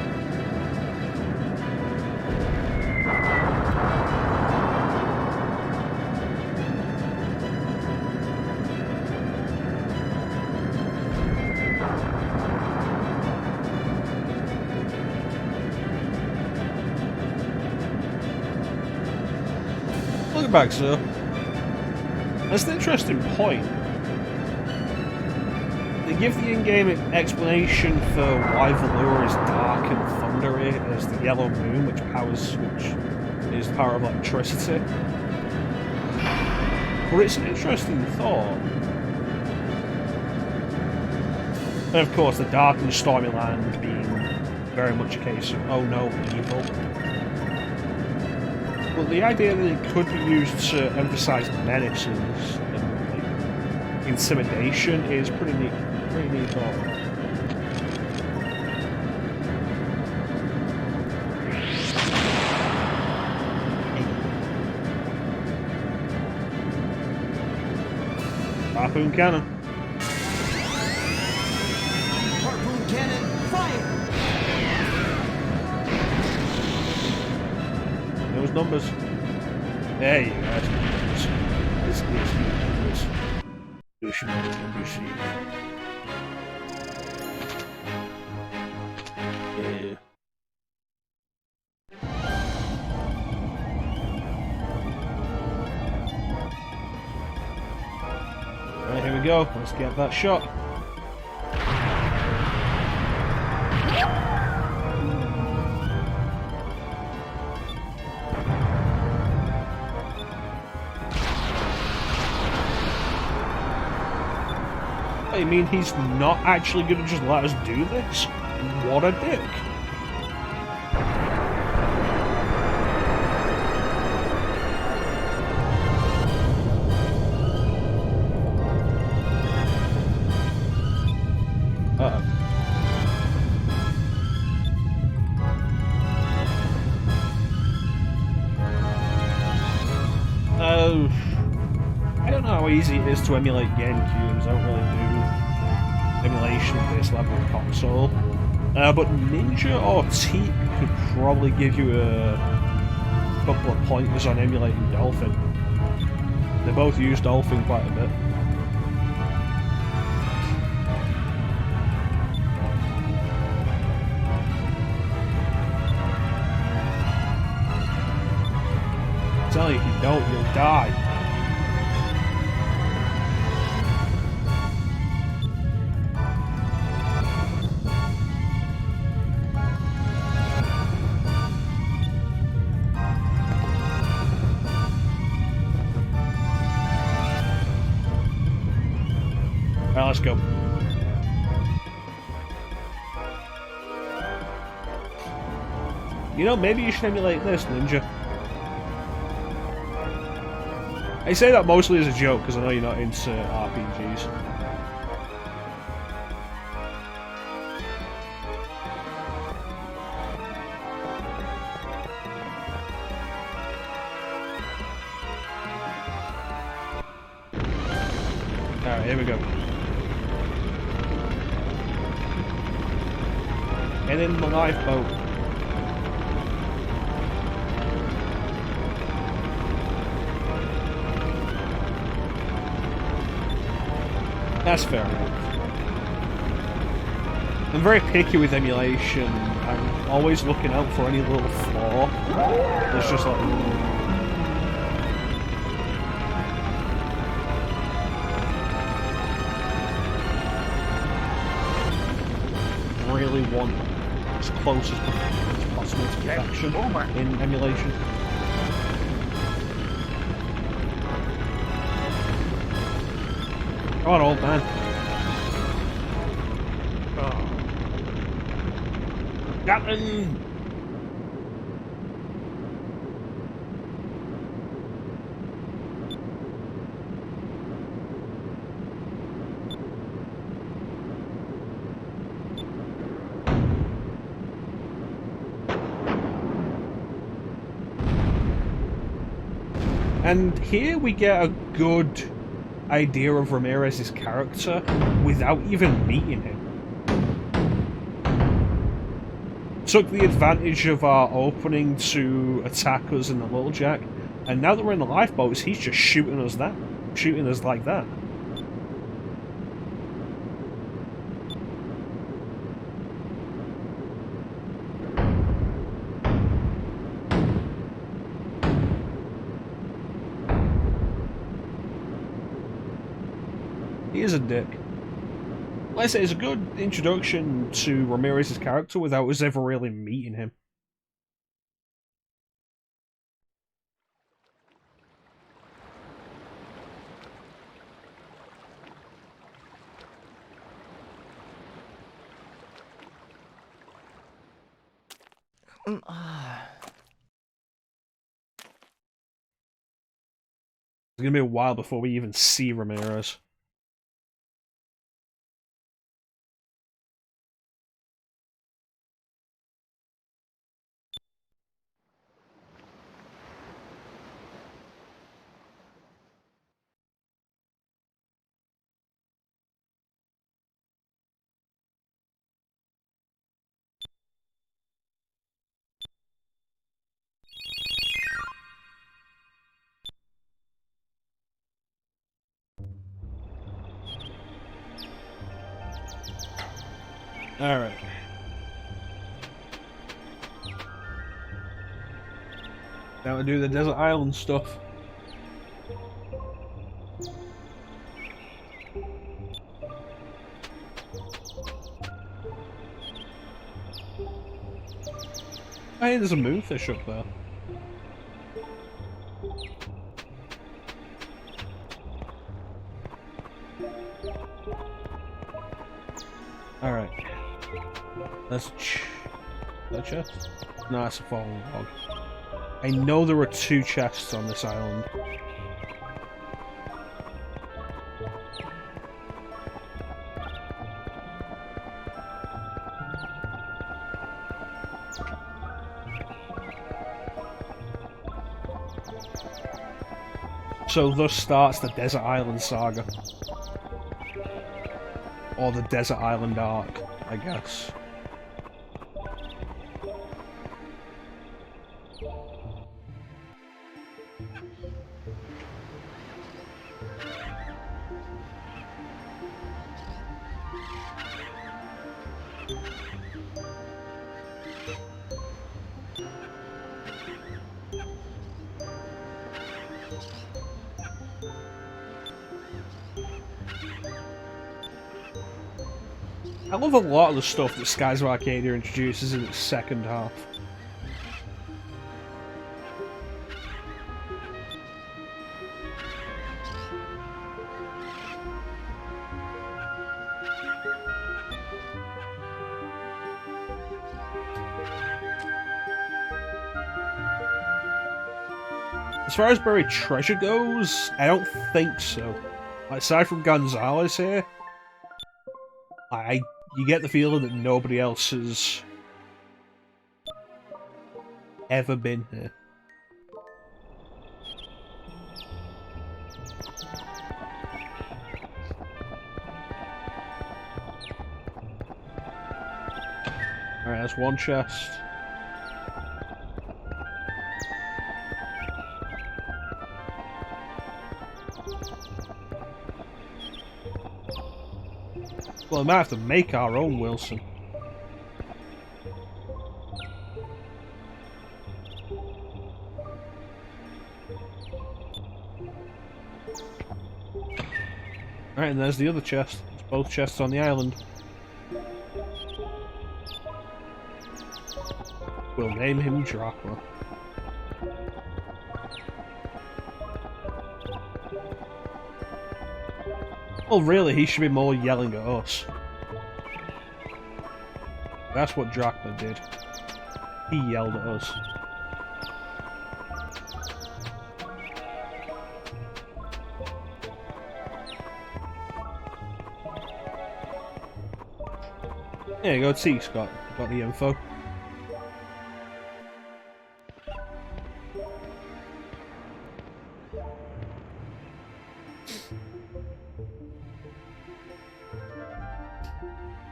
Look back, sir. That's an interesting point. They give the in-game explanation for why Valor is dark and thundery as the yellow moon, which is the power of electricity. But it's an interesting thought. And of course, the dark and stormy land being very much a case of, oh no, evil. But the idea that it could be used to emphasize menaces and like, intimidation is pretty neat thought. Harpoon cannon. Harpoon cannon, fire! Those numbers. There you go. That's numbers. This is numbers. You should see. Yeah. Right, here we go. Let's get that shot. I mean, he's not actually going to just let us do this? What a dick. I don't know how easy it is to emulate GameCubes. I don't really do emulation of this level of console. But Ninja or Teep could probably give you a couple of pointers on emulating Dolphin. They both use Dolphin quite a bit. I tell you, if you don't, you'll die. Alright, let's go. You know, maybe you should emulate this, Ninja. I say that mostly as a joke because I know you're not into RPGs. Alright, here we go. Get in the lifeboat. That's fair enough. I'm very picky with emulation. I'm always looking out for any little flaw. It's just like... really want as close as possible to perfection in emulation. Come on, old man. Captain! And here we get a good idea of Ramirez's character without even meeting him. Took the advantage of our opening to attack us in the Little Jack, and now that we're in the lifeboats, he's just shooting us like that. He is a dick. Like I say, it's a good introduction to Ramirez's character without us ever really meeting him. It's gonna be a while before we even see Ramirez. Alright. Now to do the desert island stuff. Hey, there's a moonfish up there. Alright. That's that chest? No, that's a fallen log. I know there were 2 chests on this island. So thus starts the Desert Island Saga. Or the Desert Island Arc, I guess. I love a lot of the stuff that Skies of Arcadia introduces in its second half. As far as buried treasure goes, I don't think so. Like, aside from Gonzalez here, you get the feeling that nobody else has ever been here. Alright, that's one chest. Well, we might have to make our own Wilson. Alright, and there's the other chest. It's both chests on the island. We'll name him Drachma. Well, really, he should be more yelling at us. That's what Drachma did. He yelled at us. There you go, see, Scott. Got the info.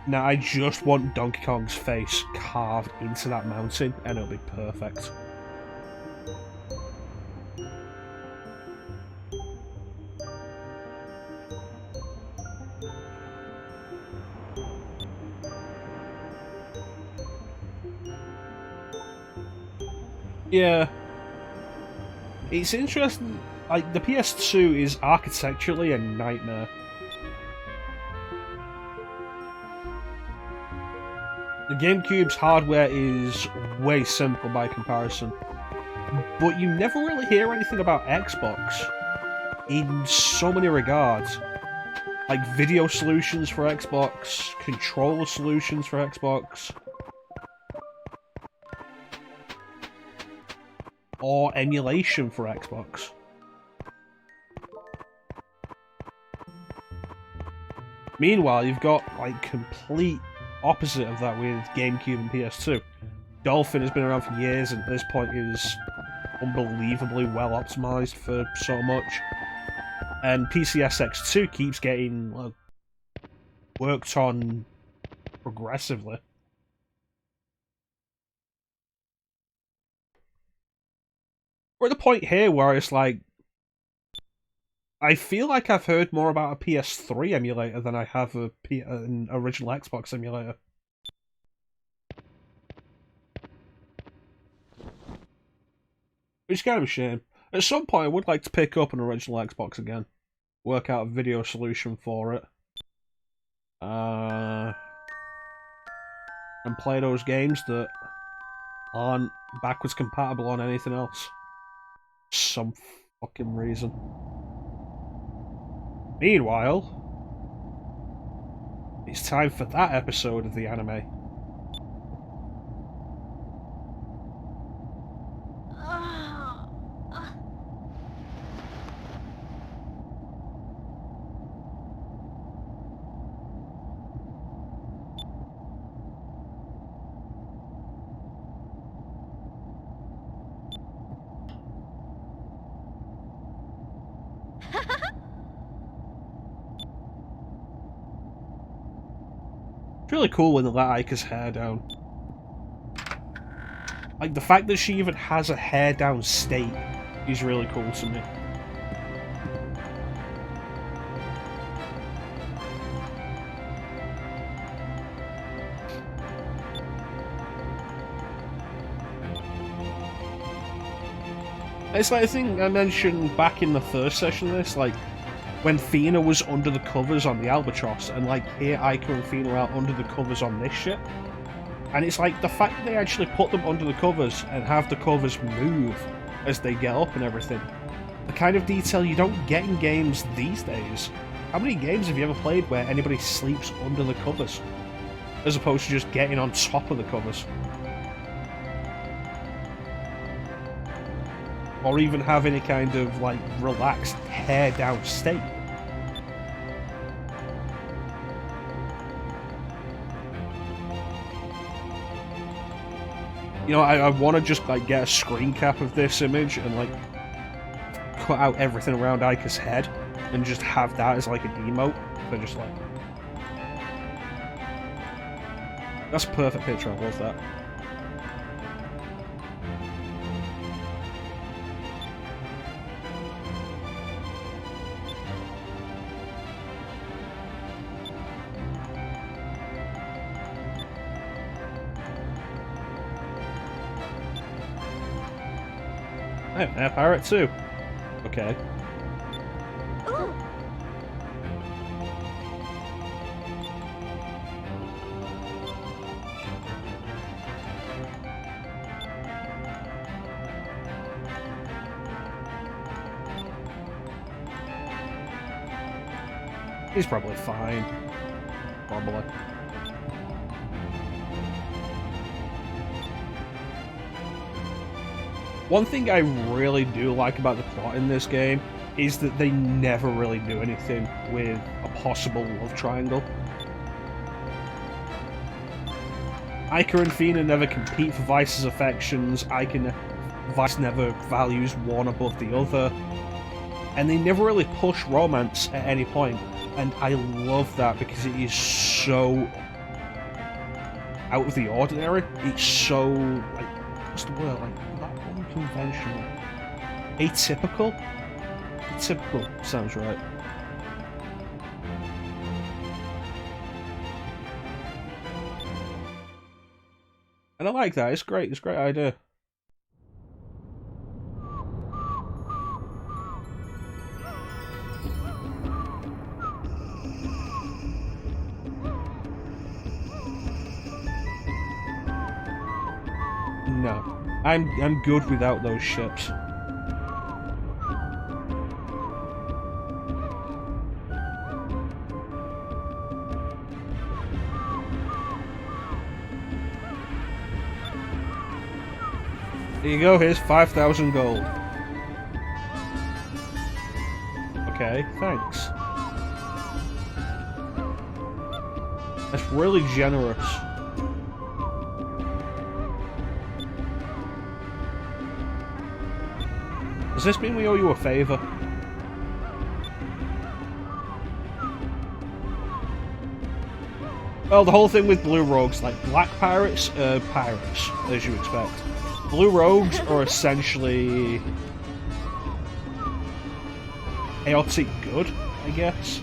Now, I just want Donkey Kong's face carved into that mountain, and it'll be perfect. Yeah. It's interesting, like, the PS2 is architecturally a nightmare. The GameCube's hardware is way simple by comparison, but you never really hear anything about Xbox in so many regards. Like video solutions for Xbox, controller solutions for Xbox, or emulation for Xbox. Meanwhile, you've got like complete opposite of that with GameCube and PS2. Dolphin has been around for years and at this point is unbelievably well optimized for so much. And PCSX2 keeps getting worked on progressively. We're at the point here where it's like, I feel like I've heard more about a PS3 emulator than I have an original Xbox emulator. Which is kind of a shame. At some point I would like to pick up an original Xbox again. Work out a video solution for it. And play those games that aren't backwards compatible on anything else. Some fucking reason. Meanwhile, it's time for that episode of the anime. It's really cool when they let Aika's hair down. Like, the fact that she even has a hair down state is really cool to me. It's like the thing I mentioned back in the first session of this, like, when Fina was under the covers on the Albatross, and like here Aika and Fina are under the covers on this ship. And it's like the fact that they actually put them under the covers and have the covers move as they get up and everything. The kind of detail you don't get in games these days. How many games have you ever played where anybody sleeps under the covers? As opposed to just getting on top of the covers? or even have any kind of like relaxed hair down state. You know, I want to just like get a screen cap of this image and like cut out everything around Aika's head and just have that as like an emote. So just like, that's a perfect picture. I love that. Oh, air pirate too. Okay. Ooh. He's probably fine. Probably. One thing I really do like about the plot in this game is that they never really do anything with a possible love triangle. Aika and Fina never compete for Vice's affections, Vice never values one above the other, and they never really push romance at any point, and I love that because it is so out of the ordinary. It's so, like, what's the word, like, not unconventional. Atypical? Atypical sounds right. And I like that, it's great, it's a great idea. No, I'm good without those ships. Here you go, here's 5,000 gold. Okay, thanks. That's really generous. Does this mean we owe you a favor? Well, the whole thing with blue rogues, like black pirates, pirates, as you expect. Blue rogues are essentially chaotic good, I guess.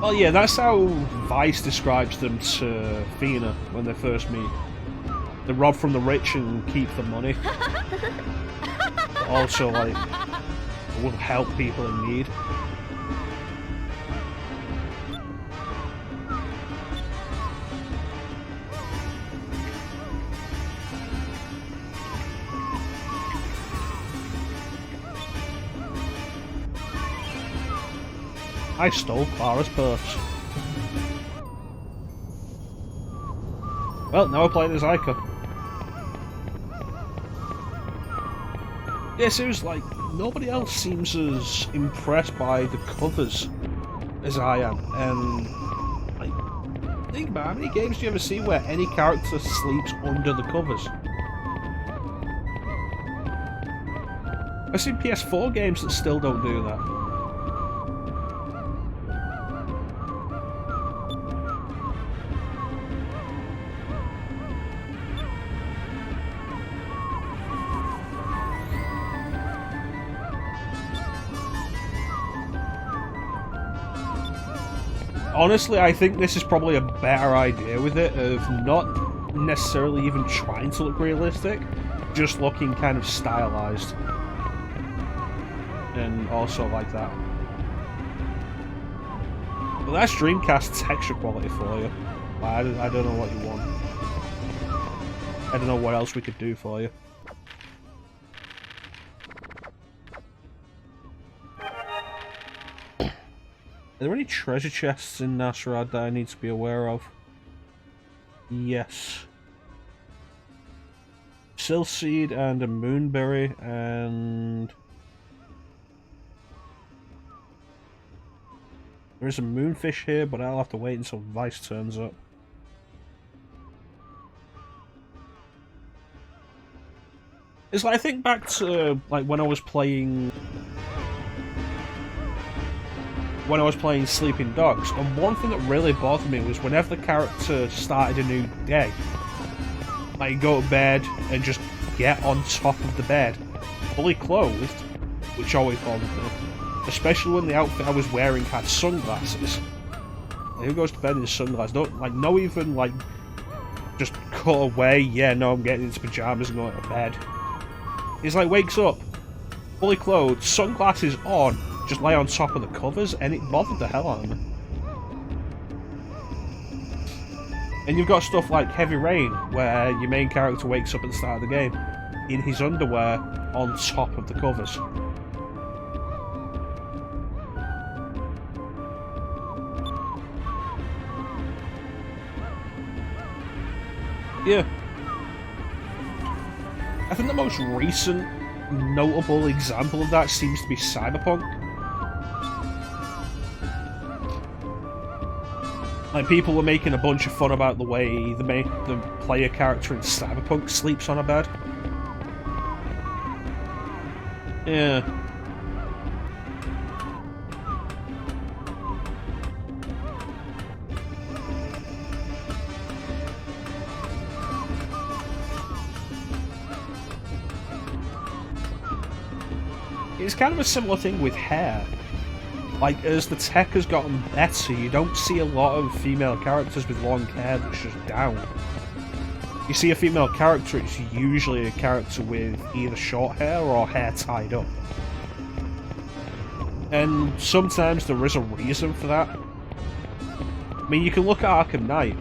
Well, yeah, that's how Vice describes them to Fina when they first meet. They rob from the rich and keep the money. But also, like, will help people in need. I stole Clara's purse. Well, now we're playing as Aika. Yeah, seriously, like, nobody else seems as impressed by the covers as I am. And, like, think about it, how many games do you ever see where any character sleeps under the covers? I've seen PS4 games that still don't do that. Honestly, I think this is probably a better idea with it, of not necessarily even trying to look realistic, just looking kind of stylized. And also like that. Well, that's Dreamcast texture quality for you. I don't know what you want. I don't know what else we could do for you. there any treasure chests in Nasrad that I need to be aware of? Yes. Silseed and a moonberry and... There is a moonfish here, but I'll have to wait until Vice turns up. It's like, I think back to like when I was playing Sleeping Dogs, and one thing that really bothered me was whenever the character started a new day, like go to bed and just get on top of the bed, fully clothed, which always bothered me. Especially when the outfit I was wearing had sunglasses. Like, who goes to bed in sunglasses? Don't like no even like just cut away. Yeah, no, I'm getting into pajamas and going to bed. He's like wakes up, fully clothed, sunglasses on, just lay on top of the covers, and it bothered the hell out of me. And you've got stuff like Heavy Rain, where your main character wakes up at the start of the game in his underwear on top of the covers. Yeah. I think the most recent notable example of that seems to be Cyberpunk. Like, people were making a bunch of fun about the way the player character in Cyberpunk sleeps on a bed. Yeah. It's kind of a similar thing with hair. Like, as the tech has gotten better, you don't see a lot of female characters with long hair that's just down. You see a female character, it's usually a character with either short hair or hair tied up. And sometimes there is a reason for that. I mean, you can look at Arkham Knight,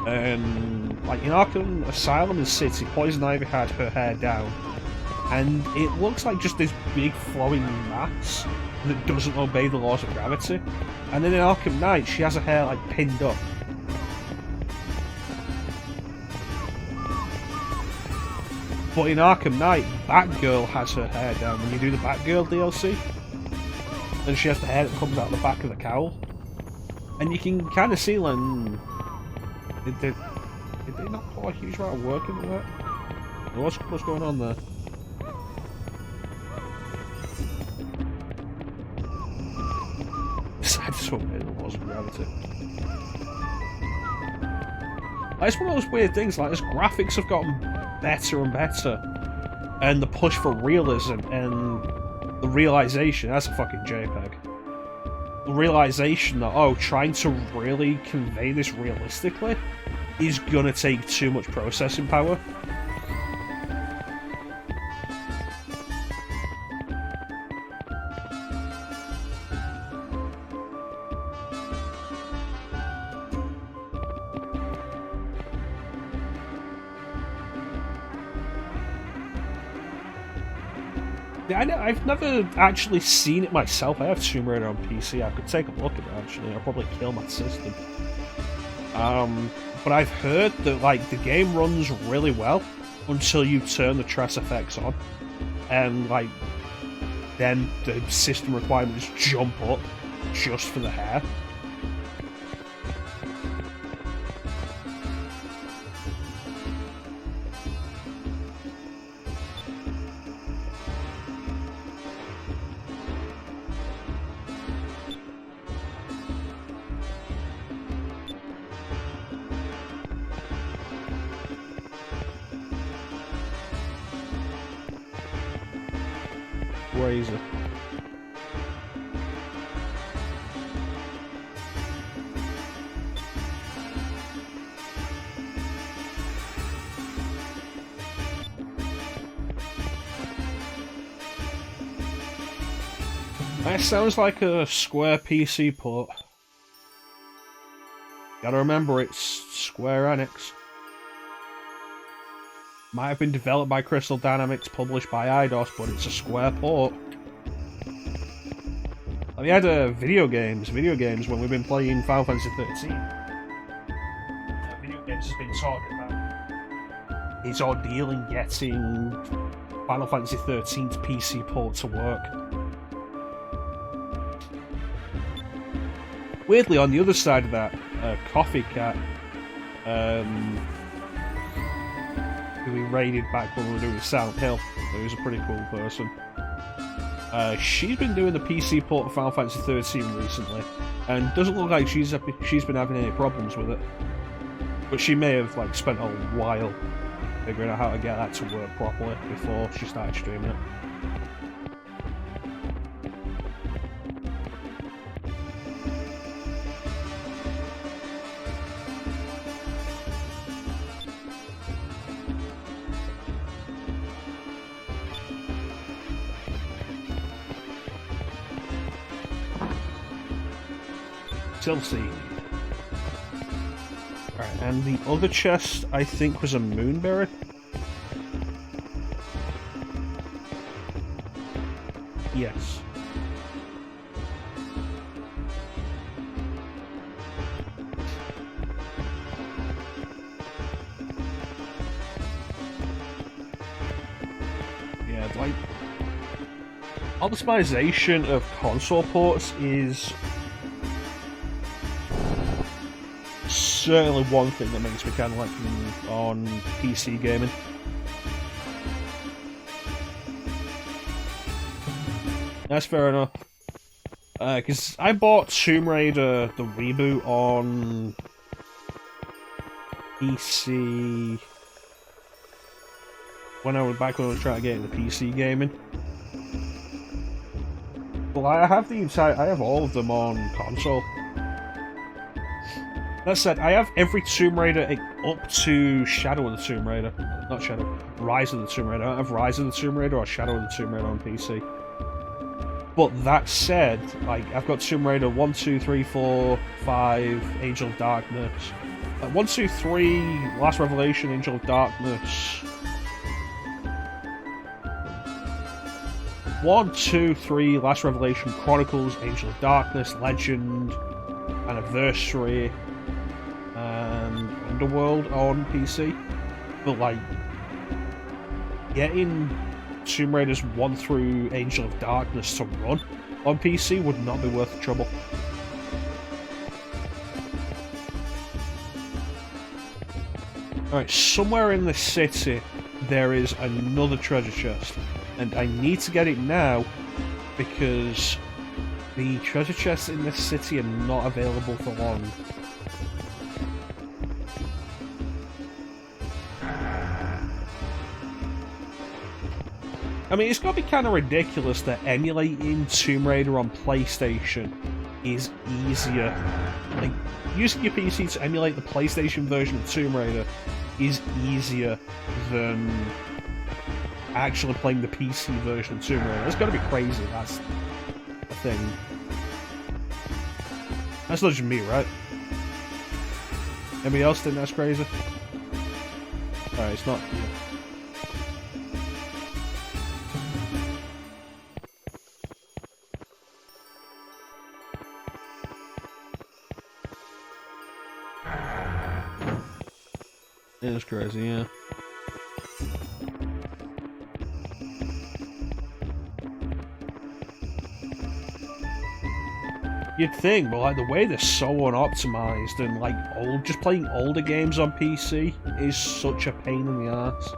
and like in Arkham Asylum and City, Poison Ivy had her hair down. And it looks like just this big flowing mass that doesn't obey the laws of gravity. And then in Arkham Knight, she has her hair like pinned up. But in Arkham Knight, Batgirl has her hair down. When you do the Batgirl DLC, and she has the hair that comes out the back of the cowl. And you can kind of see like, did they not put a huge amount of work into that? What's going on there? Besides to obey the laws of gravity. Like, it's one of those weird things, like, as graphics have gotten better and better, and the push for realism and the realization, that's a fucking JPEG, the realization that, oh, trying to really convey this realistically is gonna take too much processing power. I've never actually seen it myself. I have Tomb Raider on PC. I could take a look at it actually. I'll probably kill my system. But I've heard that like the game runs really well until you turn the Tress effects on, and like then the system requirements jump up just for the hair. Crazy. That sounds like a Square PC port. Gotta remember, it's Square Enix. Might have been developed by Crystal Dynamics, published by Eidos, but it's a Square port. We had video games when we've been playing Final Fantasy 13. Video games has been talking about his ordeal in getting Final Fantasy 13's PC port to work. Weirdly, on the other side of that, Coffee Cat, who we raided back when we were doing Silent Hill, who's a pretty cool person. She's been doing the PC port of Final Fantasy 13 recently, and doesn't look like she's been having any problems with it. But she may have like spent a while figuring out how to get that to work properly before she started streaming it. Chelsea. Alright, and the other chest, I think, was a Moonberry. Yes. Yeah, like, optimization of console ports is certainly one thing that makes me kind of like on PC gaming. That's fair enough. Because I bought Tomb Raider, the reboot, on PC when I was trying to get into PC gaming. Well, I have all of them on console. That said, I have every Tomb Raider up to Shadow of the Tomb Raider. Not Shadow, Rise of the Tomb Raider. I don't have Rise of the Tomb Raider or Shadow of the Tomb Raider on PC. But that said, like, I've got Tomb Raider 1, 2, 3, 4, 5, Angel of Darkness. 1, 2, 3, Last Revelation, Angel of Darkness. 1, 2, 3, Last Revelation, Chronicles, Angel of Darkness, Legend, Anniversary, and Underworld on PC. But like, getting Tomb Raiders 1 through Angel of Darkness to run on PC would not be worth the trouble. Alright, somewhere in the city there is another treasure chest, and I need to get it now because the treasure chests in this city are not available for long. I mean, it's got to be kind of ridiculous that emulating Tomb Raider on PlayStation is easier. Like, using your PC to emulate the PlayStation version of Tomb Raider is easier than actually playing the PC version of Tomb Raider. It's got to be crazy, that's the thing. That's not just me, right? Anybody else think that's crazy? Alright, it's not... Yeah. It is crazy, yeah. You'd think, but like the way they're so unoptimized and like just playing older games on PC is such a pain in the ass.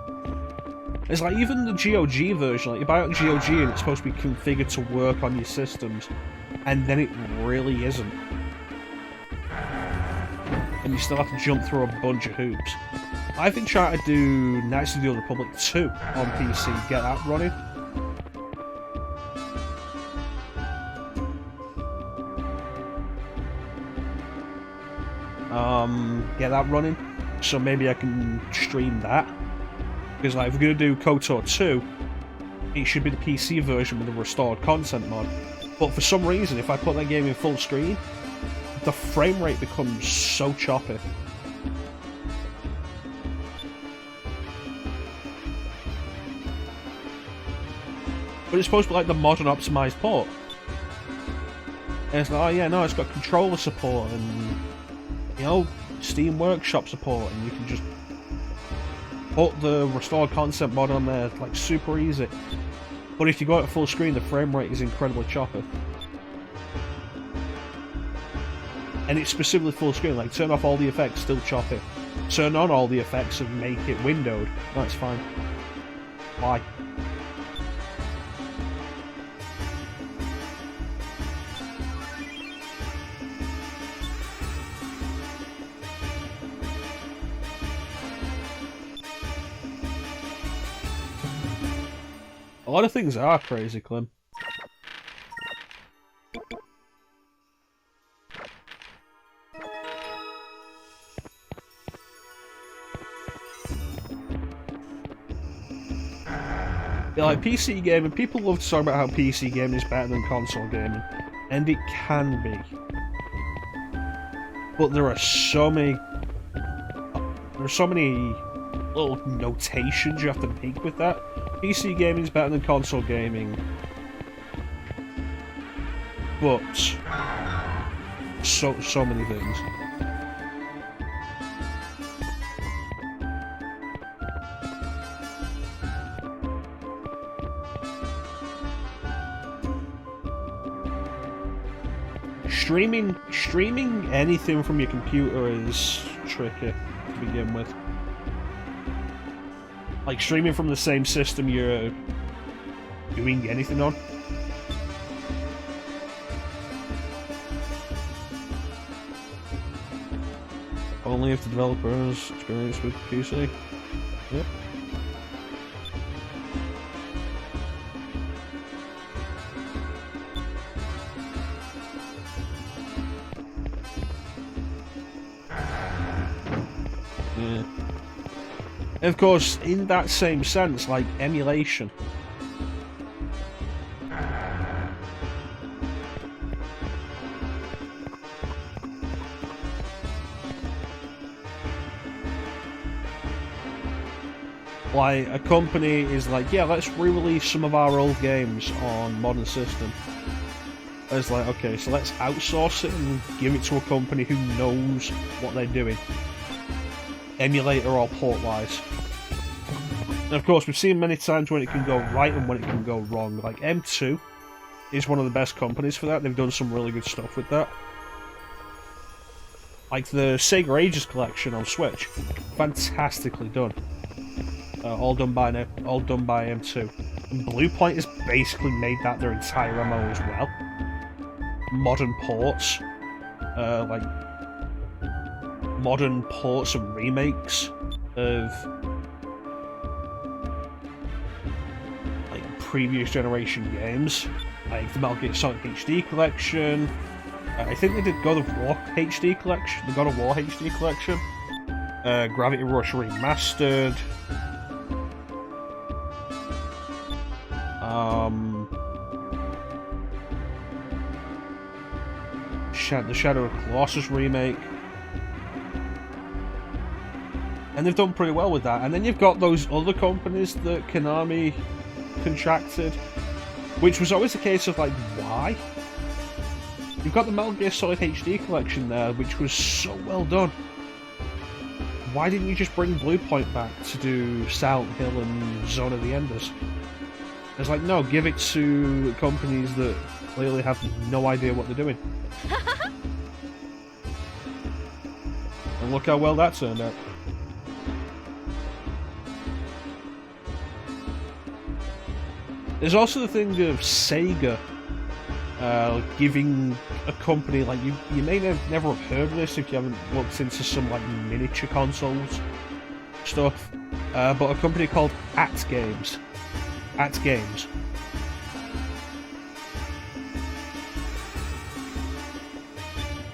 It's like even the GOG version, like you buy it on GOG and it's supposed to be configured to work on your systems, and then it really isn't. And you still have to jump through a bunch of hoops. I've been trying to do Knights of the Old Republic 2 on PC, get that running. Get that running, so maybe I can stream that. Because like, if we're going to do KOTOR 2, it should be the PC version with the restored content mod. But for some reason, if I put that game in full screen, the frame rate becomes so choppy. But it's supposed to be like the modern optimized port. And it's like, oh yeah, no, it's got controller support and, you know, Steam Workshop support, and you can just put the restored concept mod on there, like, super easy. But if you go at full screen, the frame rate is incredibly choppy. And it's specifically full screen, like, turn off all the effects, still choppy. Turn on all the effects and make it windowed. No, it's fine. Why? A lot of things are crazy, Clem. Yeah, like PC gaming, people love to talk about how PC gaming is better than console gaming, and it can be. But there are so many little notations you have to make with that. PC gaming is better than console gaming, but so many things. Streaming anything from your computer is tricky to begin with. Like, streaming from the same system you're doing anything on. Only if the developer has experience with PC. Yep. Yeah. And of course, in that same sense, like emulation. Like, a company is like, yeah, let's re-release some of our old games on modern system. It's like, okay, so let's outsource it and give it to a company who knows what they're doing. Emulator or port-wise. And of course, we've seen many times when it can go right and when it can go wrong. Like, M2 is one of the best companies for that. They've done some really good stuff with that. Like the Sega Ages collection on Switch, fantastically done. All done by M2. And Bluepoint has basically made that their entire MO as well. Modern ports, like modern ports and remakes of like previous generation games, like the Metal Gear Solid HD collection. I think they did God of War HD collection, the God of War HD collection. Gravity Rush Remastered. The Shadow of Colossus remake. And they've done pretty well with that. And then you've got those other companies that Konami contracted, which was always a case of like, why? You've got the Metal Gear Solid HD collection there, which was so well done. Why didn't you just bring Bluepoint back to do Silent Hill and Zone of the Enders? It's like, no, give it to companies that clearly have no idea what they're doing. And look how well that turned out. There's also the thing of Sega giving a company, like, you may never have heard of this if you haven't looked into some like miniature consoles stuff, but a company called At Games.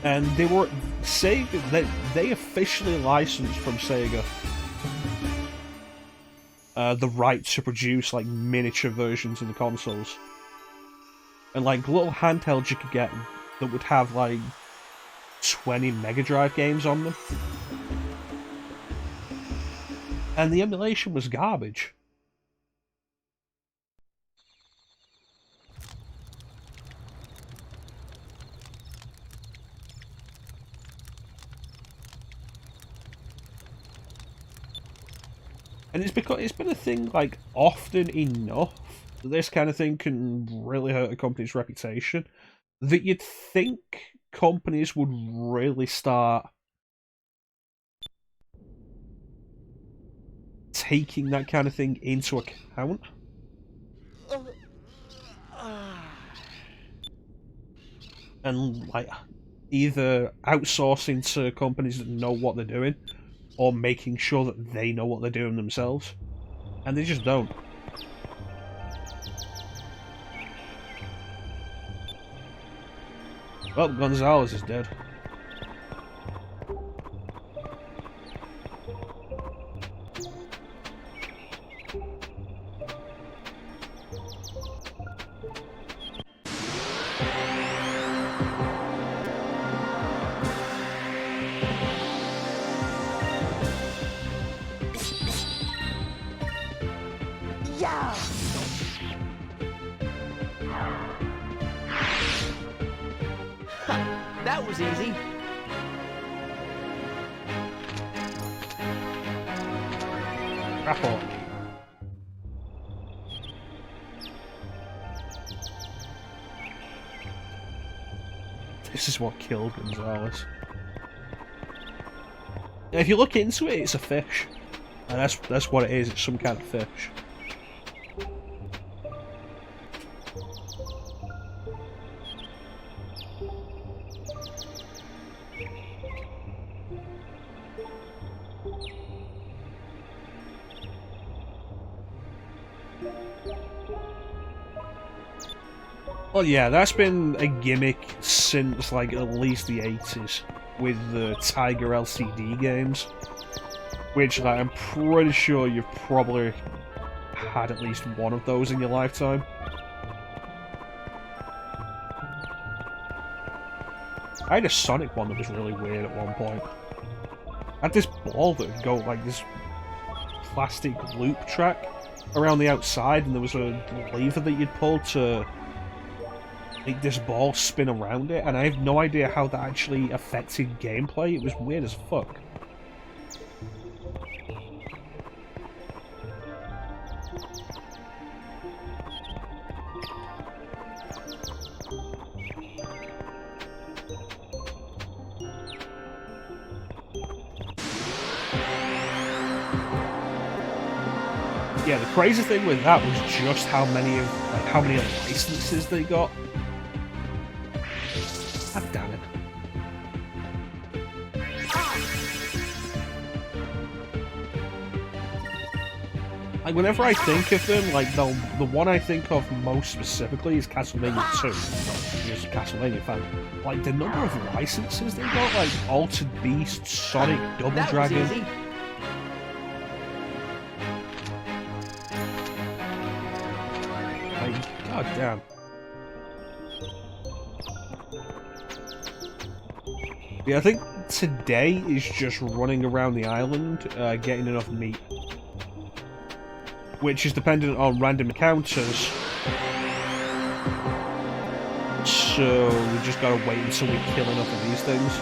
And they were Sega. They officially licensed from Sega the right to produce like miniature versions of the consoles, and like little handhelds you could get that would have like 20 Mega Drive games on them, and the emulation was garbage. And it's been a thing like often enough that this kind of thing can really hurt a company's reputation that you'd think companies would really start taking that kind of thing into account. And like either outsourcing to companies that know what they're doing or making sure that they know what they're doing themselves. And they just don't. Well, Gonzalez is dead. Yeah! That was easy. Apple. This is what killed Gonzalez. If you look into it, it's a fish. And that's what it is, it's some kind of fish. Well, yeah, that's been a gimmick since, like, at least the 80s, with the Tiger LCD games, which, like, I'm pretty sure you've probably had at least one of those in your lifetime. I had a Sonic one that was really weird at one point. I had this ball that would go, like, this plastic loop track around the outside, and there was a lever that you'd pull to make this ball spin around it, and I have no idea how that actually affected gameplay. It was weird as fuck. Yeah, the crazy thing with that was just how many licenses they got. God damn it. Like, whenever I think of them, like, the one I think of most specifically is Castlevania 2. I'm just a Castlevania fan. Like, the number of licenses they got, like, Altered Beast, Sonic, Double That was Dragon. easy. Like, god damn. Yeah, I think today is just running around the island, getting enough meat. Which is dependent on random encounters. So we just gotta wait until we kill enough of these things.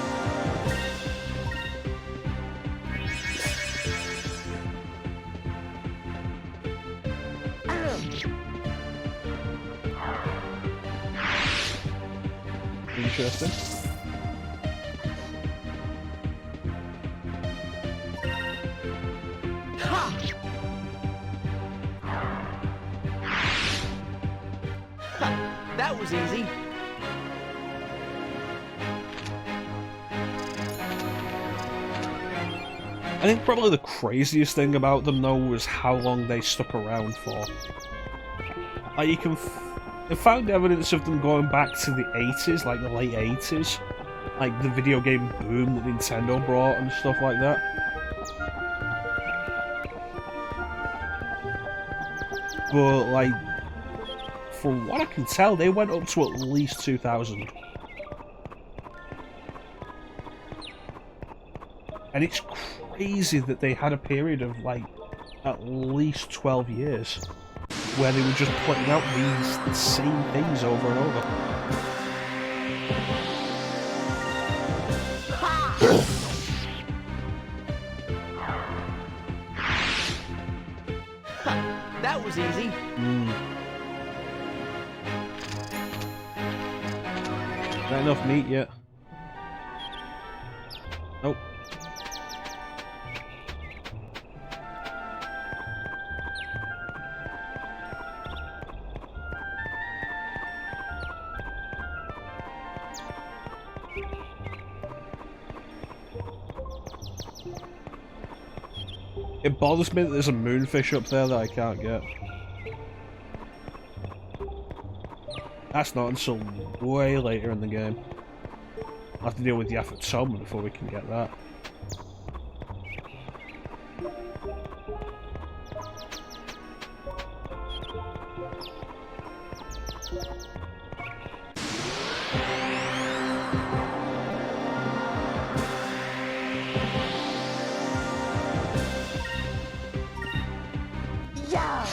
Interesting. That was easy. I think probably the craziest thing about them though was how long they stuck around for. Like, you can I found evidence of them going back to the 80s, like the late 80s. Like the video game boom that Nintendo brought and stuff like that. But, like, from what I can tell, they went up to at least 2000. And it's crazy that they had a period of, like, at least 12 years where they were just putting out these same things over and over. That was easy. Not enough meat yet. Nope. It bothers me that there's a moonfish up there that I can't get. That's not until way later in the game. I'll have to deal with the ixa'taka before we can get that. Yeah.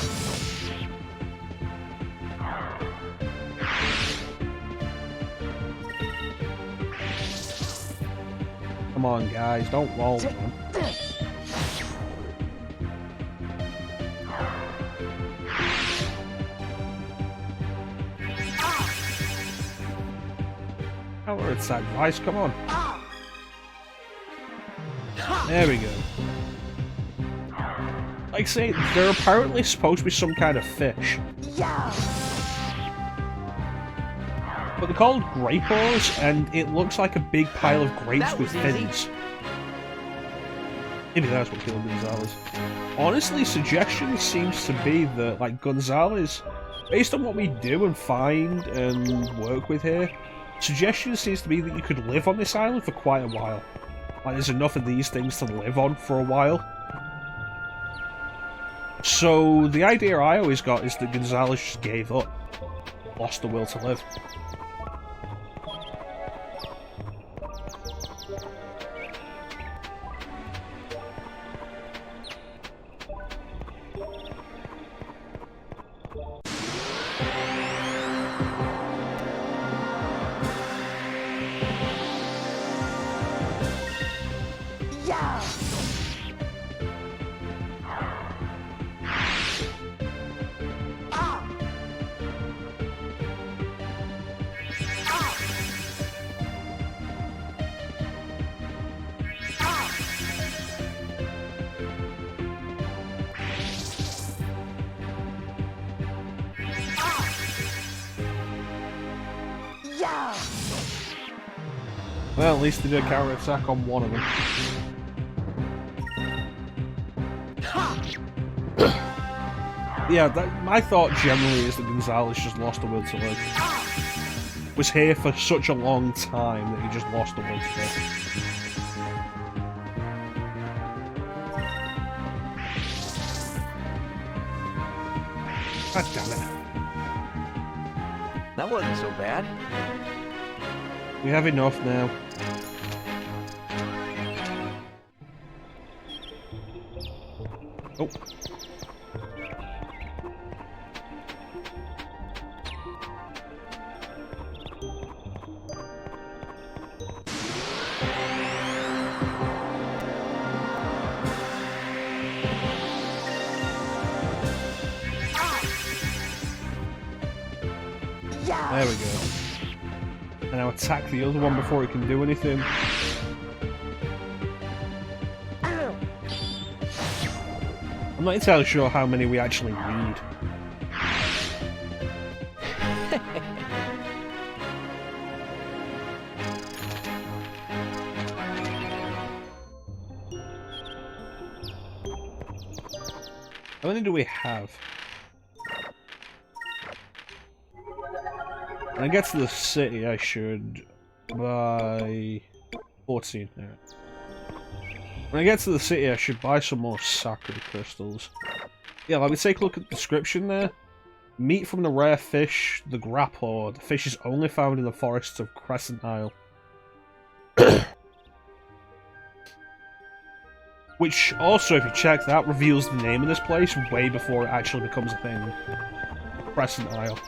Come on, guys, don't roll, man. Power attack, guys, come on. There we go. Like I say, they're apparently supposed to be some kind of fish. Yeah. But they're called grapers, and it looks like a big pile of grapes That with was easy. fins. Maybe that's what killed Gonzalez. Honestly, suggestion seems to be that, like, Gonzalez, based on what we do and find and work with here, suggestion seems to be that you could live on this island for quite a while. Like, there's enough of these things to live on for a while. So, the idea I always got is that Gonzalez just gave up. Lost the will to live. Yeah. Yeah. Well, at least they did a counter attack on one of them. Yeah, my thought generally is that Gonzalez just lost the will to live. Was here for such a long time that he just lost the will to live. God damn it. That wasn't so bad. We have enough now. Oh. There we go. And now attack the other one before it can do anything. I'm not entirely sure how many we actually need. How many do we have? When I get to the city, I should buy 14. Right. When I get to the city, I should buy some more sacred crystals. Yeah, let me take a look at the description there. Meat from the rare fish, the grappler. The fish is only found in the forests of Crescent Isle. Which also, if you check, that reveals the name of this place way before it actually becomes a thing. Crescent Isle.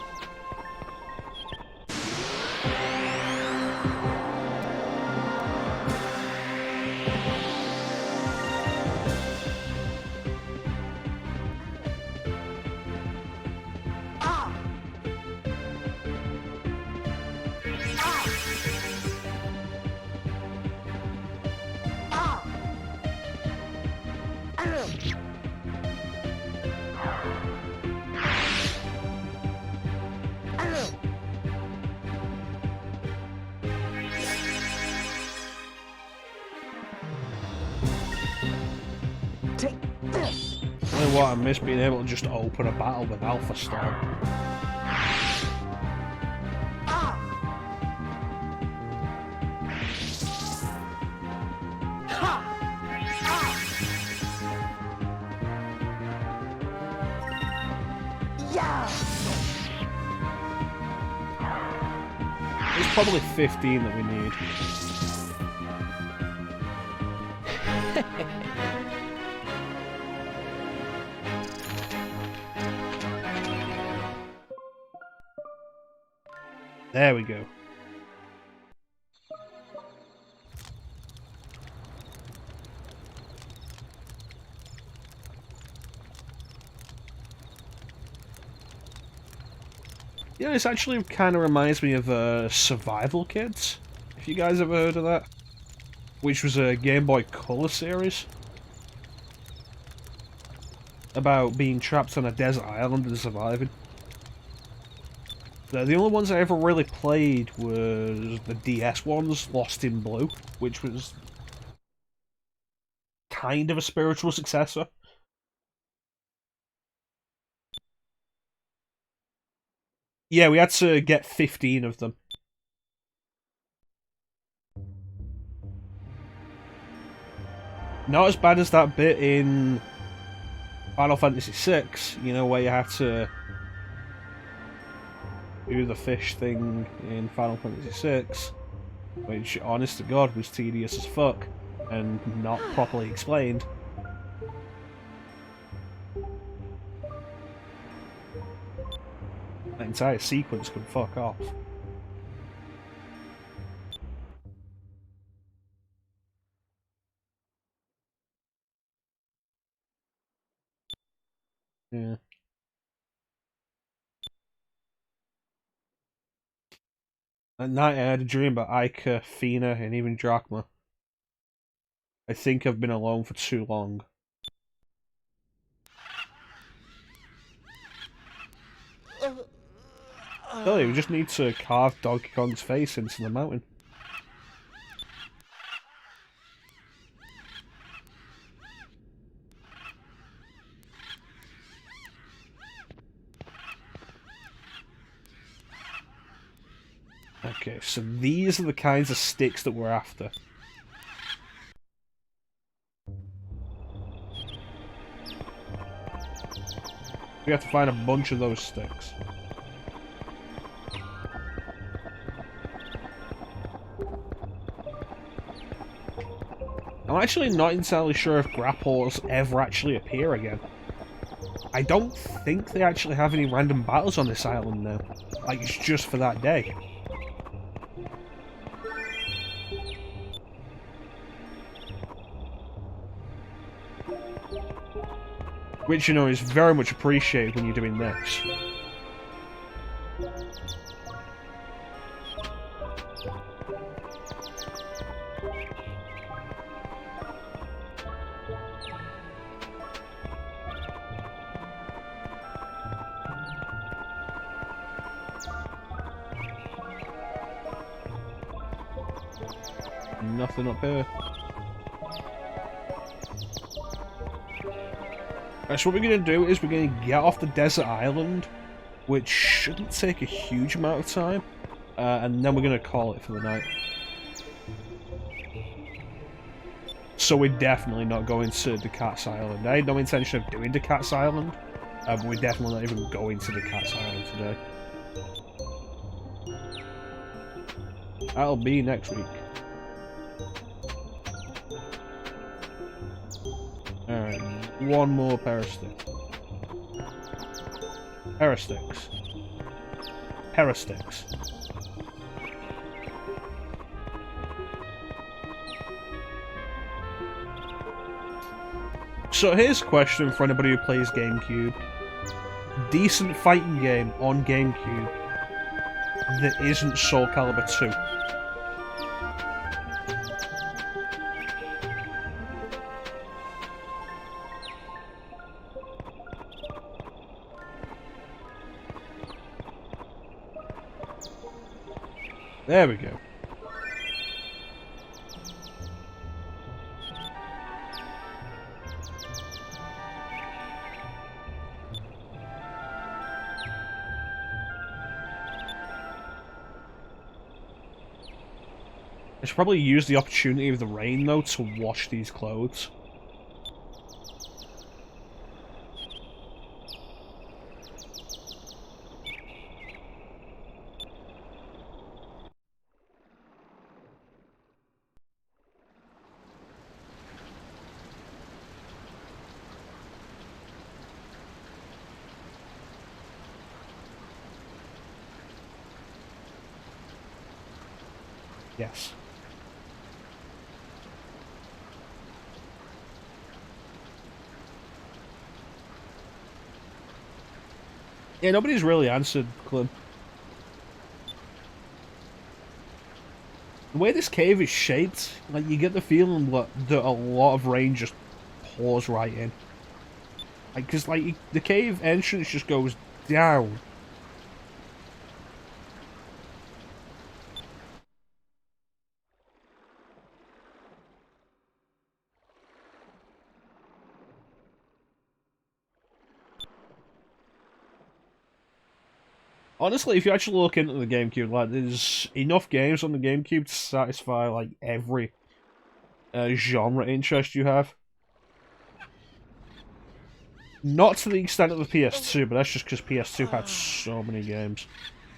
what, I miss being able to just open a battle with Alpha Storm. Yeah. There's probably 15 that we need. There we go. Yeah, this actually kind of reminds me of Survival Kids, if you guys ever heard of that. Which was a Game Boy Color series. About being trapped on a desert island and surviving. The only ones I ever really played was the DS ones, Lost in Blue, which was kind of a spiritual successor. Yeah, we had to get 15 of them. Not as bad as that bit in Final Fantasy VI, you know, where you have to do the fish thing in Final Fantasy VI, which, honest to God, was tedious as fuck, and not properly explained. That entire sequence can fuck off. Yeah. At night I had a dream about Ica, Fina, and even Drachma. I think I've been alone for too long. Really, we just need to carve Donkey Kong's face into the mountain. Okay, so these are the kinds of sticks that we're after. We have to find a bunch of those sticks. I'm actually not entirely sure if grapples ever actually appear again. I don't think they actually have any random battles on this island now. Like, it's just for that day. Which, you know, is very much appreciated when you're doing this. Nothing up here. Right, so what we're going to do is we're going to get off the desert island, which shouldn't take a huge amount of time, and then we're going to call it for the night. So we're definitely not going to the Cat's Island. I had no intention of doing the Cat's Island, but we're definitely not even going to the Cat's Island today. That'll be next week. Alright, one more pair of sticks. Pair of sticks. Pair of sticks. So here's a question for anybody who plays GameCube. Decent fighting game on GameCube that isn't Soul Calibur 2. There we go. I should probably use the opportunity of the rain, though, to wash these clothes. Yes. Yeah, nobody's really answered, Clint. The way this cave is shaped, like, you get the feeling that a lot of rain just pours right in. Like, because, like, the cave entrance just goes down. Honestly, if you actually look into the GameCube, like, there's enough games on the GameCube to satisfy, like, every genre interest you have. Not to the extent of the PS2, but that's just because PS2 had so many games.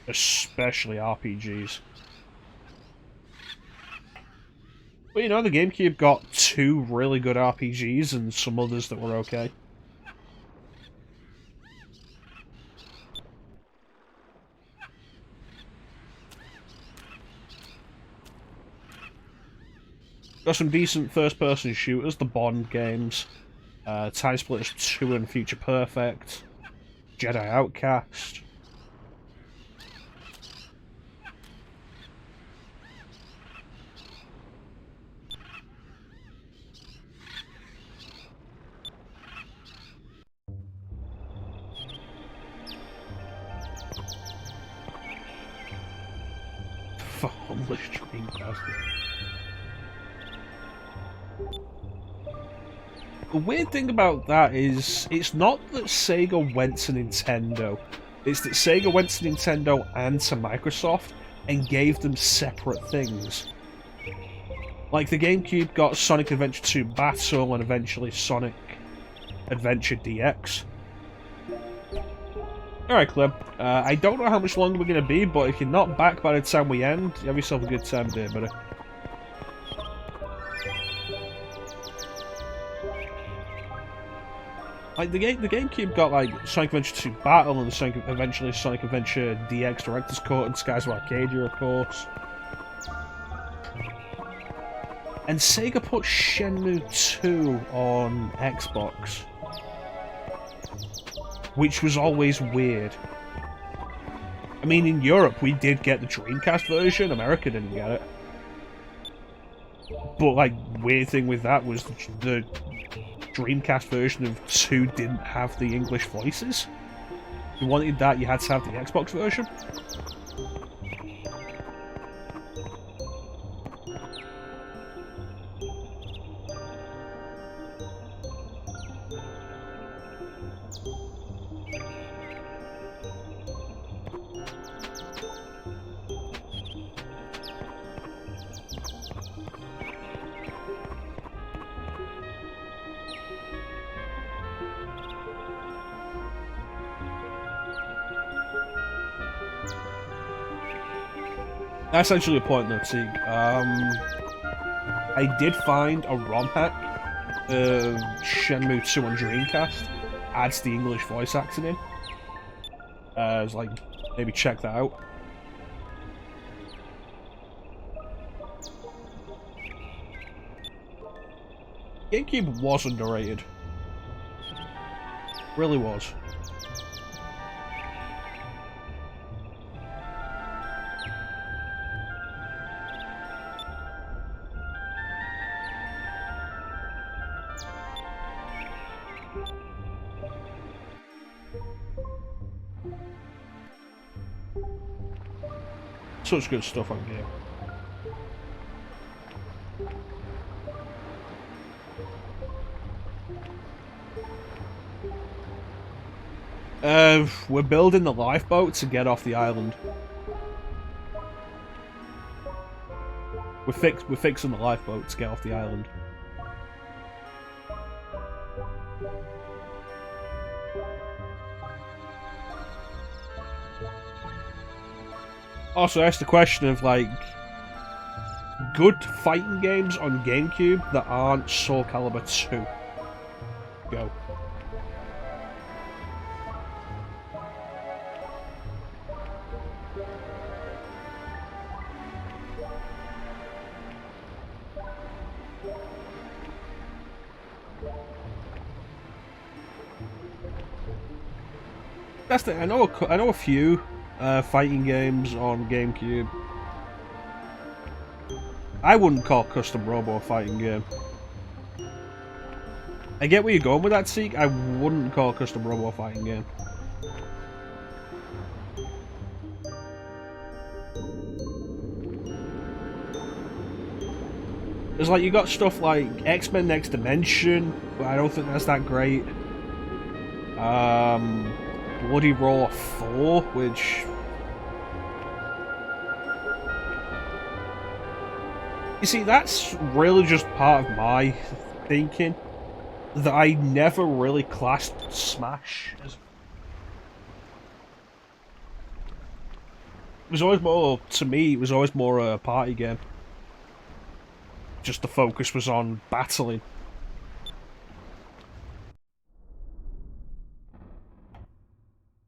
Especially RPGs. But you know, the GameCube got 2 really good RPGs and some others that were okay. Got some decent first-person shooters, the Bond games, Time Splitters 2 and Future Perfect, Jedi Outcast. Homeless Dreamcast. The weird thing about that is, it's not that Sega went to Nintendo, it's that Sega went to Nintendo and to Microsoft and gave them separate things. Like, the GameCube got Sonic Adventure 2 Battle and eventually Sonic Adventure DX. Alright, Clem. I don't know how much longer we're going to be, but if you're not back by the time we end, you have yourself a good time there, buddy. Like, the GameCube got, like, Sonic Adventure 2 Battle and eventually Sonic Adventure DX Director's Cut and Skies of Arcadia, of course. And Sega put Shenmue 2 on Xbox. Which was always weird. I mean, in Europe, we did get the Dreamcast version, America didn't get it. But, like, weird thing with that was the Dreamcast version of 2 didn't have the English voices. If you wanted that, you had to have the Xbox version. That's actually a point though, Teague. I did find a ROM hack of Shenmue 2 on Dreamcast. Adds the English voice acting in. I was like, maybe check that out. GameCube was underrated. Really was. Such good stuff on game. We're building the lifeboat to get off the island. We're fixing the lifeboat to get off the island. Also, ask the question of like good fighting games on GameCube that aren't Soul Calibur 2. Go. That's the. I know a few fighting games on GameCube. I wouldn't call Custom Robo a fighting game. I get where you're going with that, Seek. I wouldn't call Custom Robo a fighting game. There's like, you got stuff like X-Men Next Dimension, but I don't think that's that great. Bloody Roar 4, which... You see, that's really just part of my thinking, that I never really classed Smash as... It was always more, to me, it was always more a party game. Just the focus was on battling.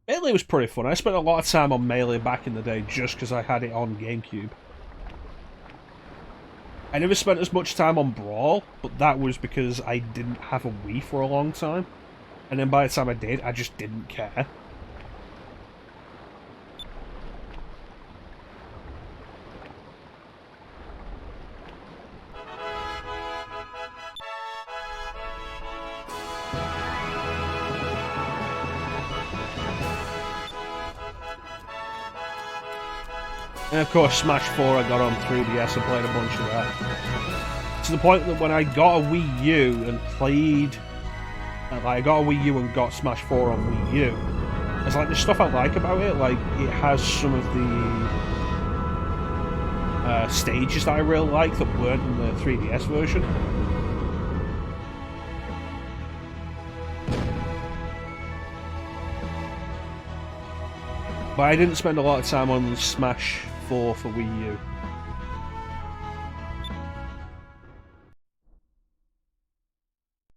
Melee was pretty fun. I spent a lot of time on Melee back in the day just because I had it on GameCube. I never spent as much time on Brawl, but that was because I didn't have a Wii for a long time. And then by the time I did, I just didn't care. And of course, Smash 4 I got on 3DS and played a bunch of that. To the point that when I got a Wii U and played... Like, I got a Wii U and got Smash 4 on Wii U, it's like, the stuff I like about it, like, it has some of the stages that I really like that weren't in the 3DS version. But I didn't spend a lot of time on Smash 4 for Wii U.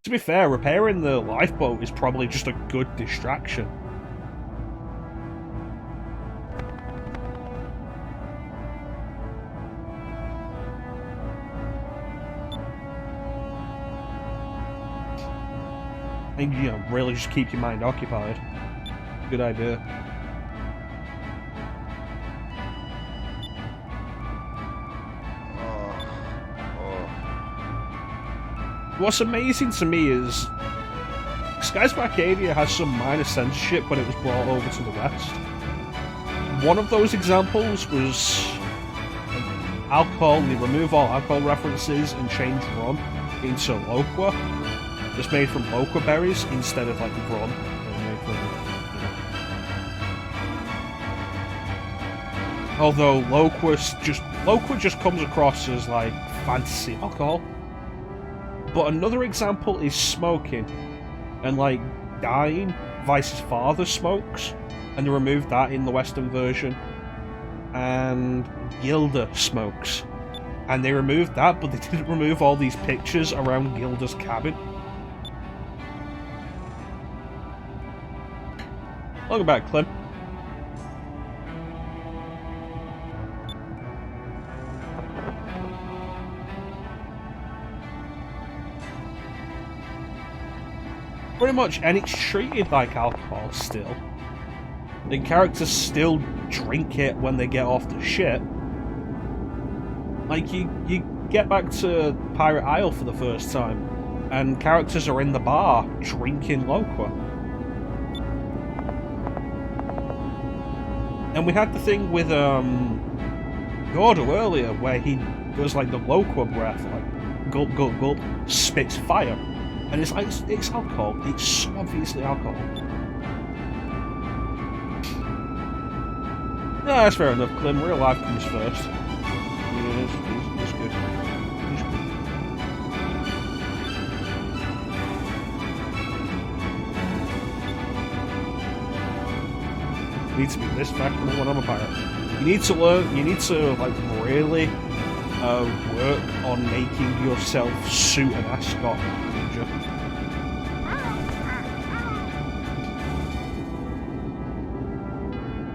To be fair, repairing the lifeboat is probably just a good distraction. And, you know, really just keep your mind occupied. Good idea. What's amazing to me is Skies of Arcadia has some minor censorship when it was brought over to the West. One of those examples was alcohol. They remove all alcohol references and change rum into Loqua. It's made from Loqua berries instead of like rum. Although Loqua just comes across as like fantasy alcohol. But another example is smoking, and like dying. Vice's father smokes, and they removed that in the Western version. And Gilda smokes, and they removed that, but they didn't remove all these pictures around Gilda's cabin. Welcome back, Clem. Pretty much, and it's treated like alcohol still. The characters still drink it when they get off the ship. Like, you get back to Pirate Isle for the first time, and characters are in the bar drinking Loqua. And we had the thing with Gordo earlier, where he does like the Loqua breath, like gulp, gulp, gulp, spits fire. And it's like, it's alcohol. It's so obviously alcohol. Yeah, that's fair enough, Clem. Real life comes first. Yeah, it's good. You need to be this fashionable when I'm a pirate. You need to learn. You need to like really work on making yourself suit an ascot ninja.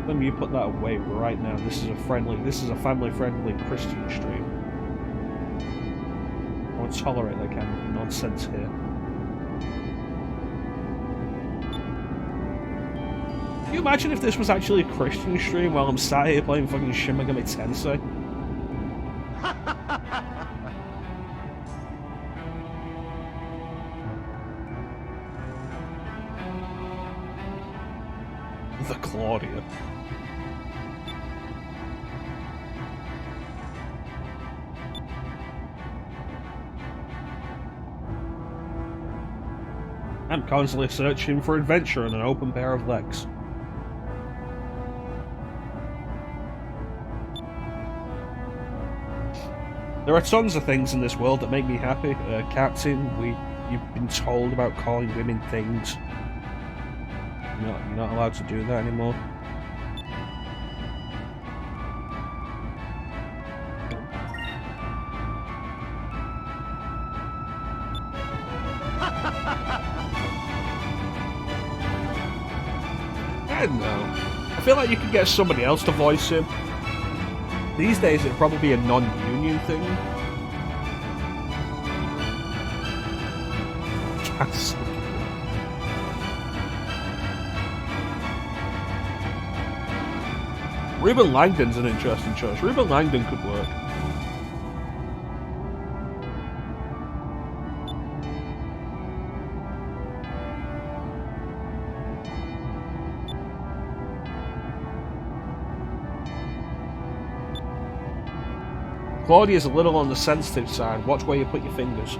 Let me put that away right now. This is a family-friendly Christian stream. I won't tolerate that kind of nonsense here. Can you imagine if this was actually a Christian stream while I'm sat here playing fucking Shin Megami Tensei? The Claudia. I'm constantly searching for adventure and an open pair of legs. There are tons of things in this world that make me happy. Captain, you've been told about calling women things. You're not allowed to do that anymore. I don't know. I feel like you could get somebody else to voice him. These days it'd probably be a non-union thing. That's so good. Reuben Langdon's an interesting choice. Reuben Langdon could work. Claudia's a little on the sensitive side. Watch where you put your fingers.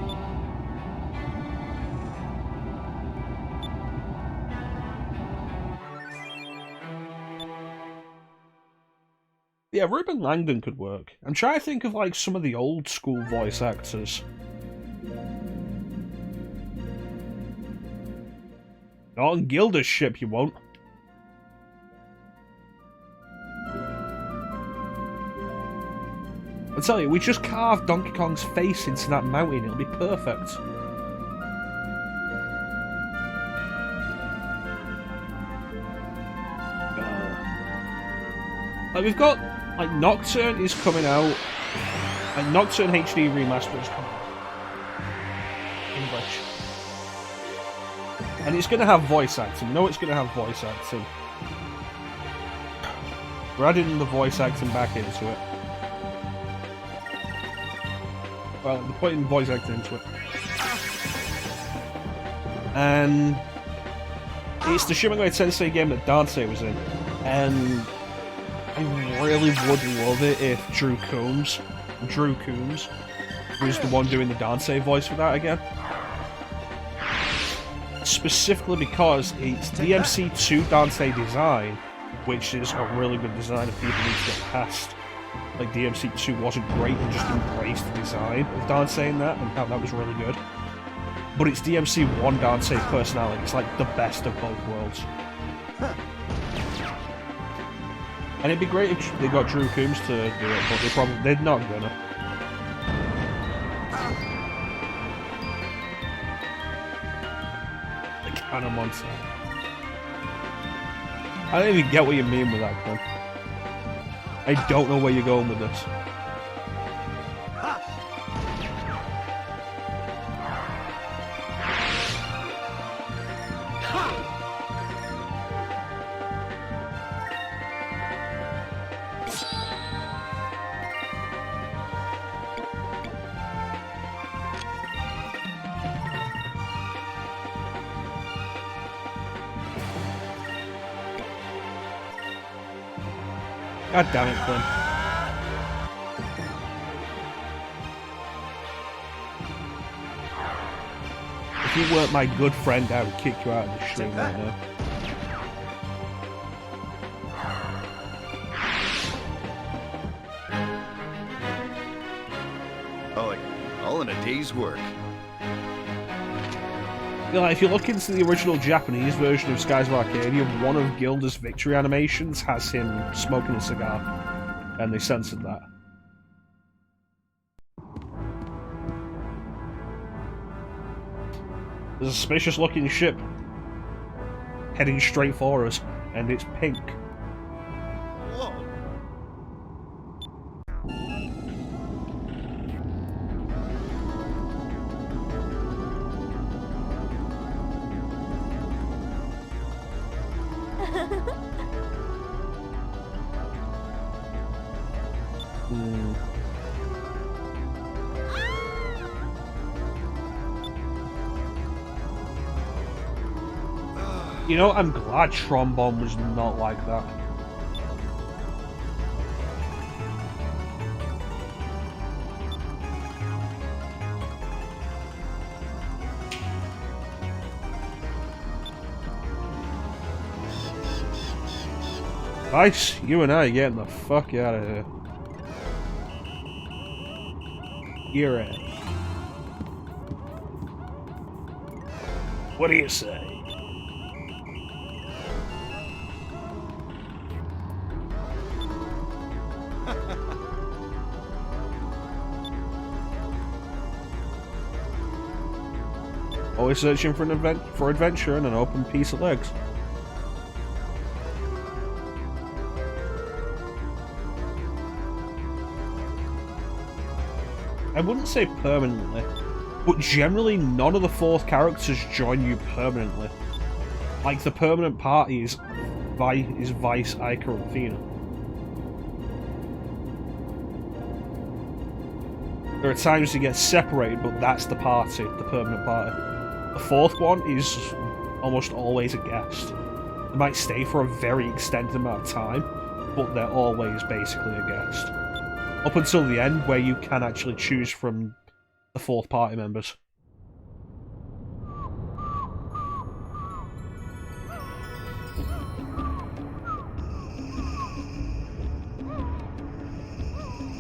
Yeah, Reuben Langdon could work. I'm trying to think of like some of the old school voice actors. Not on Gilda's ship, you won't. I tell you, we just carved Donkey Kong's face into that mountain. It'll be perfect. Like we've got, like Nocturne is coming out. Like Nocturne HD Remaster is coming out. English. And it's going to have voice acting. No, it's going to have voice acting. We're adding the voice acting back into it. Well, we're putting voice acting into it. And it's the Shin Megami Tensei game that Dante was in. And I really would love it if Drew Coombs was the one doing the Dante voice for that again. Specifically because it's DMC2 Dante design, which is a really good design if people need to get past. Like DMC2 wasn't great and just embraced the design of Dante in that and how that was really good. But it's DMC1 Dante's personality. It's like the best of both worlds. And it'd be great if they got Drew Coombs to do it, but they're not gonna. The kind of monster. I don't even get what you mean with that, Clint. I don't know where you're going with this. God damn it, Clint. If you weren't my good friend, I would kick you out of the stream right now. Oh, like all in a day's work. Yeah, like, if you look into the original Japanese version of Skies of Arcadia, one of Gilda's victory animations has him smoking a cigar, and they censored that. There's a suspicious-looking ship heading straight for us, and it's pink. Whoa. You know, I'm glad Trombone was not like that. Nice, you and I are getting the fuck out of here. You're in. What do you say? Always searching for adventure and an open piece of legs. I wouldn't say permanently, but generally none of the fourth characters join you permanently. Like, the permanent party is Vice, Ica, and Athena. There are times you get separated, but that's the party, the permanent party. The fourth one is almost always a guest. They might stay for a very extended amount of time, but they're always basically a guest. Up until the end, where you can actually choose from the fourth party members.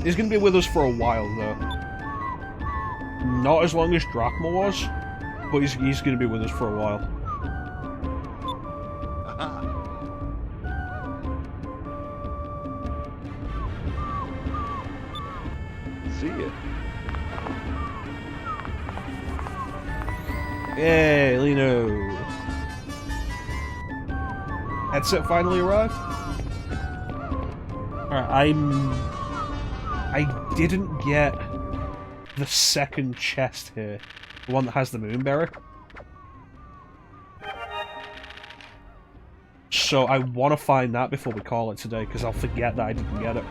He's going to be with us for a while, though. Not as long as Drachma was, but he's going to be with us for a while. See ya. Yay, Lino! Headset finally arrived? Alright, I didn't get the second chest here. The one that has the Moonberry. So I want to find that before we call it today, because I'll forget that I didn't get it.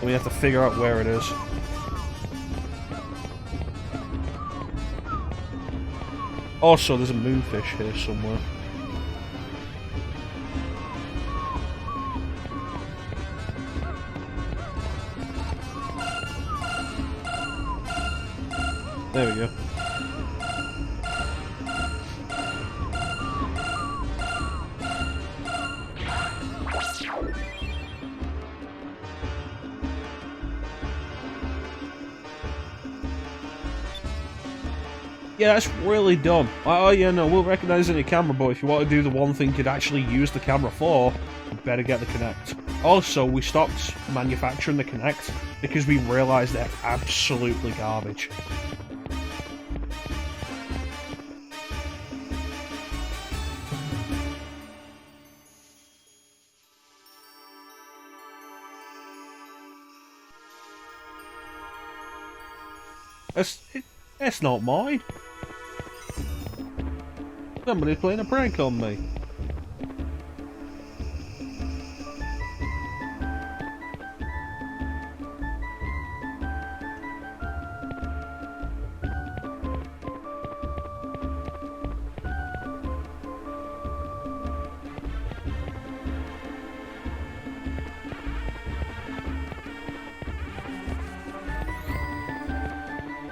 We have to figure out where it is. Also, there's a moonfish here somewhere. There we go. Yeah, that's really dumb. Oh yeah, no, we'll recognise it in your camera, but if you want to do the one thing you'd actually use the camera for, you better get the Kinect. Also, we stopped manufacturing the Kinect because we realised they're absolutely garbage. That's not mine. Somebody's playing a prank on me.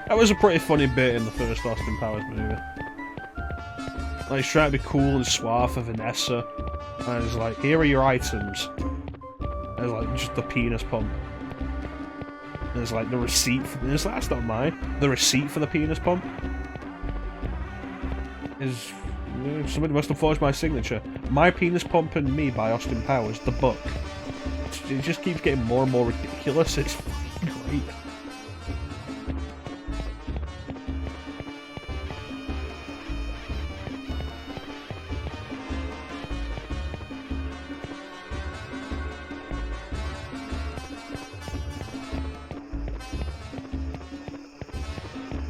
That was a pretty funny bit in the first Austin Powers movie. Like, he's trying to be cool and suave for Vanessa, and he's like, here are your items. And it's like, just the penis pump. There's like the receipt for this. That's not mine. The receipt for the penis pump is somebody must have forged my signature. My Penis Pump and Me by Austin Powers, the book. It just keeps getting more and more ridiculous. It's fucking great.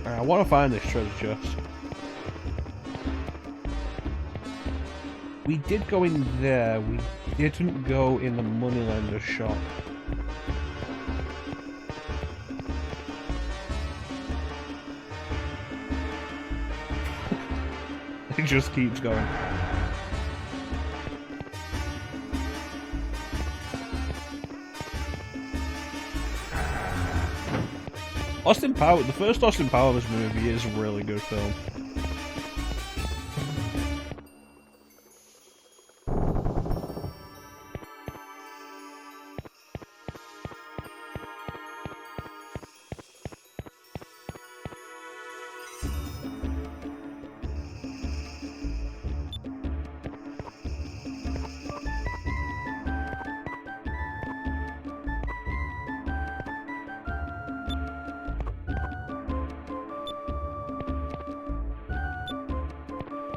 I want to find this treasure chest. We did go in there, we didn't go in the moneylender shop. It just keeps going. Austin Powers, the first Austin Powers movie is a really good film.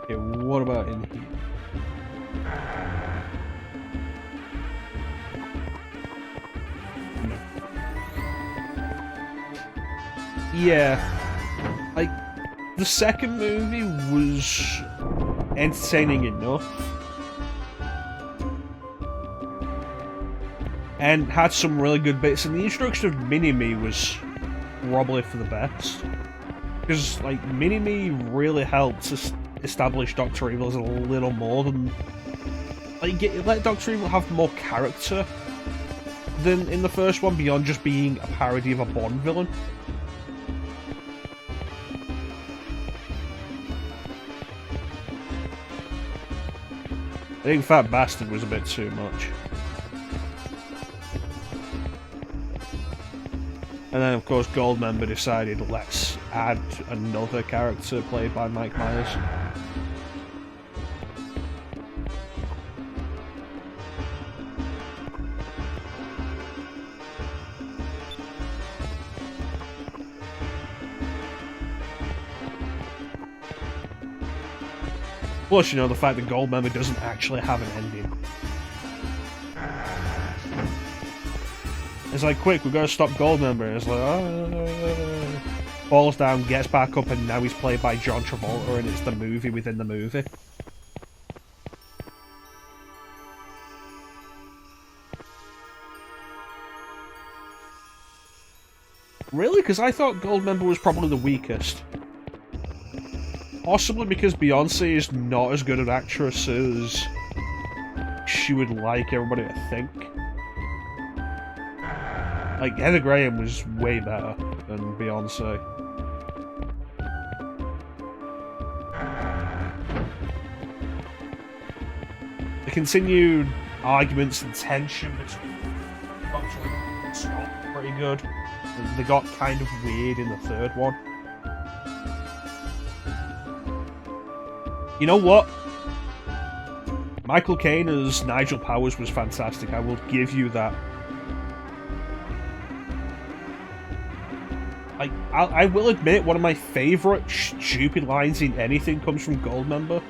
Okay, what about in here? No. Yeah. Like, the second movie was entertaining enough. And had some really good bits, and the introduction of Mini-Me was probably for the best. Because, like, Mini-Me really helped establish Dr. Evil as a little more than... Like, let Dr. Evil have more character than in the first one, beyond just being a parody of a Bond villain. I think Fat Bastard was a bit too much. And then, of course, Goldmember decided, let's add another character played by Mike Myers. Plus, you know, the fact that Goldmember doesn't actually have an ending. It's like, quick, we gotta stop Goldmember. It's like, falls down, gets back up, and now he's played by John Travolta, and it's the movie within the movie. Really? Because I thought Goldmember was probably the weakest. Possibly because Beyonce is not as good an actress as she would like everybody to think. Like, Heather Graham was way better than Beyonce. The continued arguments and tension between Doctor and Scott were pretty good. They got kind of weird in the third one. You know what? Michael Caine as Nigel Powers was fantastic. I will give you that. I will admit, one of my favourite stupid lines in anything comes from Goldmember.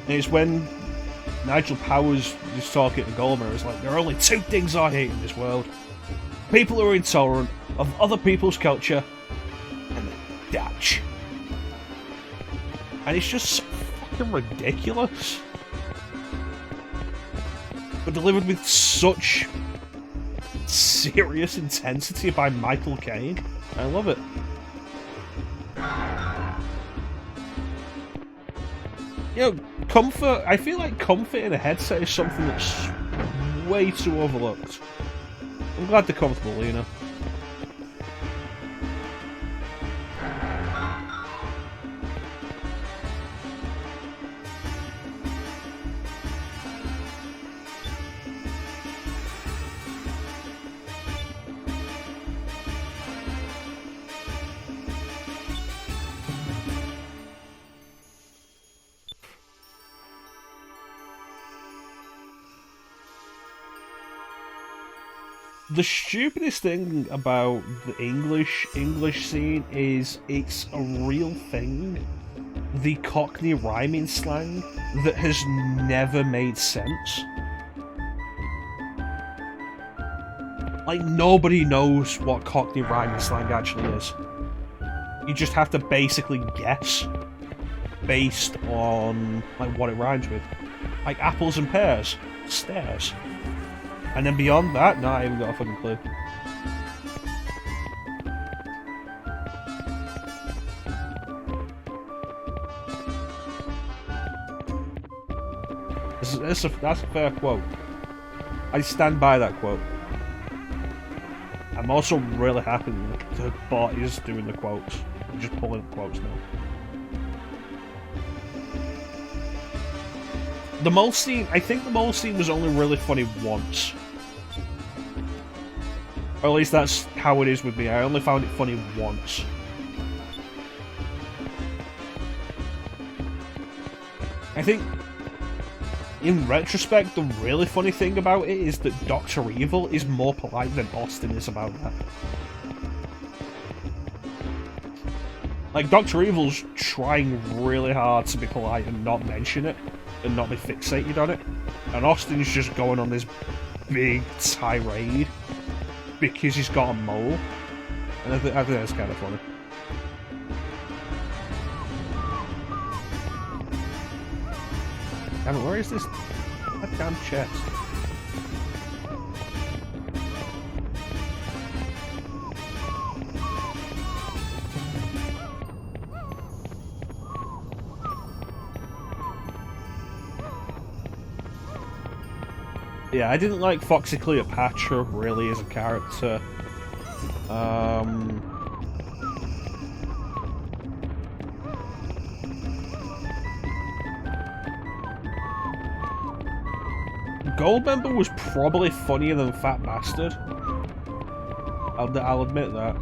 And it's when Nigel Powers is talking to Goldmember. It's like, there are only two things I hate in this world. People who are intolerant of other people's culture, and the Dutch. And it's just so fucking ridiculous. But delivered with such serious intensity by Michael Caine. I love it. You know, comfort, I feel like comfort in a headset is something that's way too overlooked. I'm glad they're comfortable, you know. The stupidest thing about the English scene is it's a real thing. The Cockney rhyming slang that has never made sense. Like, nobody knows what Cockney rhyming slang actually is. You just have to basically guess based on like what it rhymes with. Like apples and pears, stairs. And then beyond that, no, I haven't got a fucking clue. That's a fair quote. I stand by that quote. I'm also really happy that the bot is doing the quotes. I'm just pulling up quotes now. The mole scene, I think the mole scene was only really funny once. Or at least that's how it is with me. I only found it funny once. I think, in retrospect, the really funny thing about it is that Dr. Evil is more polite than Austin is about that. Like, Dr. Evil's trying really hard to be polite and not mention it, and not be fixated on it. And Austin's just going on this big tirade because he's got a mole. And I think that's kind of funny. Damn it, where is this goddamn chest? Yeah, I didn't like Foxy Cleopatra really as a character. Goldmember was probably funnier than Fat Bastard. I'll admit that.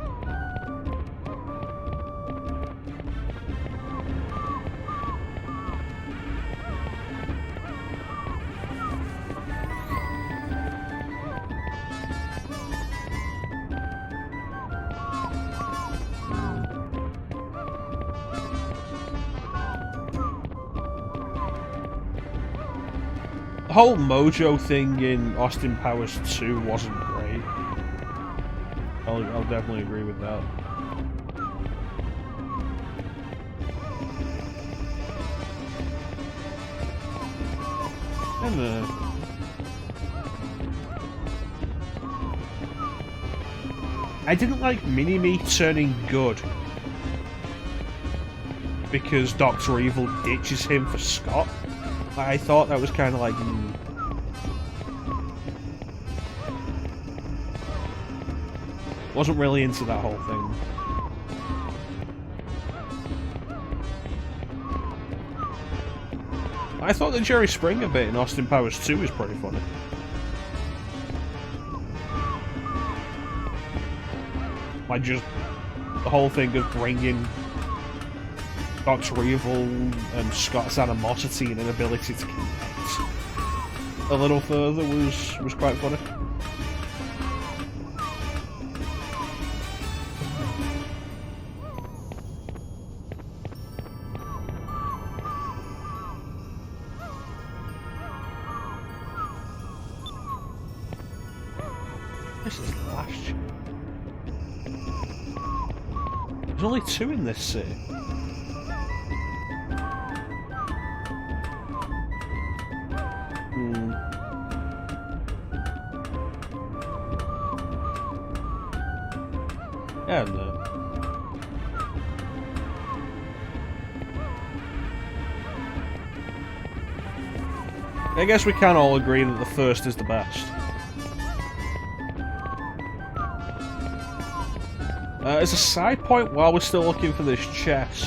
The whole Mojo thing in Austin Powers 2 wasn't great. I'll definitely agree with that. And I didn't like Mini-Me turning good because Dr. Evil ditches him for Scott. I thought that was kind of like... Wasn't really into that whole thing. I thought the Jerry Springer bit in Austin Powers 2 was pretty funny. Like just the whole thing of bringing Dr. Evil and Scott's animosity and inability to connect a little further was quite funny. This is last. There's only 2 in this city. Yeah, no. I guess we can all agree that the first is the best. As a side point, while we're still looking for this chest,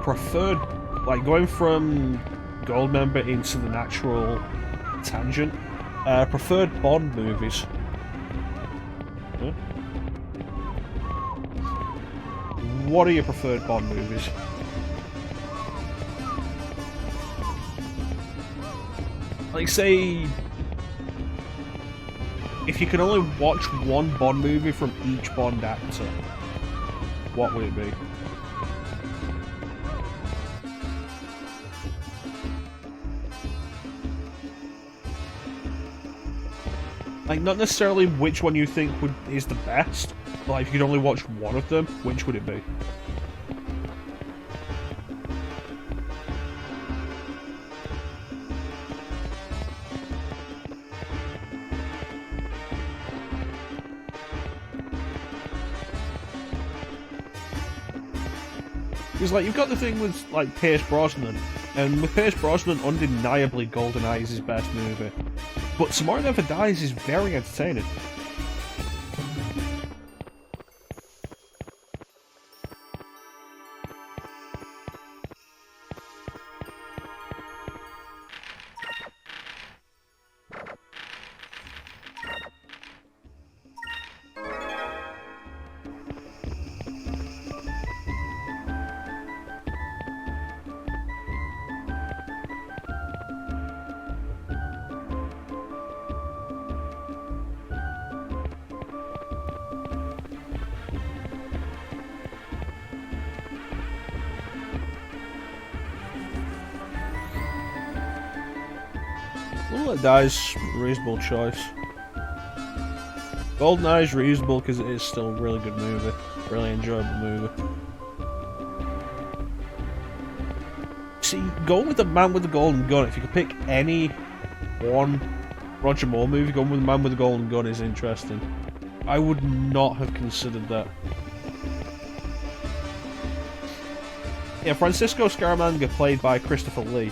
preferred, like going from Goldmember into the natural tangent, preferred Bond movies. Huh? What are your preferred Bond movies? Like, say, if you could only watch one Bond movie from each Bond actor, what would it be? Like, not necessarily which one you think is the best, but like, if you could only watch one of them, which would it be? Because, like, you've got the thing with, like, Pierce Brosnan, and with Pierce Brosnan, undeniably GoldenEye is his best movie. But Tomorrow Never Dies is very entertaining. Well, that is a reasonable choice. GoldenEye is reasonable because it is still a really good movie. Really enjoyable movie. See, going with The Man with the Golden Gun, if you could pick any one Roger Moore movie, going with The Man with the Golden Gun is interesting. I would not have considered that. Yeah, Francisco Scaramanga, played by Christopher Lee,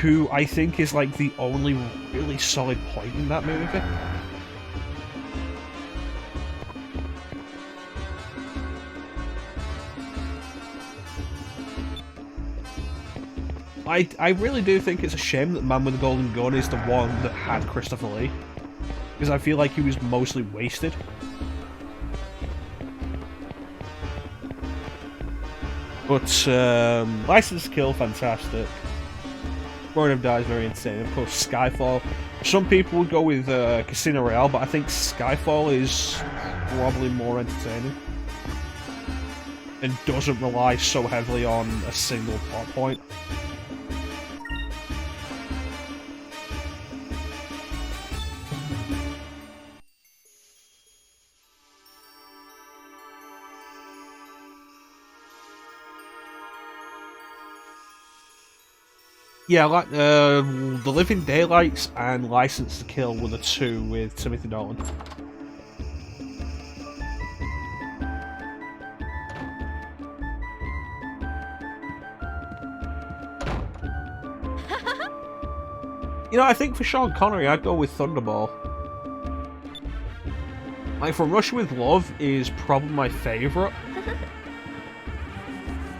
who I think is like the only really solid point in that movie. I really do think it's a shame that Man with the Golden Gun is the one that had Christopher Lee, because I feel like he was mostly wasted. But License to Kill, fantastic. Tomorrow Never Dies, very entertaining. Of course, Skyfall. Some people would go with Casino Royale, but I think Skyfall is probably more entertaining and doesn't rely so heavily on a single plot point. Yeah, like The Living Daylights and License to Kill were the two with Timothy Dalton. You know, I think for Sean Connery, I'd go with Thunderball. Like, From Russia with Love is probably my favourite.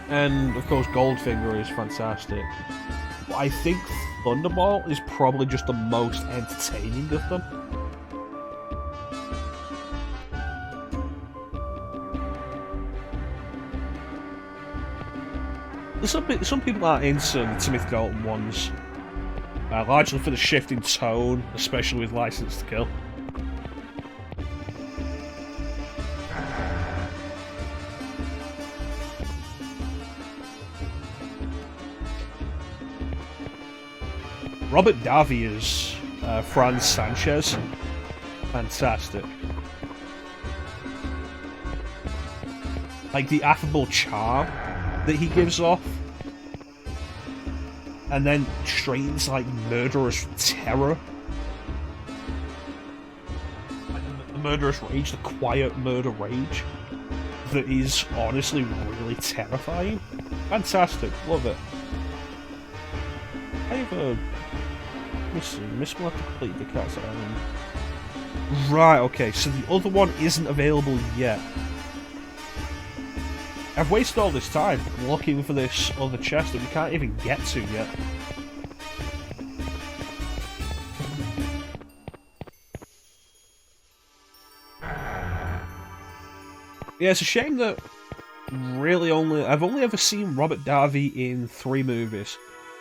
And, of course, Goldfinger is fantastic. But I think Thunderball is probably just the most entertaining of them. Some people aren't into the Timothy Dalton ones, largely for the shift in tone, especially with License to Kill. Robert Davi is Franz Sanchez. Fantastic. Like, the affable charm that he gives off. And then straight into, like, murderous terror. Like, the murderous rage, the quiet murder rage. That is honestly really terrifying. Fantastic. Love it. I have a... Miss will have to complete the Cat's Island. Right, okay, so the other one isn't available yet. I've wasted all this time looking for this other chest that we can't even get to yet. Yeah, it's a shame that I've only ever seen Robert Davi in 3 movies.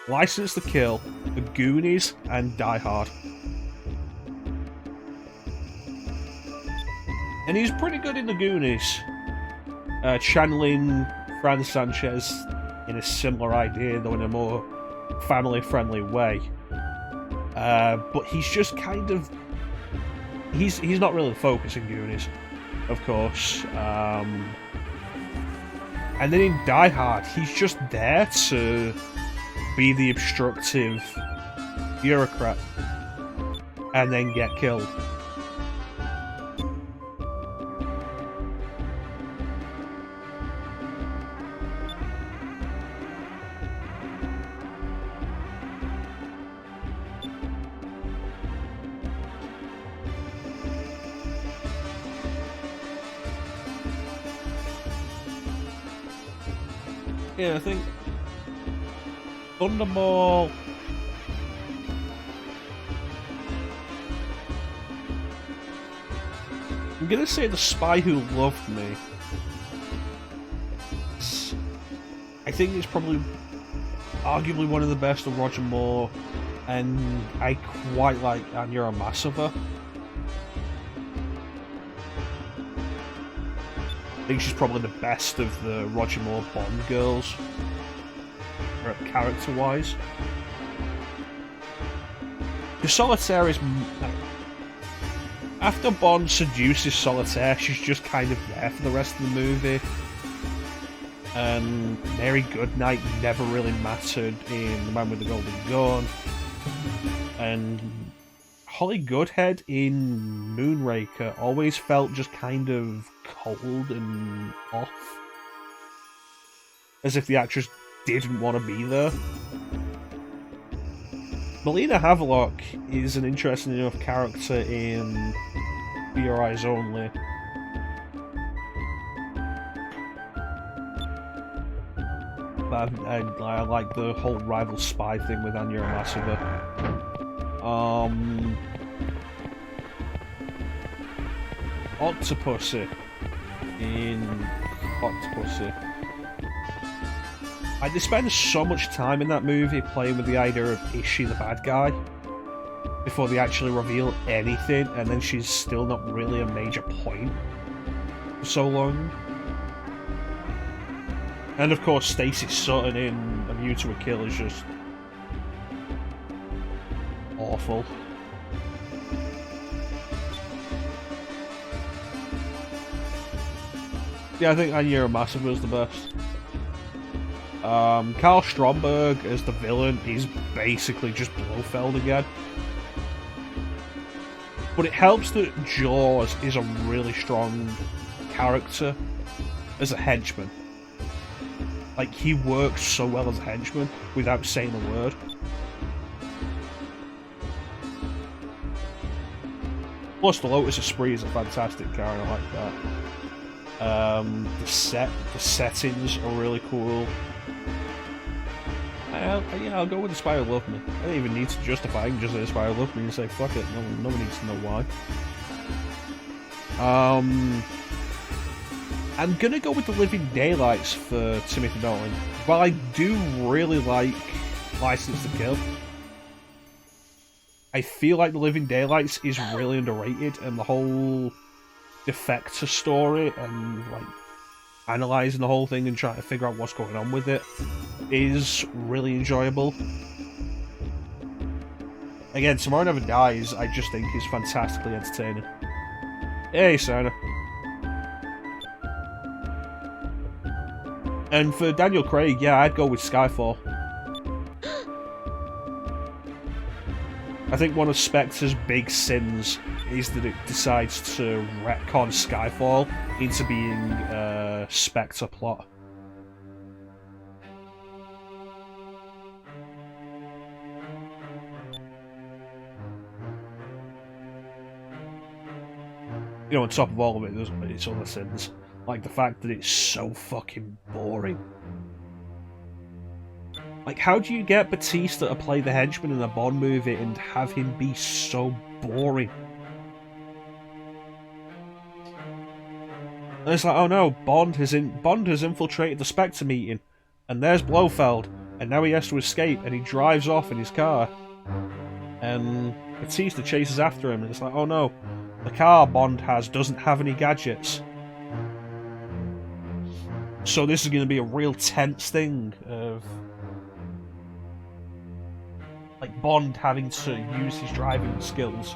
License to Kill, The Goonies, and Die Hard. And he's pretty good in the Goonies. Channeling Fran Sanchez in a similar idea, though in a more family-friendly way. But he's just kind of... He's not really the focus in Goonies, of course. And then in Die Hard, he's just there to be the obstructive bureaucrat and then get killed. Yeah, I think Thunderball. I'm gonna say The Spy Who Loved Me. I think it's probably arguably one of the best of Roger Moore, and I quite like Anya Amasova. I think she's probably the best of the Roger Moore Bond girls, character-wise. Because Solitaire is... After Bond seduces Solitaire, she's just kind of there for the rest of the movie. And Mary Goodnight never really mattered in The Man with the Golden Gun. And Holly Goodhead in Moonraker always felt just kind of cold and off. As if the actress didn't want to be there. Melina Havelock is an interesting enough character in For Your Eyes Only. But I like the whole rival spy thing with Anya Amasova. Octopussy in Octopussy. They spend so much time in that movie playing with the idea of, is she the bad guy? Before they actually reveal anything, and then she's still not really a major point for so long. And of course, Stacey Sutton in A View to a Kill is just awful. Yeah, I think Anya Amasova is the best. Karl Stromberg as the villain is basically just Blofeld again. But it helps that Jaws is a really strong character as a henchman. Like, he works so well as a henchman without saying a word. Plus, the Lotus Esprit is a fantastic car, and I like that. The settings are really cool. I'll go with The Spy Who Loved Me. I don't even need to justify. I can just say The Spy Who Loved Me and say, fuck it, no one needs to know why. I'm gonna go with The Living Daylights for Timothy Dalton. While I do really like License to Kill, I feel like The Living Daylights is really underrated, and the whole Defector story and like analysing the whole thing and trying to figure out what's going on with it is really enjoyable. Again, Tomorrow Never Dies, I just think is fantastically entertaining. Hey, Sana. And for Daniel Craig, yeah, I'd go with Skyfall. I think one of Spectre's big sins is that it decides to retcon Skyfall into being a Spectre plot. You know, on top of all of it, there's its other sins. Like the fact that it's so fucking boring. Like, how do you get Batista to play the henchman in a Bond movie and have him be so boring? And it's like, oh no, Bond has infiltrated the Spectre meeting, and there's Blofeld, and now he has to escape, and he drives off in his car, and Batista chases after him, and it's like, oh no, the car Bond has doesn't have any gadgets. So this is going to be a real tense thing of like Bond having to use his driving skills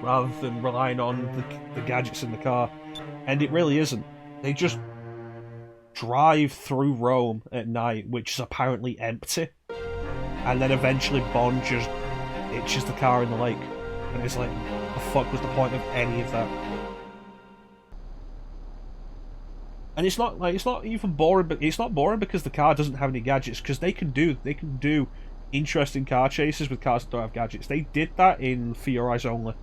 rather than relying on the gadgets in the car. And it really isn't. They just drive through Rome at night, which is apparently empty, and then eventually Bond just ditches the car in the lake. And it's like, the fuck was the point of any of that? And it's not even boring, but it's not boring because the car doesn't have any gadgets, because they can do interesting car chases with cars that don't have gadgets. They did that in For Your Eyes Only.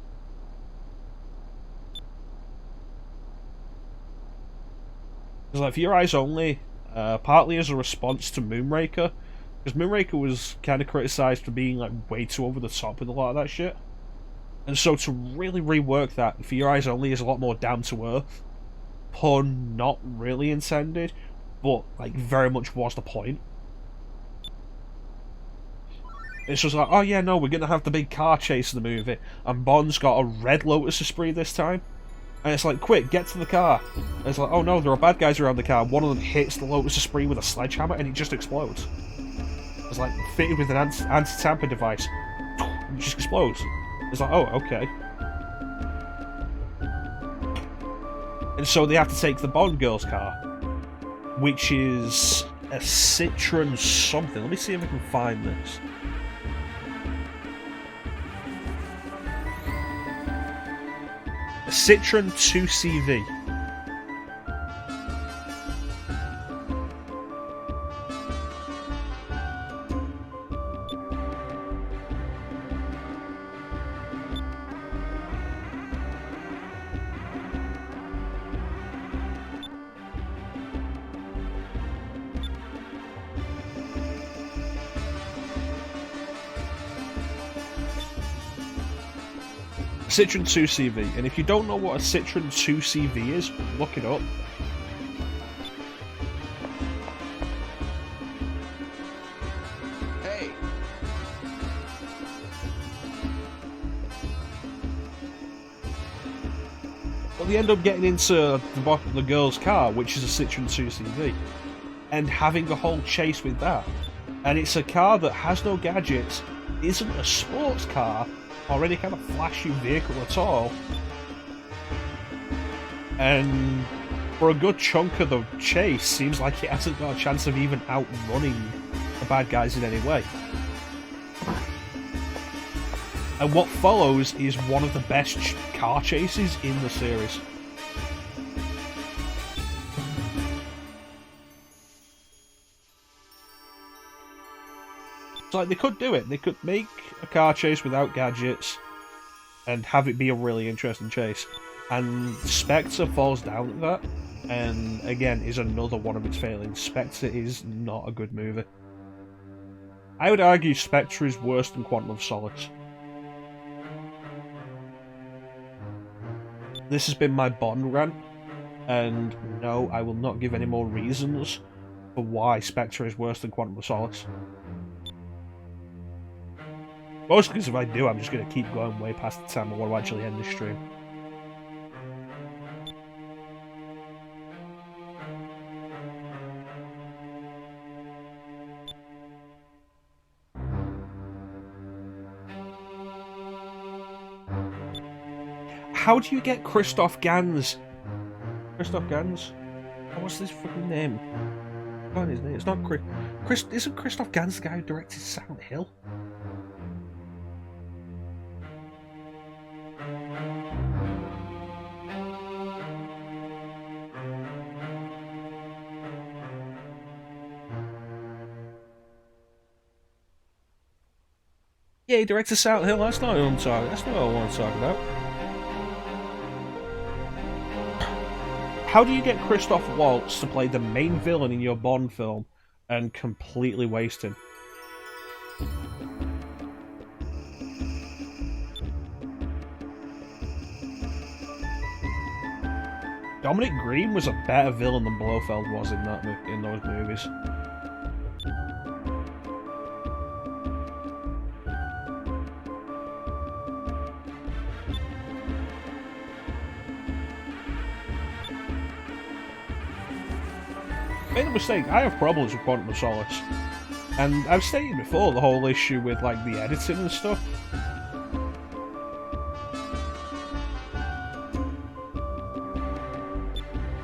Because like For Your Eyes Only, partly as a response to Moonraker, because Moonraker was kind of criticised for being like way too over the top with a lot of that shit. And so to really rework that, For Your Eyes Only is a lot more down to earth. Pun not really intended, but like very much was the point. It's just like, oh yeah, no, we're gonna have the big car chase in the movie, and Bond's got a red Lotus Esprit this time. And it's like, quick, get to the car. And it's like, oh no, there are bad guys around the car. One of them hits the Lotus Esprit with a sledgehammer and it just explodes. It's like fitted with an anti-tamper device. It just explodes. It's like, oh, okay. And so they have to take the Bond girl's car, which is a Citroen something. Let me see if I can find this. A Citroen 2CV. Citroen 2CV, and if you don't know what a Citroen 2CV is, look it up. Hey. Well, they end up getting into the girl's car, which is a Citroen 2CV, and having a whole chase with that. And it's a car that has no gadgets, isn't a sports car, or any kind of flashy vehicle at all. And for a good chunk of the chase, seems like it hasn't got a chance of even outrunning the bad guys in any way. And what follows is one of the best car chases in the series. So like, they could do it. They could make a car chase without gadgets and have it be a really interesting chase. And Spectre falls down at that, and again is another one of its failings. Spectre is not a good movie. I would argue Spectre is worse than Quantum of Solace. This has been my Bond rant, and no, I will not give any more reasons for why Spectre is worse than Quantum of Solace. Mostly because if I do, I'm just going to keep going way past the time I want to actually end this stream. How do you get Christoph Gans? Christoph Gans? Oh, what's his fucking name? Oh, his name. It's not Chris. Isn't Christoph Gans the guy who directed Silent Hill? Yeah, he directed Silent Hill. That's not what I'm talking. That's not what I want to talk about. How do you get Christoph Waltz to play the main villain in your Bond film and completely waste him? Dominic Green was a better villain than Blofeld was in those movies. Make no mistake, I have problems with Quantum of Solace. And I've stated before the whole issue with like the editing and stuff.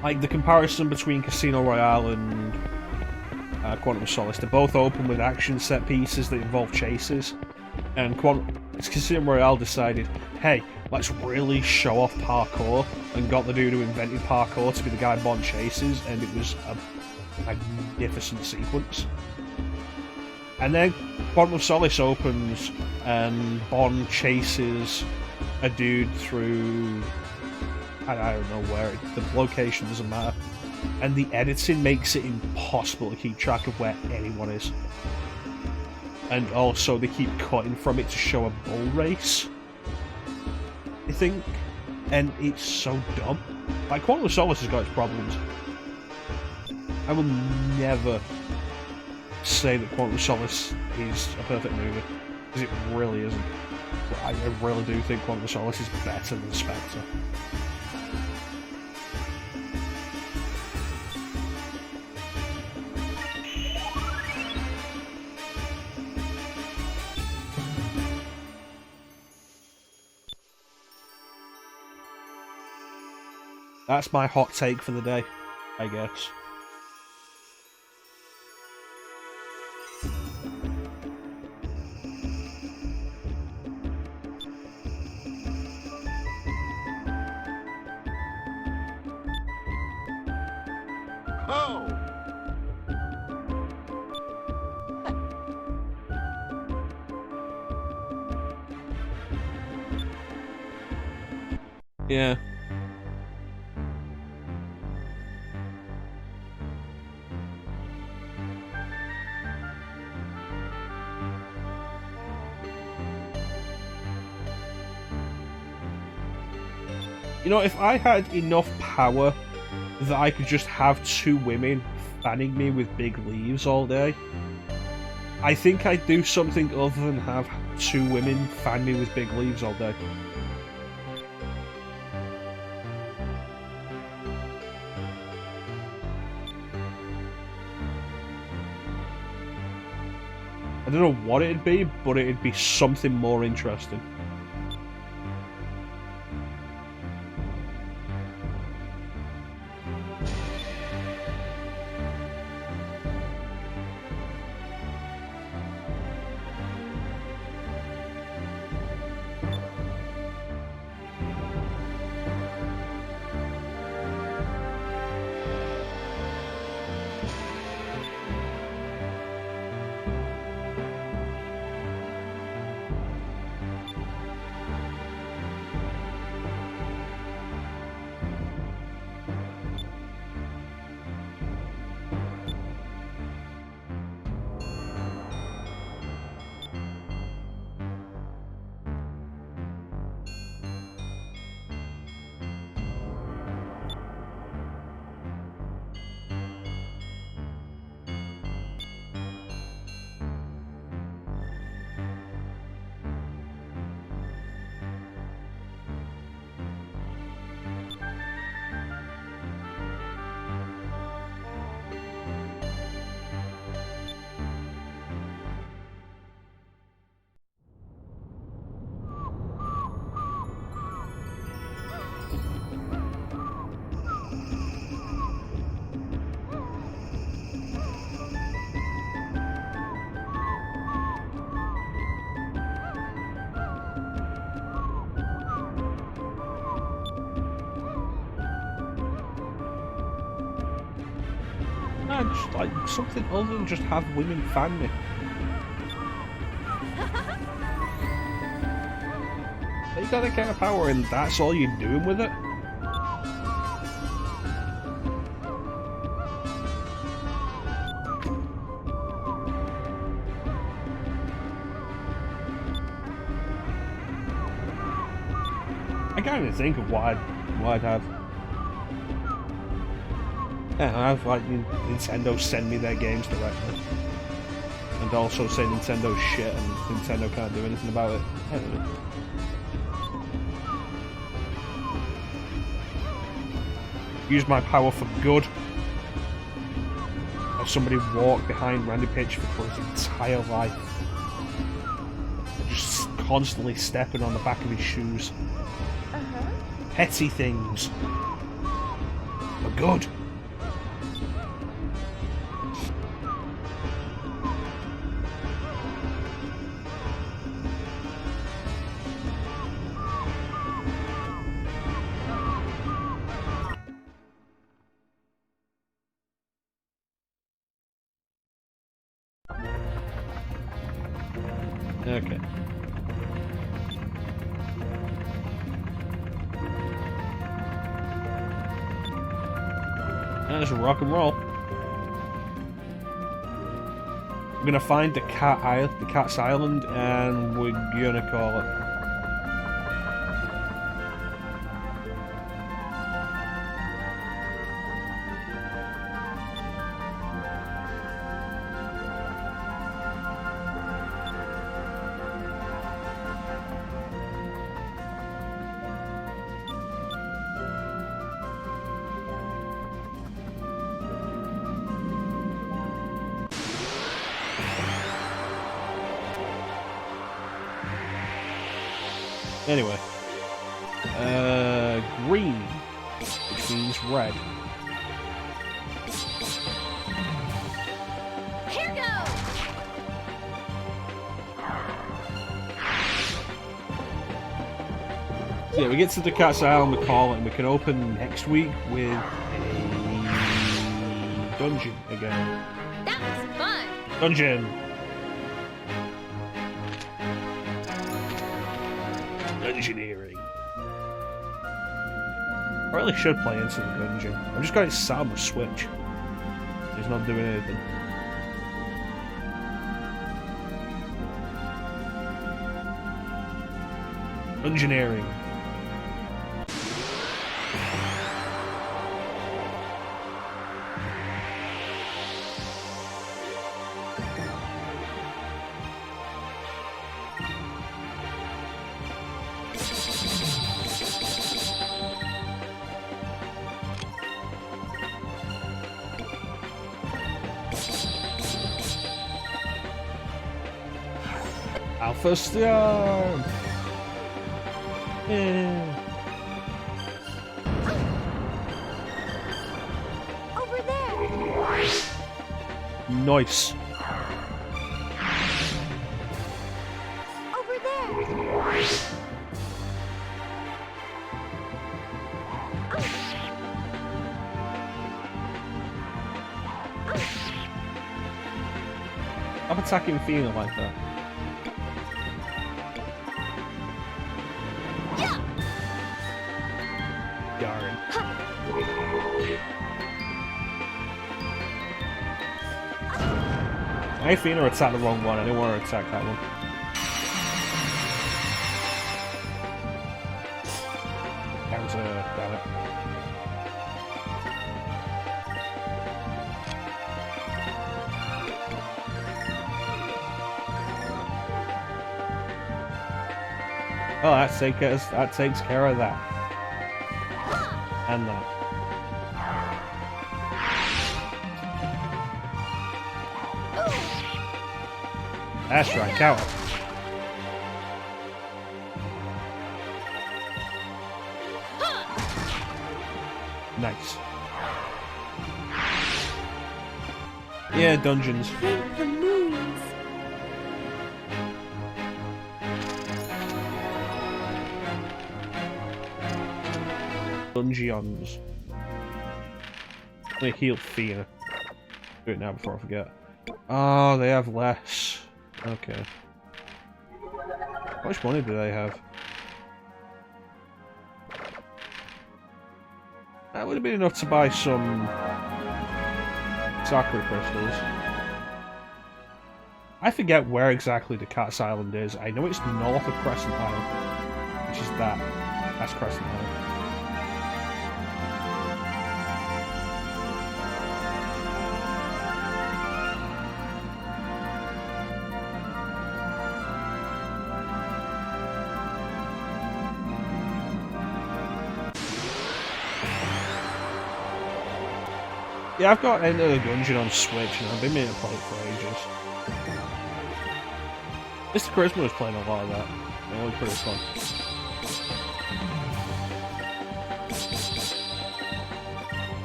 Like the comparison between Casino Royale and Quantum of Solace, they're both open with action set pieces that involve chases. And Casino Royale decided, hey, let's really show off parkour, and got the dude who invented parkour to be the guy Bond chases, and it was a magnificent sequence. And then Quantum of Solace opens, and Bond chases a dude through... I don't know where, the location doesn't matter. And the editing makes it impossible to keep track of where anyone is. And also they keep cutting from it to show a bull race, I think. And it's so dumb. Like, Quantum of Solace has got its problems. I will never say that Quantum of Solace is a perfect movie, because it really isn't. But I really do think Quantum of Solace is better than Spectre. That's my hot take for the day, I guess. Oh! Yeah. You know, if I had enough power that I could just have two women fanning me with big leaves all day, I think I'd do something other than have two women fan me with big leaves all day. I don't know what it'd be, but it'd be something more interesting. Just like something other than just have women fan me. You got that kind of power and that's all you're doing with it? I can't even think of what I'd have. Yeah, I have like Nintendo send me their games directly. And also say Nintendo's shit and Nintendo can't do anything about it. I don't know. Use my power for good. somebody walked behind Randy Pitchford for his entire life. Just constantly stepping on the back of his shoes. Petty things. But good. Okay. Let's rock and roll. We're gonna find the Cat's Island, and we're gonna call it. Anyway, green, which means red. Here goes! Yeah, we get to the Cat's Island, we call it, and we can open next week with a dungeon again. That was fun! Dungeon! Dungeoneering. I really should play into the dungeon. I've just got it sat on the Switch. It's not doing anything. Dungeoneering. Alpha Star! Yeah. Over there! Nice. Over there! I'm attacking Fina like that. Darn. I Fina attacked the wrong one. I didn't want to attack that one. Counter, damn it. Oh, that takes care of that. And that. That's right, counter. Nice. Yeah, dungeons. Thank the moons. Dungeons. Let me heal Fina. Do it now before I forget. Oh, they have less. Okay. How much money do they have? That would have been enough to buy some Sakura crystals. I forget where exactly the Cat's Island is. I know it's north of Crescent Isle, which is that. That's Crescent Isle. Yeah, I've got Enter the Gungeon on Switch and I've been meaning to play it for ages. Mr. Charisma was playing a lot of that. It was pretty fun.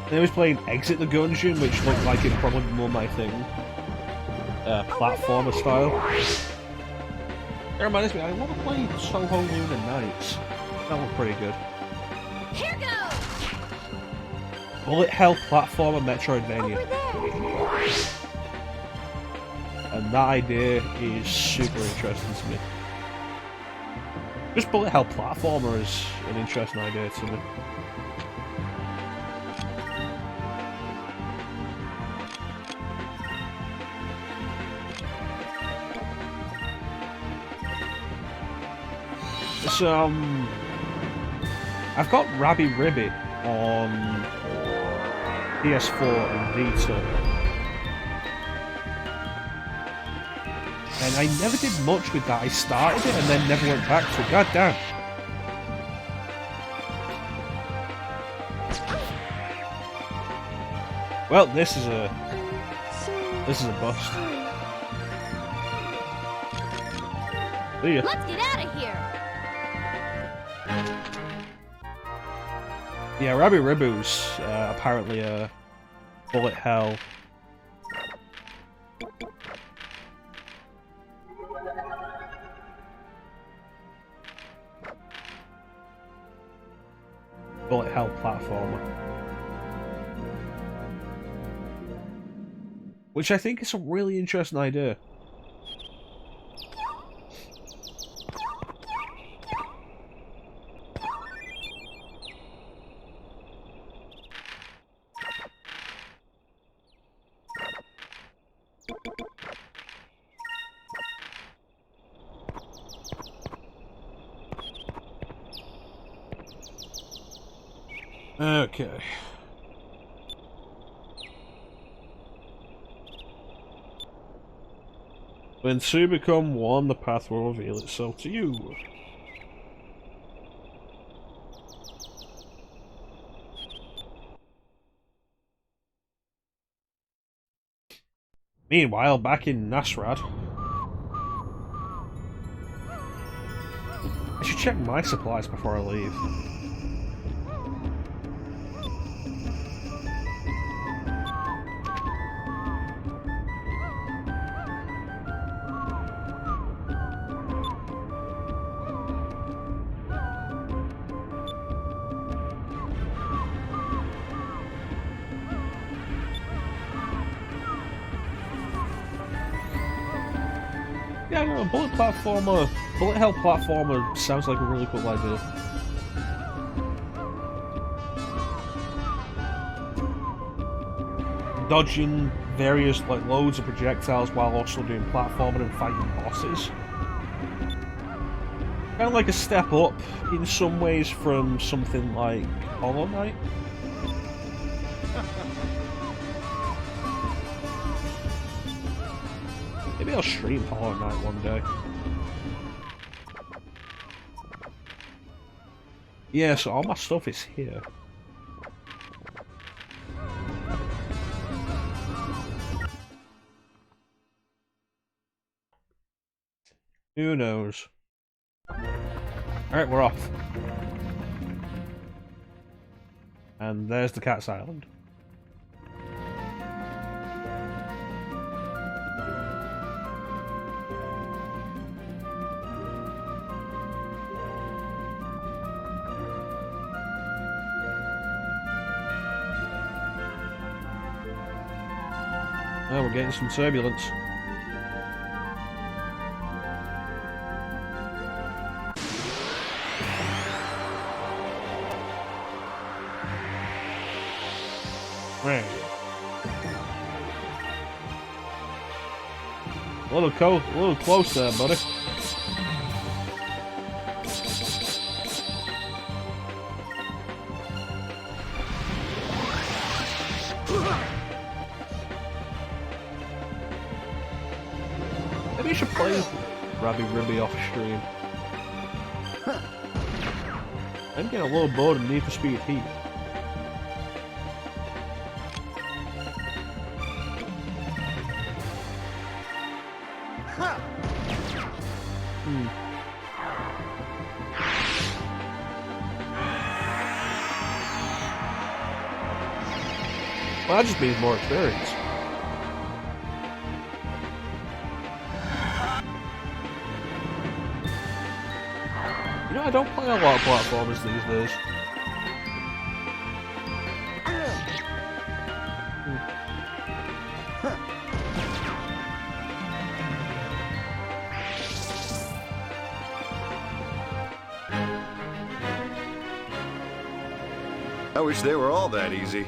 And I was playing Exit the Gungeon, which looked like it probably more my thing. Platformer style. It reminds me, I want to play Soho Lunar Nights. That looked pretty good. Here goes! Bullet Hell platformer Metroidvania. And that idea is super interesting to me. Just Bullet Hell platformer is an interesting idea to me. So, I've got Rabby Ribby on PS4 and Vita. And I never did much with that. I started it and then never went back to it. God damn. Well, this is a bust. See ya. Let's get out of here! Yeah, Rabby Ribby's apparently a bullet hell. Bullet hell platformer. Which I think is a really interesting idea. Okay. When two become one, the path will reveal itself to you. Meanwhile, back in Nasrad, I should check my supplies before I leave. Yeah, I know, bullet hell platformer sounds like a really cool idea. Dodging various, like, loads of projectiles while also doing platforming and fighting bosses. Kind of like a step up in some ways from something like Hollow Knight. Maybe I'll stream Hollow Knight one day. Yeah, so all my stuff is here. Who knows? Alright, we're off. And there's the Cat's Island. Oh, we're getting some turbulence. Right. A little close there, buddy. Maybe you should play Rabby Ribby off stream. I'm getting a little bored of Need for Speed Heat. Well, that just means more experience. You know, I don't play a lot of platformers these days. I wish they were all that easy.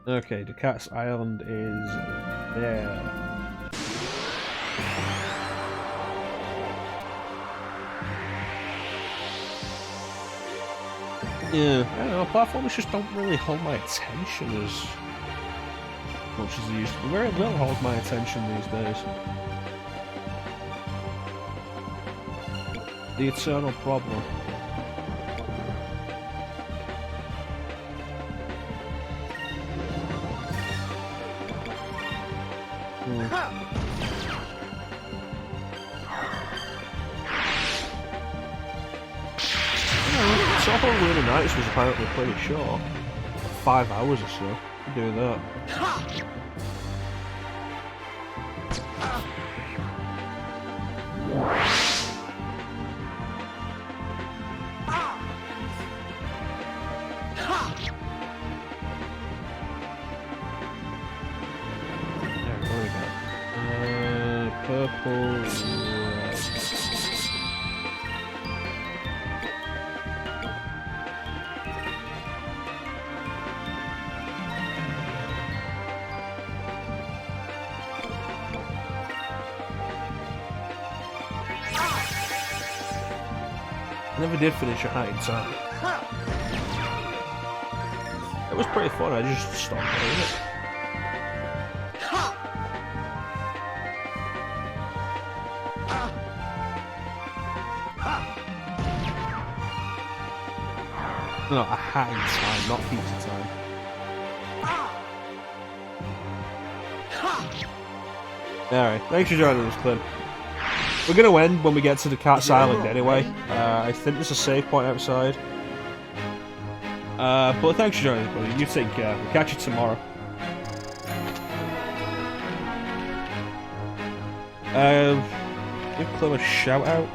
Okay, the Cat's Island is there. Yeah, I don't know, platformers just don't really hold my attention as much as they used to. Very little holds my attention these days. The eternal problem. Soho Lunar Nights was apparently pretty short. 5 hours or so, doing that. Purple, red. I never did finish a high in time. It was pretty fun, I just stopped playing it. No, a hat in time, not heaps of time. Alright, thanks for joining us, Clint. We're gonna end when we get to the Cat's Island anyway. I think there's a save point outside. But thanks for joining us, buddy. You take care. We'll catch you tomorrow. Give Clint a shout out.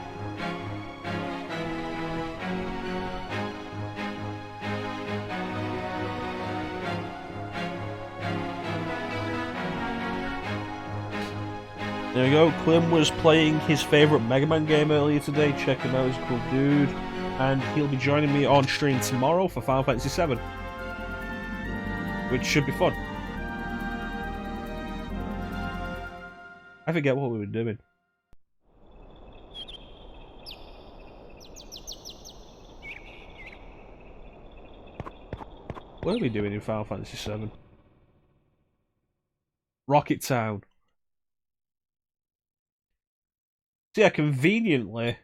There we go, Clem was playing his favourite Mega Man game earlier today. Check him out, he's a cool dude. And he'll be joining me on stream tomorrow for Final Fantasy VII. Which should be fun. I forget what we were doing. What are we doing in Final Fantasy VII? Rocket Town. So yeah, conveniently,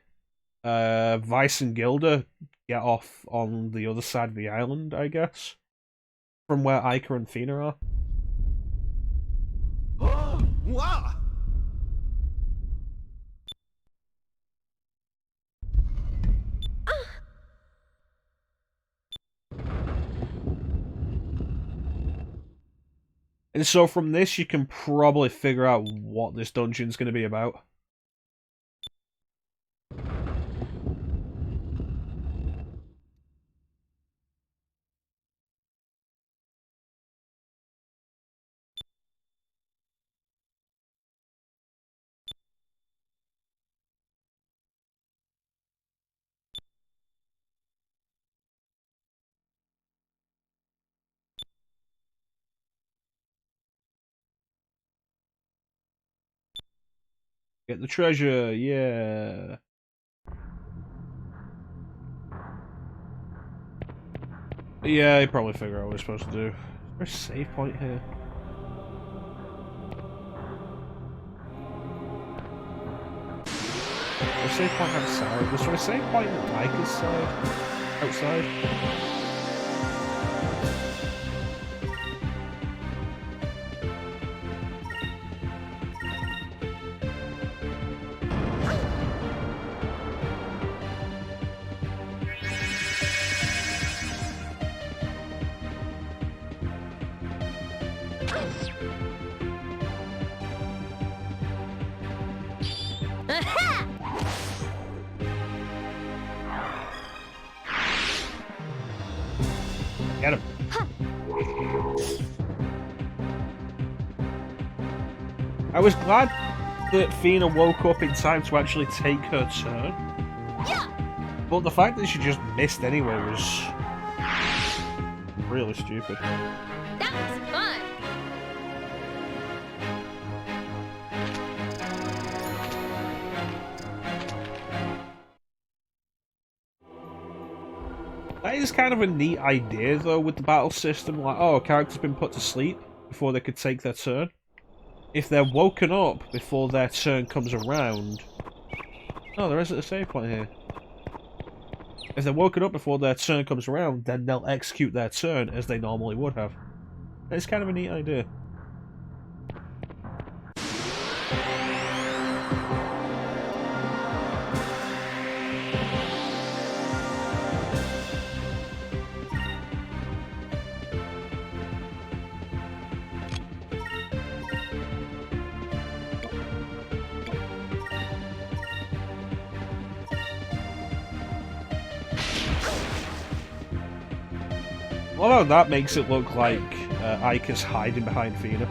Vice and Gilda get off on the other side of the island, I guess. From where Ica and Fina are. Wow! And so from this, you can probably figure out what this dungeon's going to be about. Get the treasure, yeah. Yeah, I probably figure out what we're supposed to do. Is there a save point here? Is there a save point outside? Was there a save point on Ica's side? outside. Get him. I was glad that Fina woke up in time to actually take her turn. Yeah. But the fact that she just missed anyway was really stupid. That was fun. That is kind of a neat idea, though, with the battle system. Like, oh, a character's been put to sleep before they could take their turn. If they're woken up before their turn comes around... Oh, there isn't a save point here. If they're woken up before their turn comes around, then they'll execute their turn as they normally would have. It's kind of a neat idea. Although that makes it look like Ika's hiding behind Fina.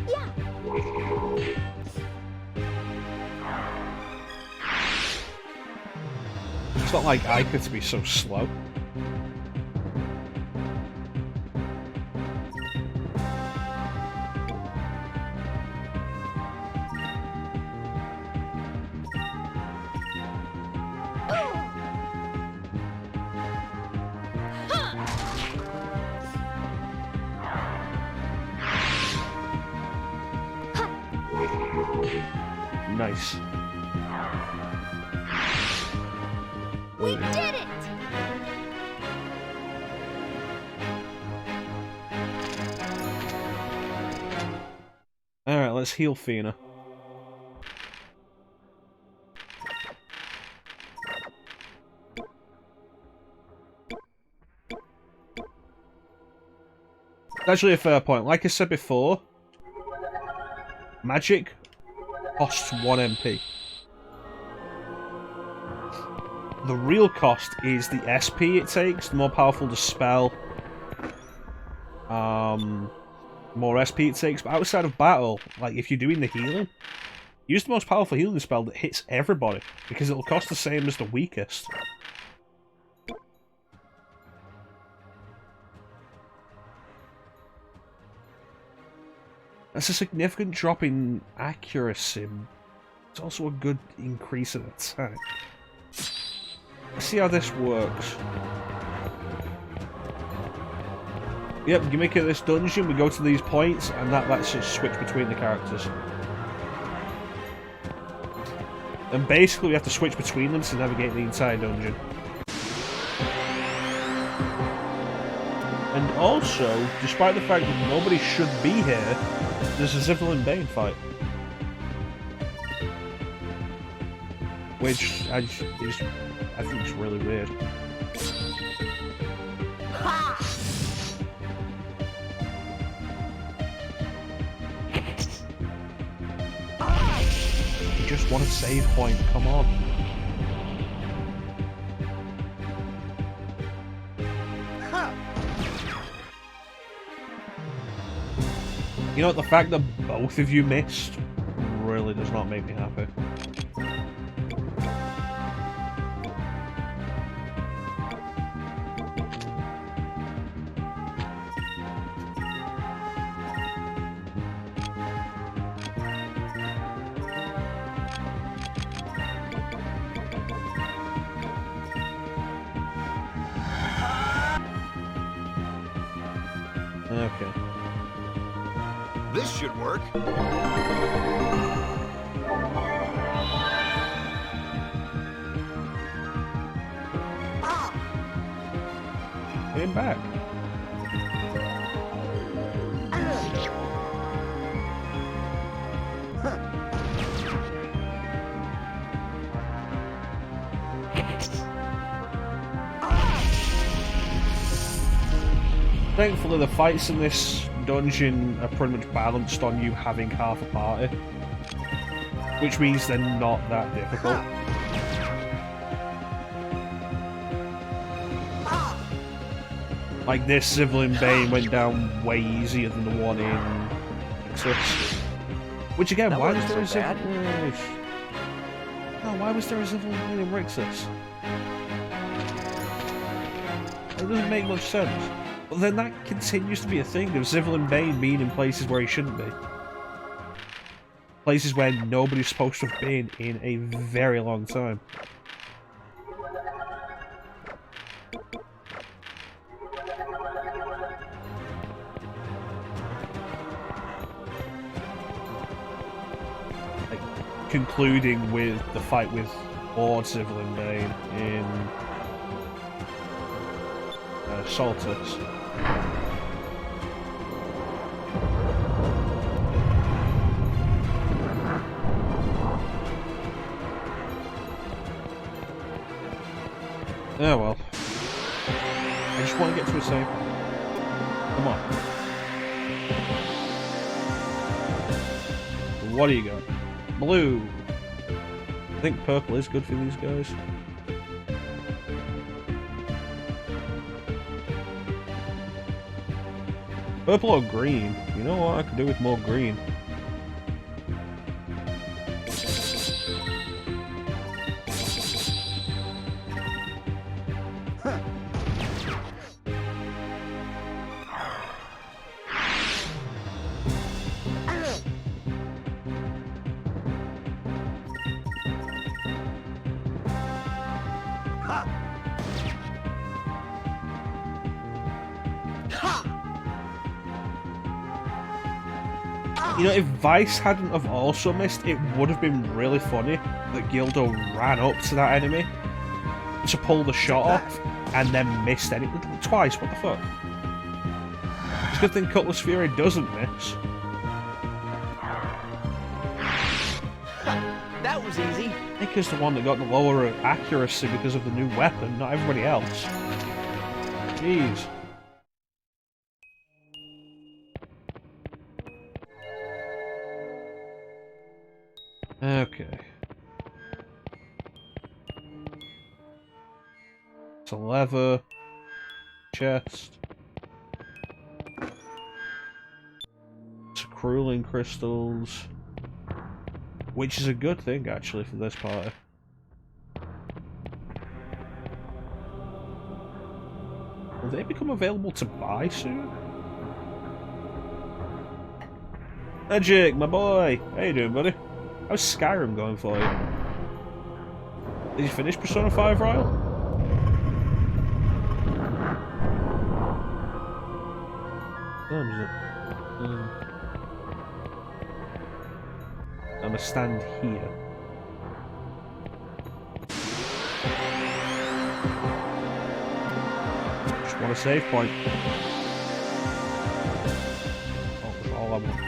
Yeah. It's not like Ika to be so slow. Nice. We did it! Alright, let's heal Fina. It's actually a fair point. Like I said before, magic costs 1 MP. The real cost is the SP it takes. The more powerful the spell, more SP it takes. But outside of battle, like if you're doing the healing, use the most powerful healing spell that hits everybody, because it'll cost the same as the weakest. That's a significant drop in accuracy. It's also a good increase in attack. Let's see how this works. Yep, gimmick at this dungeon, we go to these points, and that lets us switch between the characters. And basically we have to switch between them to navigate the entire dungeon. And also, despite the fact that nobody should be here, there's a Zivil and Bane fight. Which I think is really weird. You just want a save point, come on. You know what, the fact that both of you missed really does not make me happy. Okay. This should work. him back. Thankfully, the fights in this dungeon are pretty much balanced on you having half a party, which means they're not that difficult. Like this, Zivlin Bane went down way easier than the one in Rixis. Which again, why was there a Zivlin? No, why was there a Zivlin Bane in Rixis? It doesn't make much sense. But then that continues to be a thing of Zivlin Bane being in places where he shouldn't be. Places where nobody's supposed to have been in a very long time. Like, concluding with the fight with Lord Zivlin Bane in Saltus. Oh well. I just want to get to a save. Come on. What do you got? Blue. I think purple is good for these guys. Purple or green? You know what I could do with more green? You know, if Vice hadn't have also missed, it would have been really funny that Gildo ran up to that enemy to pull the shot off and then missed it twice. What the fuck? It's a good thing Cutlass Fury doesn't miss. That was easy. Nick is the one that got the lower accuracy because of the new weapon, not everybody else. Jeez. Okay. It's a leather chest. It's crueling crystals, which is a good thing actually for this party. Will they become available to buy soon? Magic, my boy! How you doing, buddy? How's Skyrim going for you? Did you finish Persona 5 Royal? What time is it? I'm gonna stand here. Just want a save point. Oh, that's all I want.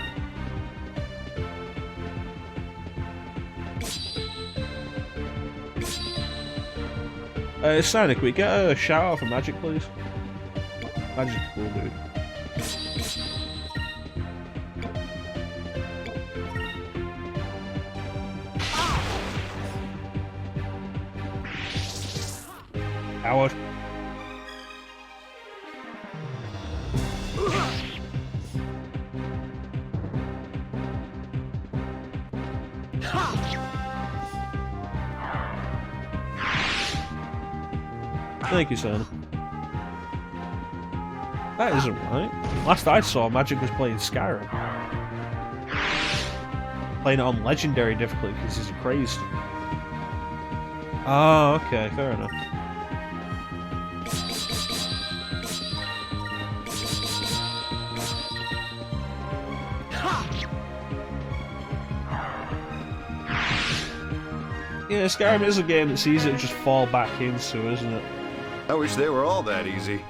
Sonic, can we get a shout out for Magic, please? Magic's cool, dude. Howard. Thank you, son. That isn't right. Last I saw, Magic was playing Skyrim. Playing it on Legendary difficulty because he's crazed. Oh, okay, fair enough. Yeah, Skyrim is a game that's easy to just fall back into, isn't it? I wish they were all that easy.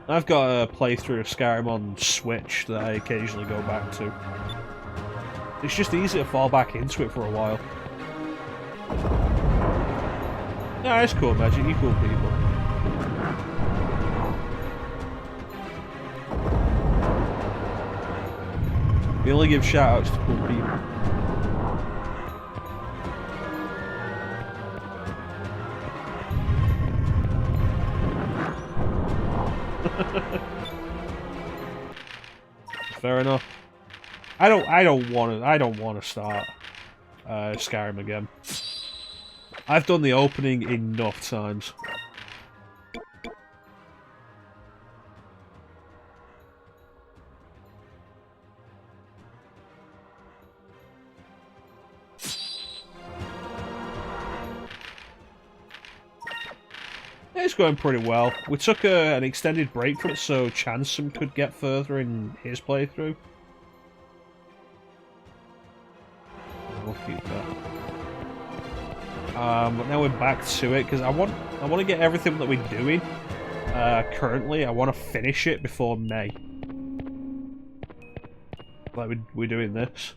I've got a playthrough of Skyrim on Switch that I occasionally go back to. It's just easy to fall back into it for a while. Yeah, it's cool, Magic. You cool people. We only give shoutouts to cool people. Fair enough. I don't want to start Skyrim again. I've done the opening enough times. It's going pretty well. We took an extended break from it so Chansom could get further in his playthrough. We'll keep that. But now we're back to it because I want to get everything that we're doing currently. I want to finish it before May. Like we're doing this.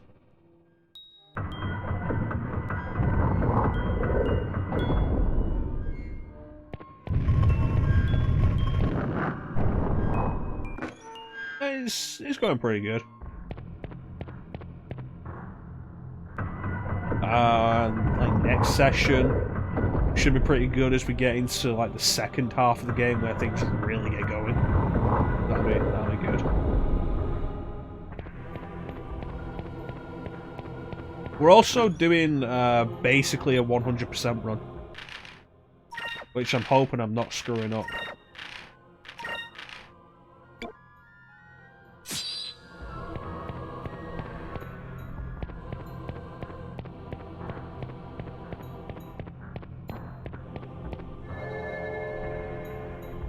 It's going pretty good. Like next session should be pretty good as we get into like the second half of the game where things really get going. That'll be good. We're also doing basically a 100% run, which I'm hoping I'm not screwing up.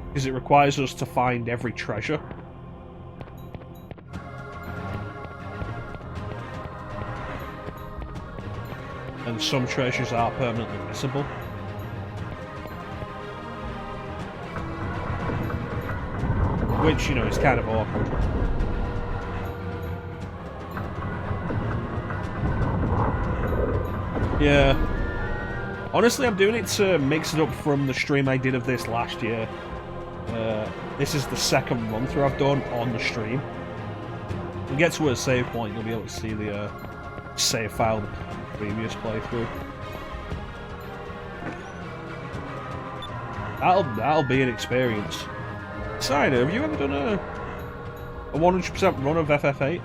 Because it requires us to find every treasure. And some treasures are permanently missable. Which, you know, is kind of awkward. Yeah. Honestly, I'm doing it to mix it up from the stream I did of this last year. This is the second run through I've done on the stream. When we get to a save point, you'll be able to see the save file of the previous playthrough. That'll be an experience. Cider, have you ever done a 100% run of FF8?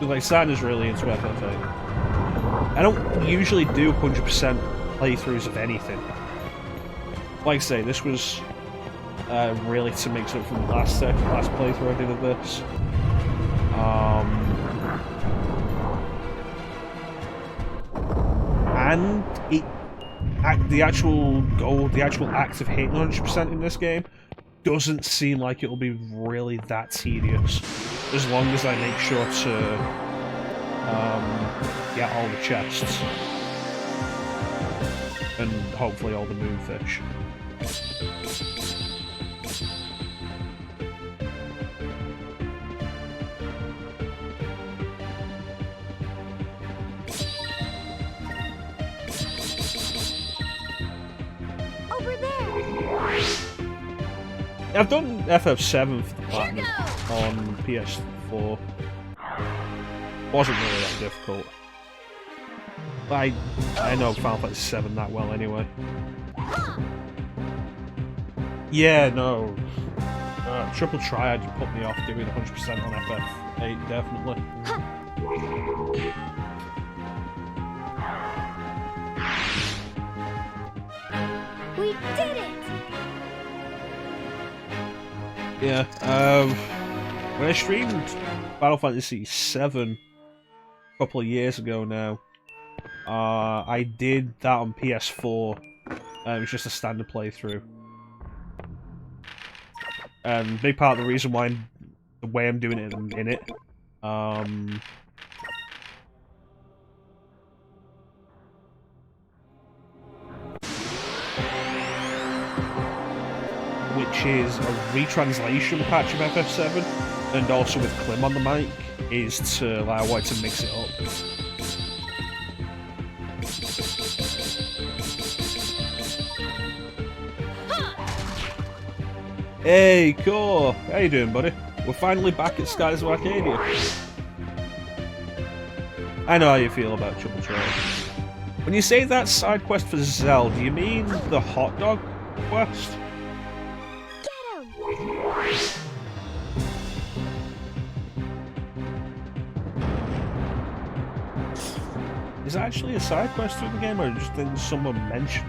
Like, Cider's really into FF8. I don't usually do 100% playthroughs of anything. Like I say, this was really to mix up from the last playthrough I did of this. And the actual goal, the actual act of hitting 100% in this game doesn't seem like it'll be really that tedious, as long as I make sure to get all the chests and hopefully all the moonfish. Over there. I've done FF7 for the platinum on PS4. Wasn't really that difficult. I know Final Fantasy VII that well anyway. Yeah, no. Triple Triad put me off doing 100% on FF8, definitely. We did it! Yeah, when I streamed Final Fantasy VII a couple of years ago now, I did that on PS4. It was just a standard playthrough. And big part of the reason why the way I'm doing it in it, which is a retranslation patch of FF7, and also with Clem on the mic, is to allow White to mix it up. Hey, cool! How you doing, buddy? We're finally back at Skies of Arcadia. I know how you feel about Triple Trail. When you say that side quest for Zell, do you mean the hot dog quest? Get him! Is that actually a side quest through the game, or just things someone mentioned?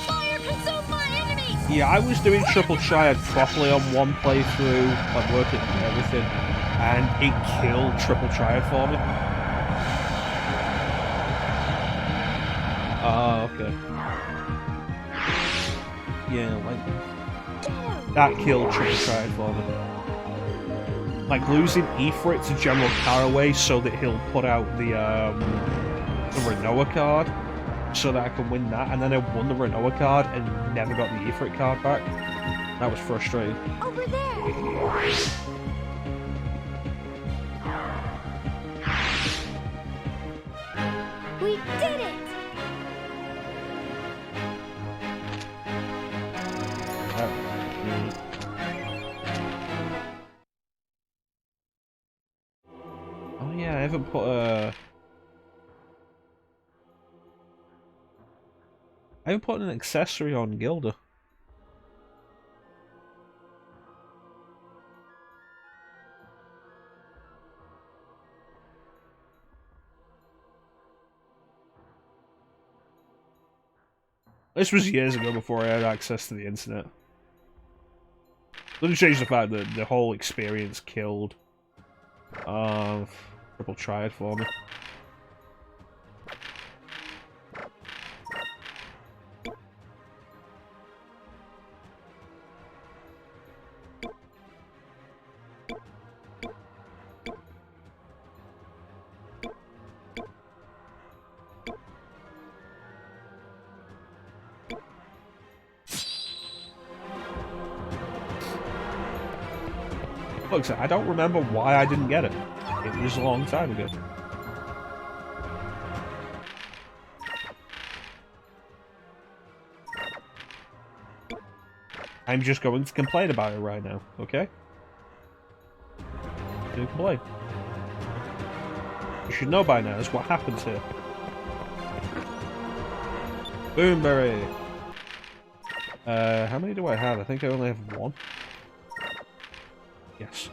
Fire consume my enemies! Yeah, I was doing Triple Triad properly on one playthrough, like working and everything, and it killed Triple Triad for me. Ah, okay. Yeah, like that killed Triple Triad for me. Like losing Ifrit to General Caraway so that he'll put out the Renoa card, so that I can win that, and then I won the Renoa card and never got the Ifrit card back. That was frustrating. Over there! We did it! Oh yeah, I haven't put an accessory on Gilda. This was years ago before I had access to the internet. Doesn't change the fact that the whole experience killed Triple Triad for me. Look, I don't remember why I didn't get it. It was a long time ago. I'm just going to complain about it right now, okay? Do complain. You should know by now is what happens here. Boomberry! How many do I have? I think I only have one. Yes.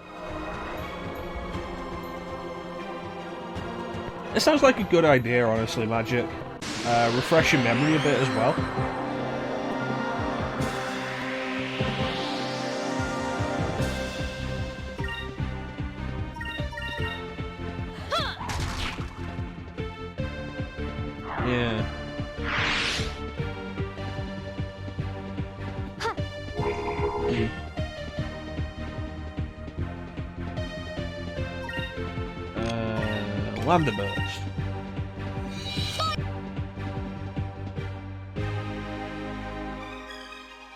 It sounds like a good idea, honestly, Magic. Refresh your memory a bit as well. Yeah. Lambda Burst.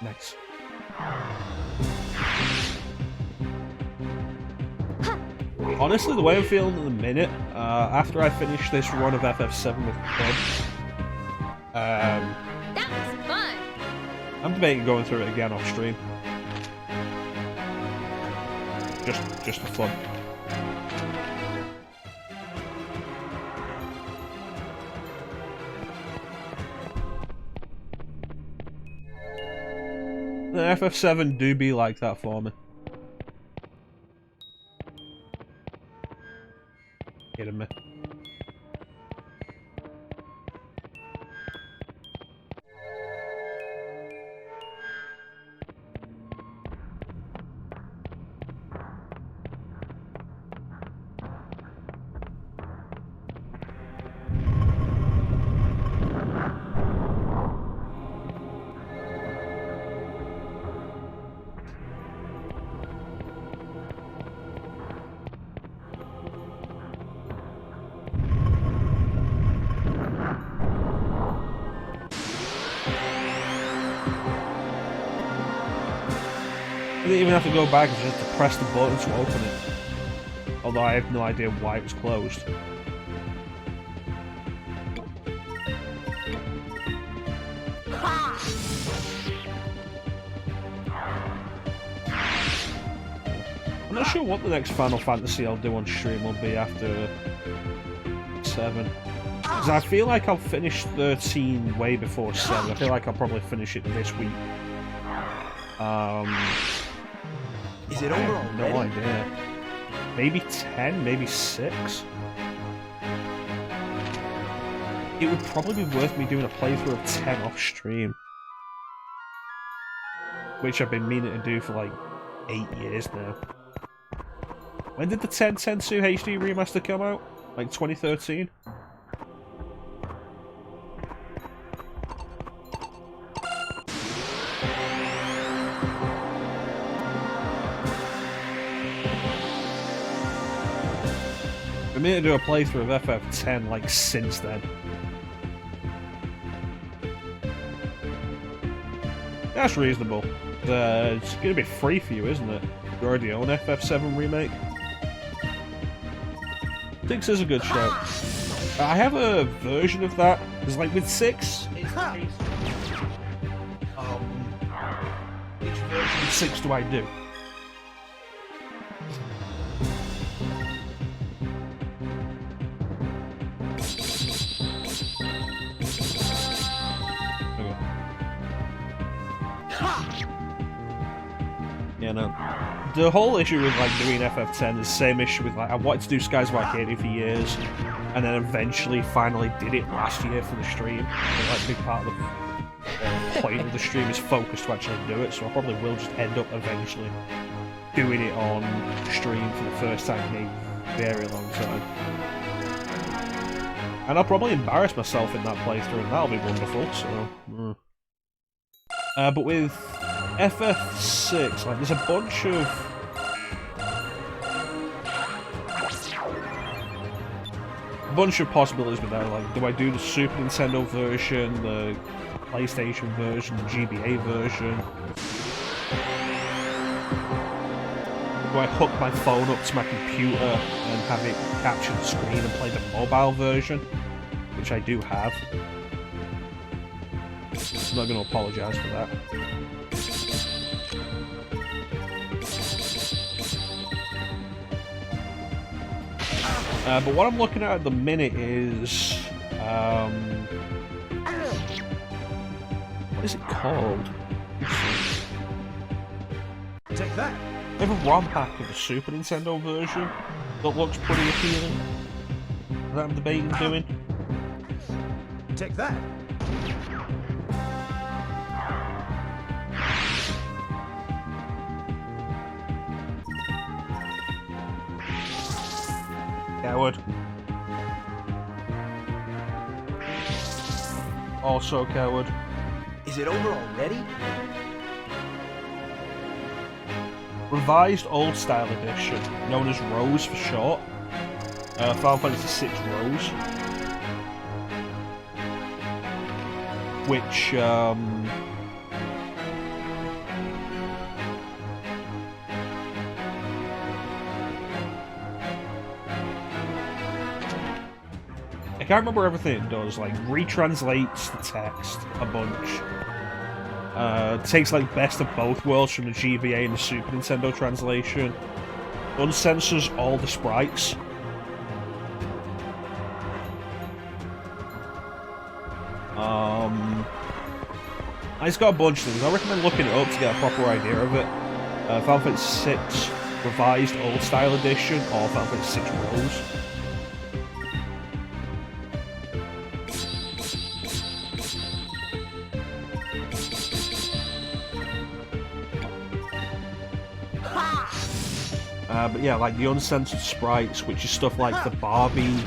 Nice. Honestly, the way I'm feeling in the minute, after I finish this run of FF7 with Clem, That was fun! I'm debating going through it again off stream. Just for fun. The FF7 do be like that for me. Kidding me. didn't even have to go back, I just had to press the button to open it. Although I have no idea why it was closed. I'm not sure what the next Final Fantasy I'll do on stream will be after 7. Because I feel like I'll finish 13 way before 7. I feel like I'll probably finish it this week. Is it over already? No idea. Maybe 10, maybe 6. It would probably be worth me doing a playthrough of 10 off stream. Which I've been meaning to do for like 8 years now. When did the 10-10-2 HD remaster come out? Like 2013? I mean to do a playthrough of FF10 like since then. That's reasonable. It's gonna be free for you, isn't it? You already own FF7 Remake. 6 is a good shout. I have a version of that. It's like with 6, it's a case of, which version of 6 do I do? Yeah, no. The whole issue with like doing FF10 is the same issue with like I wanted to do Skies of Arcadia for years, and then eventually finally did it last year for the stream. And, like, a big part of the point of the stream is focused to actually do it, so I probably will just end up eventually doing it on stream for the first time in a very long time. And I'll probably embarrass myself in that playthrough, and that'll be wonderful. So, but with FF6, like, there's a bunch of possibilities with that. Like, do I do the Super Nintendo version, the PlayStation version, the GBA version? Do I hook my phone up to my computer and have it capture the screen and play the mobile version, which I do have? I'm not going to apologise for that. But what I'm looking at the minute is, what is it called? Take that. They have a ROM hack of the Super Nintendo version that looks pretty appealing. That I'm debating doing. Take that. Coward. Also coward. Is it over already? Revised Old Style Edition, known as Rose for short. Final Fantasy VI Rose. Which, I can't remember everything it does, like, retranslates the text a bunch. Takes, like, best of both worlds from the GBA and the Super Nintendo translation. Uncensors all the sprites. It's got a bunch of things. I recommend looking it up to get a proper idea of it. Final Fantasy VI Revised Old Style Edition or Final Fantasy VI Rose. But yeah, like the uncensored sprites, which is stuff like the Barbie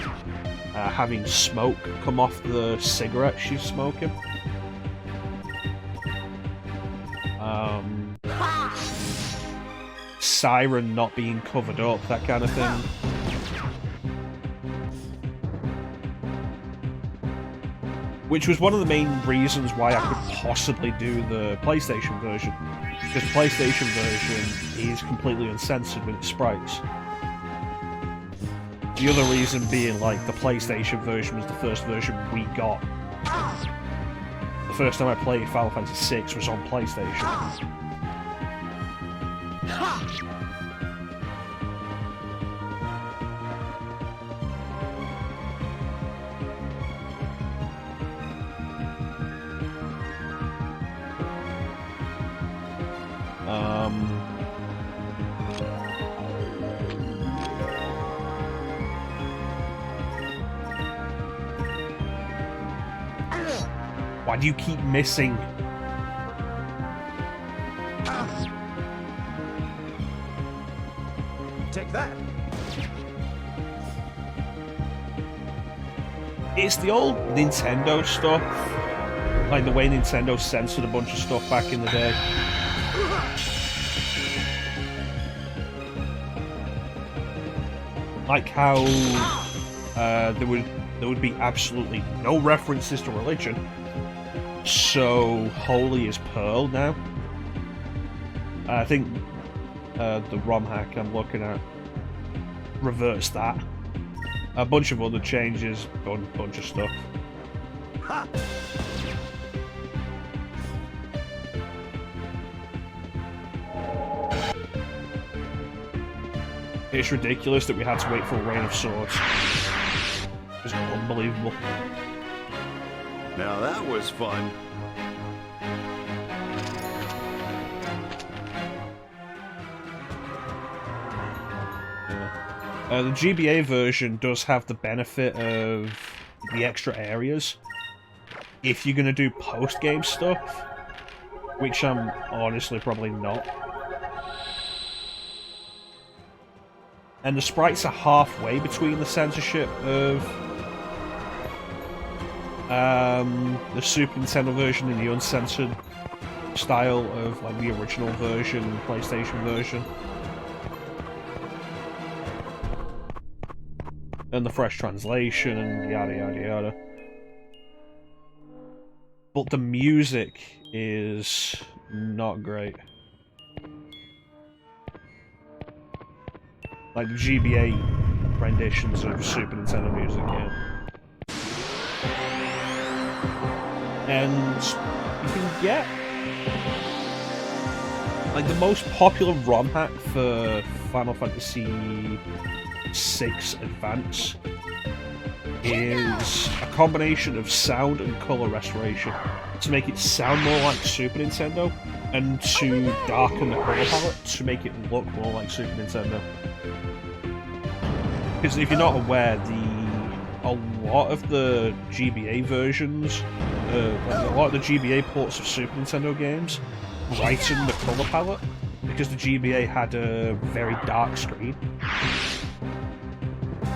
having smoke come off the cigarette she's smoking. Siren not being covered up, that kind of thing. Which was one of the main reasons why I could possibly do the PlayStation version. Because the PlayStation version is completely uncensored with its sprites. The other reason being, like, the PlayStation version was the first version we got. The first time I played Final Fantasy VI was on PlayStation. Why do you keep missing? Take that. It's the old Nintendo stuff. Like the way Nintendo censored a bunch of stuff back in the day. Like how there would be absolutely no references to religion. So holy is Pearl now. I think the ROM hack I'm looking at reverts that. A bunch of other changes, a bunch of stuff. Ha! It's ridiculous that we had to wait for a Rain of Swords. It was unbelievable. Now that was fun. The GBA version does have the benefit of the extra areas. If you're going to do post-game stuff, which I'm honestly probably not. And the sprites are halfway between the censorship of the Super Nintendo version and the uncensored style of like the original version and PlayStation version. And the fresh translation and yada yada yada. But the music is not great. Like the GBA renditions of Super Nintendo music, yeah. And you can get like the most popular ROM hack for Final Fantasy VI Advance is a combination of sound and color restoration to make it sound more like Super Nintendo and to darken the color palette to make it look more like Super Nintendo. Because if you're not aware, a lot of the GBA versions, a lot of the GBA ports of Super Nintendo games brighten the color palette because the GBA had a very dark screen.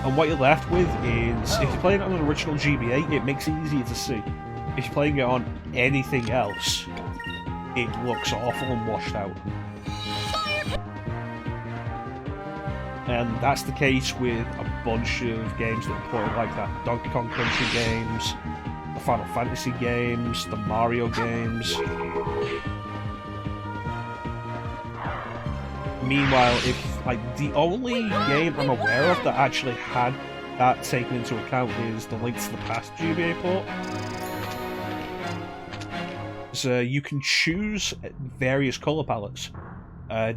And what you're left with is, if you're playing it on an original GBA, it makes it easier to see. If you're playing it on anything else, it looks awful and washed out. And that's the case with a bunch of games that are ported like that. Donkey Kong Country games, the Final Fantasy games, the Mario games. Meanwhile, if like the only game I'm aware of that actually had that taken into account is the Link to the Past GBA port. So you can choose various color palettes,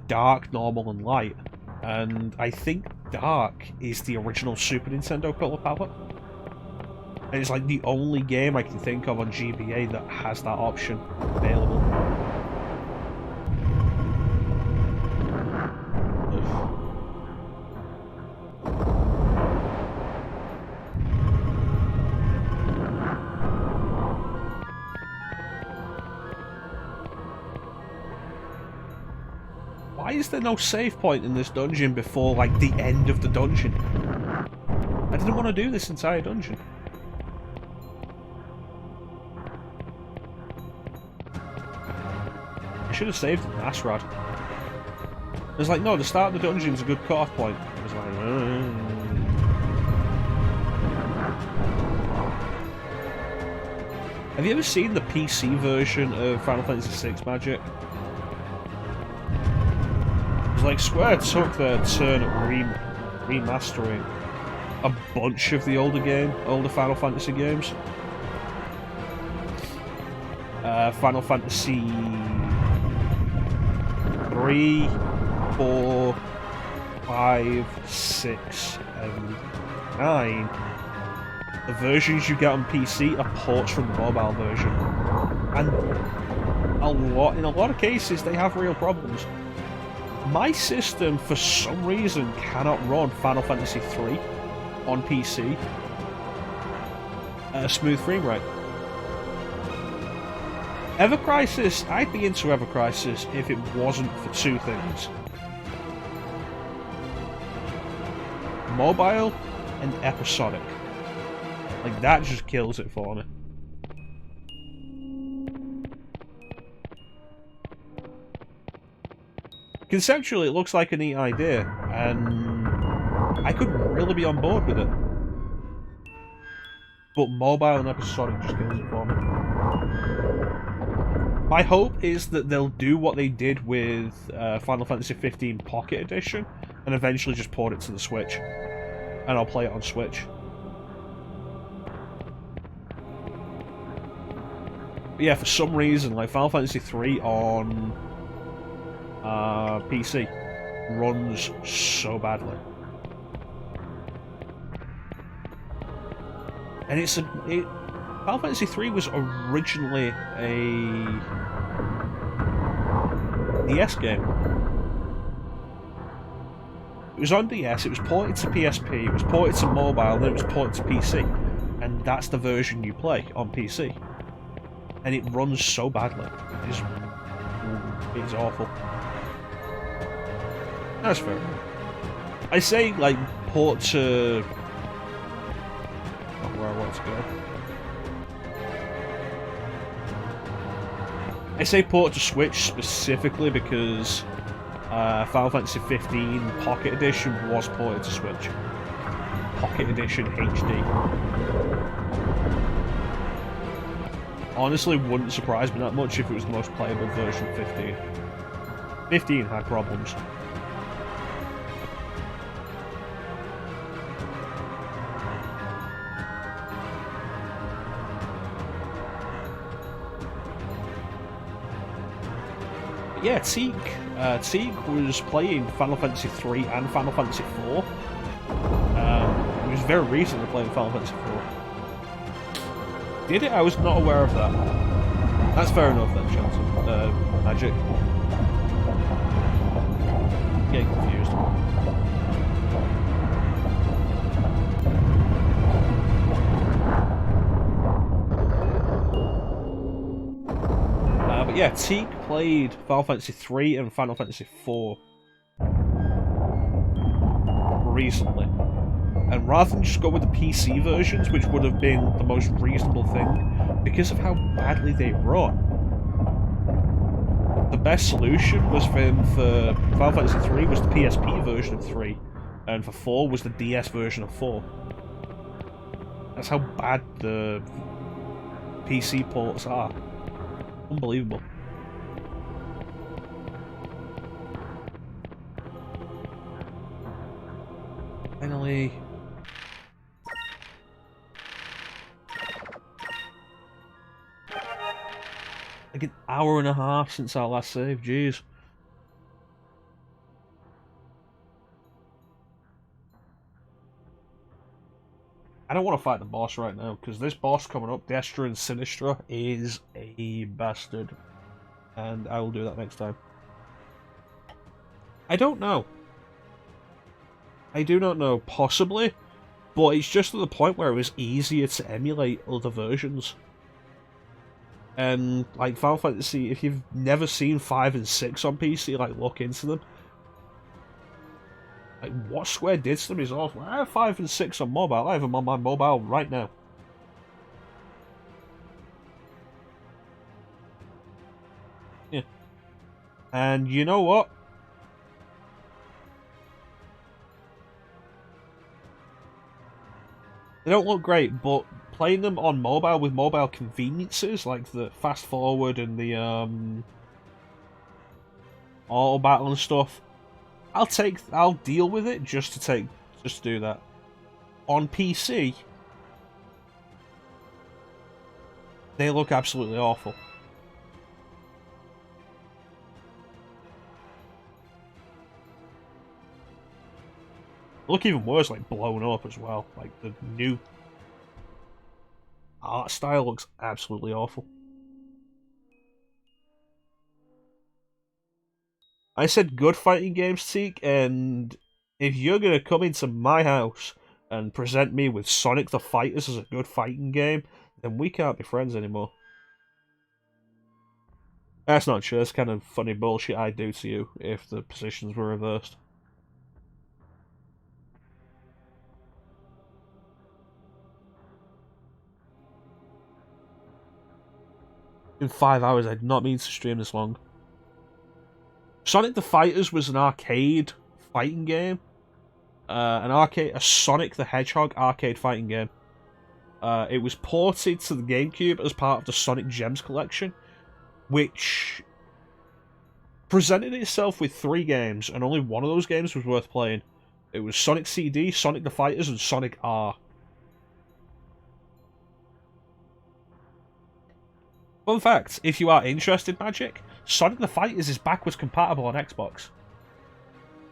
dark, normal, and light. And I think dark is the original Super Nintendo color palette. And it's like the only game I can think of on GBA that has that option available. Why is there no save point in this dungeon before, like, the end of the dungeon? I didn't want to do this entire dungeon. I should have saved the Nasrod. It's like, no, the start of the dungeon's a good cut-off point. It's like, Have you ever seen the PC version of Final Fantasy VI Magic? It's like Square took their turn at remastering a bunch of the older Final Fantasy games. Final Fantasy 3, 4, 5, 6, and 9. The versions you get on PC are ports from the mobile version, and in a lot of cases they have real problems. My system, for some reason, cannot run Final Fantasy 3 on PC at a smooth frame rate. Ever Crisis, I'd be into Ever Crisis if it wasn't for two things: mobile and episodic. Like, that just kills it for me. Conceptually, it looks like a neat idea, and I could really be on board with it. But mobile and episodic just kills it for me. My hope is that they'll do what they did with Final Fantasy 15 Pocket Edition, and eventually just port it to the Switch. And I'll play it on Switch. But yeah, for some reason, like, Final Fantasy 3 on PC runs so badly. And Final Fantasy 3 was originally a DS game. It was on DS, it was ported to PSP, it was ported to mobile, then it was ported to PC. And that's the version you play on PC. And it runs so badly. It's awful. That's fair enough. I say, like, port to... not where I want to go. I say port to Switch specifically because Final Fantasy 15 Pocket Edition was ported to Switch. Pocket Edition HD. Honestly, wouldn't surprise me that much if it was the most playable version of 15. 15 had problems. Yeah, Teague was playing Final Fantasy 3 and Final Fantasy 4. He was very recently playing Final Fantasy 4. Did it? I was not aware of that. That's fair enough then, Shaun. Magic. Getting confused. But yeah, Teague played Final Fantasy 3 and Final Fantasy 4 recently. And rather than just go with the PC versions, which would have been the most reasonable thing, because of how badly they run, the best solution was for him for Final Fantasy 3 was the PSP version of 3, and for 4 was the DS version of 4. That's how bad the PC ports are. Unbelievable. Finally. Like an hour and a half since our last save, jeez. I don't want to fight the boss right now, because this boss coming up, Destra and Sinistra, is a bastard. And I will do that next time. I don't know. I do not know, possibly, but it's just to the point where it was easier to emulate other versions. And, like, Final Fantasy, if you've never seen 5 and 6 on PC, like, look into them. Like, what Square did to them is awful. I have 5 and 6 on mobile. I have them on my mobile right now. Yeah. And you know what? They don't look great, but playing them on mobile with mobile conveniences like the fast forward and the auto battle and stuff, I'll deal with it just to do that. On PC, they look absolutely awful. They look even worse, like blown up as well. Like the new art style looks absolutely awful. I said good fighting games, Teak, and if you're gonna come into my house and present me with Sonic the Fighters as a good fighting game, then we can't be friends anymore. That's not true. That's kind of funny bullshit I'd do to you if the positions were reversed. In 5 hours, I did not mean to stream this long. Sonic the Fighters was an arcade fighting game. A Sonic the Hedgehog arcade fighting game. It was ported to the GameCube as part of the Sonic Gems collection, which presented itself with 3 games, and only one of those games was worth playing. It was Sonic CD, Sonic the Fighters, and Sonic R. Fun fact, if you are interested, Magic, Sonic the Fighters is backwards compatible on Xbox.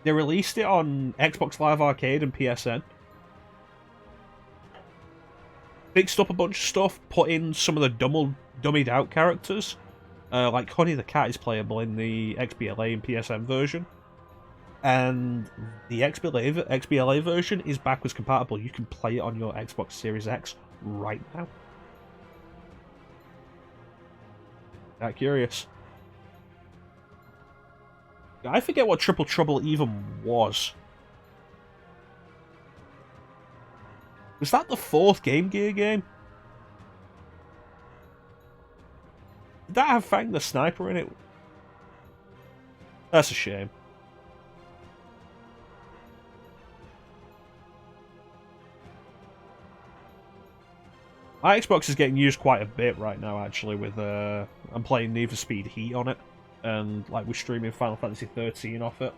They released it on Xbox Live Arcade and PSN. Fixed up a bunch of stuff, put in some of the dummied out characters. Like Honey the Cat is playable in the XBLA and PSN version. And the XBLA version is backwards compatible. You can play it on your Xbox Series X right now. That curious. I forget what Triple Trouble even was. Was that the 4th Game Gear game? Did that have Fang the Sniper in it? That's a shame. My Xbox is getting used quite a bit right now, actually, with I'm playing Need for Speed Heat on it. And like we're streaming Final Fantasy 13 off it.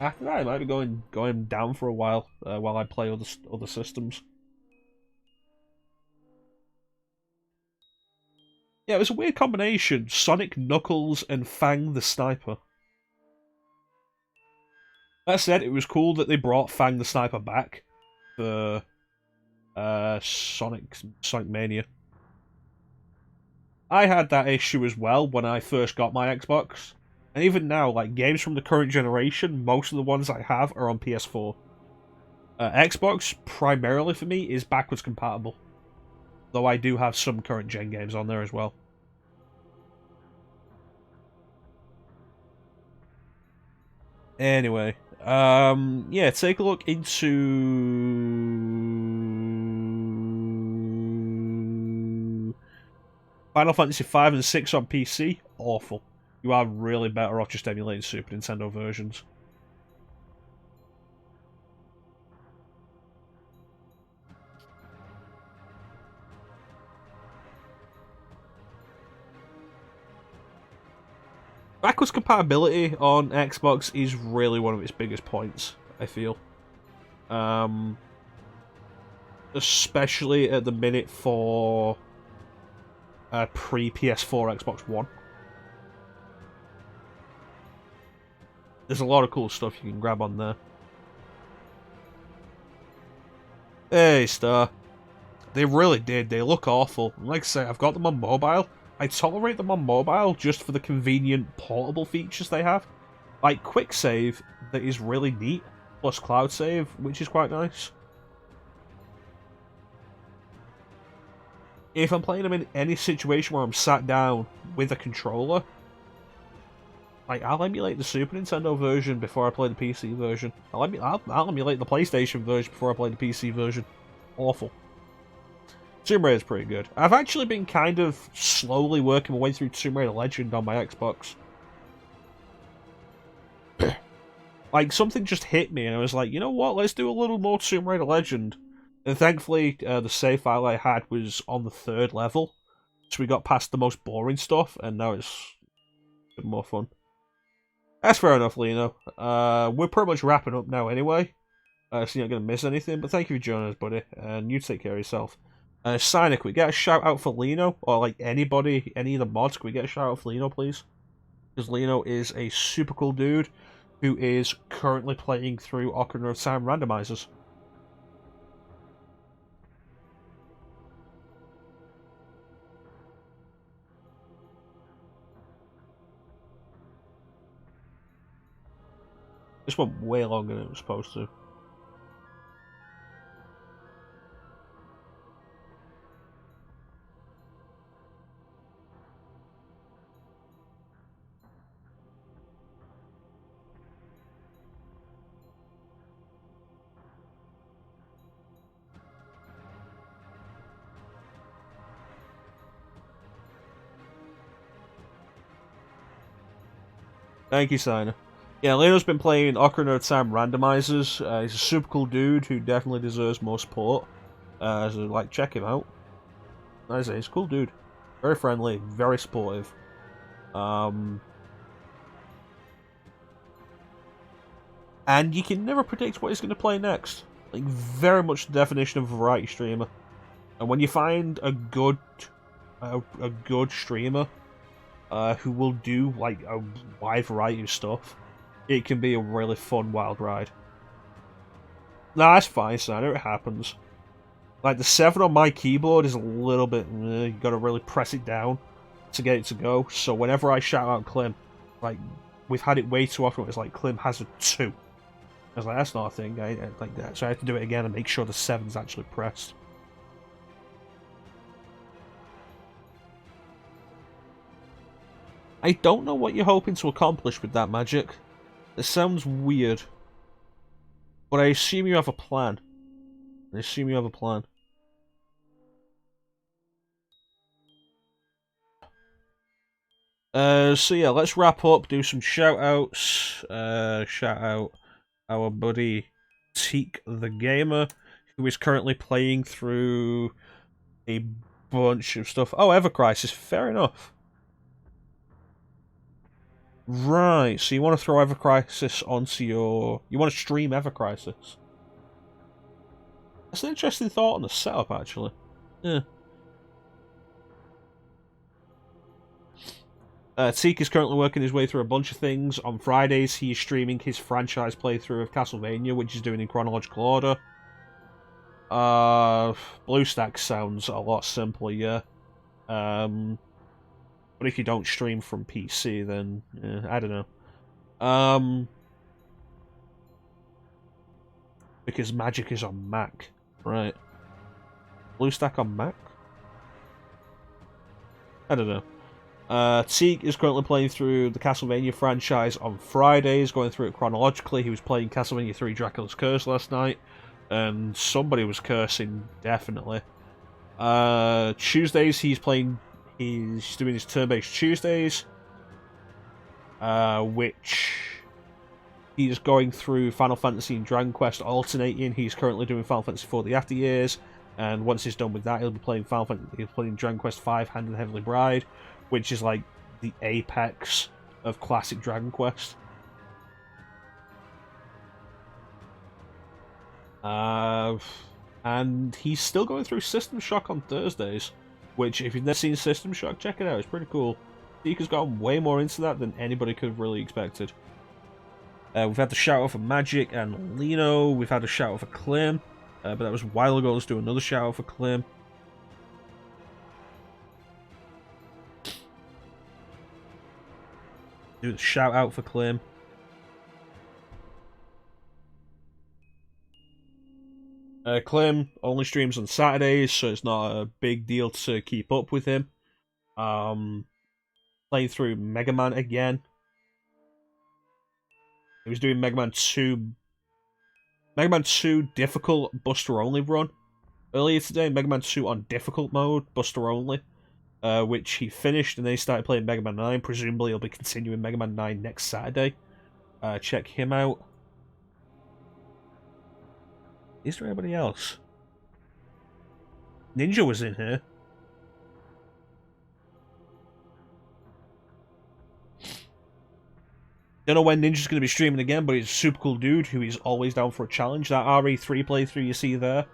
After that, I might be going down for a while I play other systems. Yeah, it was a weird combination: Sonic, Knuckles, and Fang the Sniper. That said, it was cool that they brought Fang the Sniper back for Sonic Mania. I had that issue as well when I first got my Xbox, and even now, like games from the current generation, most of the ones I have are on PS4. Xbox primarily for me is backwards compatible, though I do have some current gen games on there as well. Anyway, yeah, take a look into Final Fantasy 5 and 6 on PC. Awful. You are really better off just emulating Super Nintendo versions. Backwards compatibility on Xbox is really one of its biggest points, I feel. Especially at the minute for pre-PS4 Xbox One. There's a lot of cool stuff you can grab on there. Hey, Star. They really did. They look awful. Like I say, I've got them on mobile. I tolerate them on mobile just for the convenient portable features they have. Like quick save, that is really neat, plus cloud save, which is quite nice. If I'm playing them in any situation where I'm sat down with a controller, like I'll emulate the Super Nintendo version before I play the PC version. I'll emulate the PlayStation version before I play the PC version. Awful. Tomb Raider's pretty good. I've actually been kind of slowly working my way through Tomb Raider Legend on my Xbox. Like, something just hit me, and I was like, you know what, let's do a little more Tomb Raider Legend. And thankfully, the save file I had was on the 3rd level, so we got past the most boring stuff, and now it's a bit more fun. That's fair enough, Lino. We're pretty much wrapping up now anyway, so you're not going to miss anything, but thank you for joining us, buddy, and you take care of yourself. Signer, can we get a shout out for Lino? Or, like, anybody, any of the mods, can we get a shout out for Lino, please? Because Lino is a super cool dude who is currently playing through Ocarina of Time randomizers. This went way longer than it was supposed to. Thank you, Signer. Yeah, Leo's been playing Ocarina of Time randomizers. He's a super cool dude who definitely deserves more support. So, like, check him out. He's a cool dude. Very friendly, very supportive. And you can never predict what he's going to play next. Like, very much the definition of a variety streamer. And when you find a good streamer who will do, like, a wide variety of stuff, it can be a really fun, wild ride. Nah, that's fine, Santa. It happens. Like, the 7 on my keyboard is a little bit... you gotta really press it down to get it to go. So whenever I shout out Clem, like, we've had it way too often. It's like, Clem has a 2. I was like, that's not a thing. I like that. So I have to do it again and make sure the 7's actually pressed. I don't know what you're hoping to accomplish with that magic. It sounds weird. But I assume you have a plan. So yeah, let's wrap up, do some shout-outs. Shout out our buddy Teak the Gamer, who is currently playing through a bunch of stuff. Oh, Ever Crisis, fair enough. Right, so you want to throw Ever Crisis onto your... You want to stream Ever Crisis. That's an interesting thought on the setup, actually. Yeah. Teak is currently working his way through a bunch of things. On Fridays, he is streaming his franchise playthrough of Castlevania, which he's doing in chronological order. BlueStacks sounds a lot simpler, yeah. But if you don't stream from PC, then I don't know. Because Magic is on Mac, right? BlueStack on Mac? I don't know. Teak is currently playing through the Castlevania franchise on Fridays, going through it chronologically. He was playing Castlevania 3 Dracula's Curse last night, and somebody was cursing, definitely. Tuesdays, he's doing his turn-based Tuesdays, which he's going through Final Fantasy and Dragon Quest alternating. He's currently doing Final Fantasy IV The After Years, and once he's done with that, he'll be playing Dragon Quest V Hand and Heavenly Bride, which is like the apex of classic Dragon Quest. And he's still going through System Shock on Thursdays, which, if you've never seen System Shock, check it out, it's pretty cool. Teak has gotten way more into that than anybody could have really expected. We've had the shout out for Magic and Lino, we've had a shout out for Clem, but that was a while ago. Let's do another shout out for Clem. Do the shout out for Clem. Clem only streams on Saturdays, so it's not a big deal to keep up with him. Playing through Mega Man again. He was doing Mega Man 2 difficult Buster Only run earlier today. Mega Man 2 on difficult mode, Buster Only, which he finished, and then he started playing Mega Man 9. Presumably he'll be continuing Mega Man 9 next Saturday. Check him out. Is there anybody else? Ninja was in here. Don't know when Ninja's going to be streaming again, but he's a super cool dude who is always down for a challenge. That RE3 playthrough you see there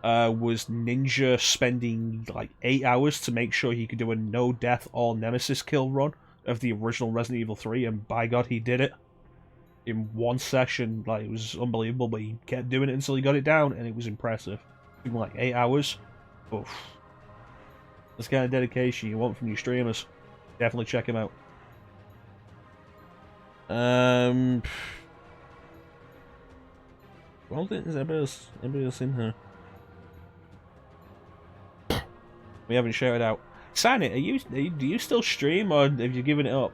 was Ninja spending like 8 hours to make sure he could do a no-death or nemesis kill run of the original Resident Evil 3, and by God, he did it in one session. Like, it was unbelievable, but he kept doing it until he got it down, and it was impressive. In like 8 hours. Oof. That's the kind of dedication you want from your streamers. Definitely check him out. Well, there's anybody else in here? We haven't shouted out. Sign it. Do you still stream, or have you given it up?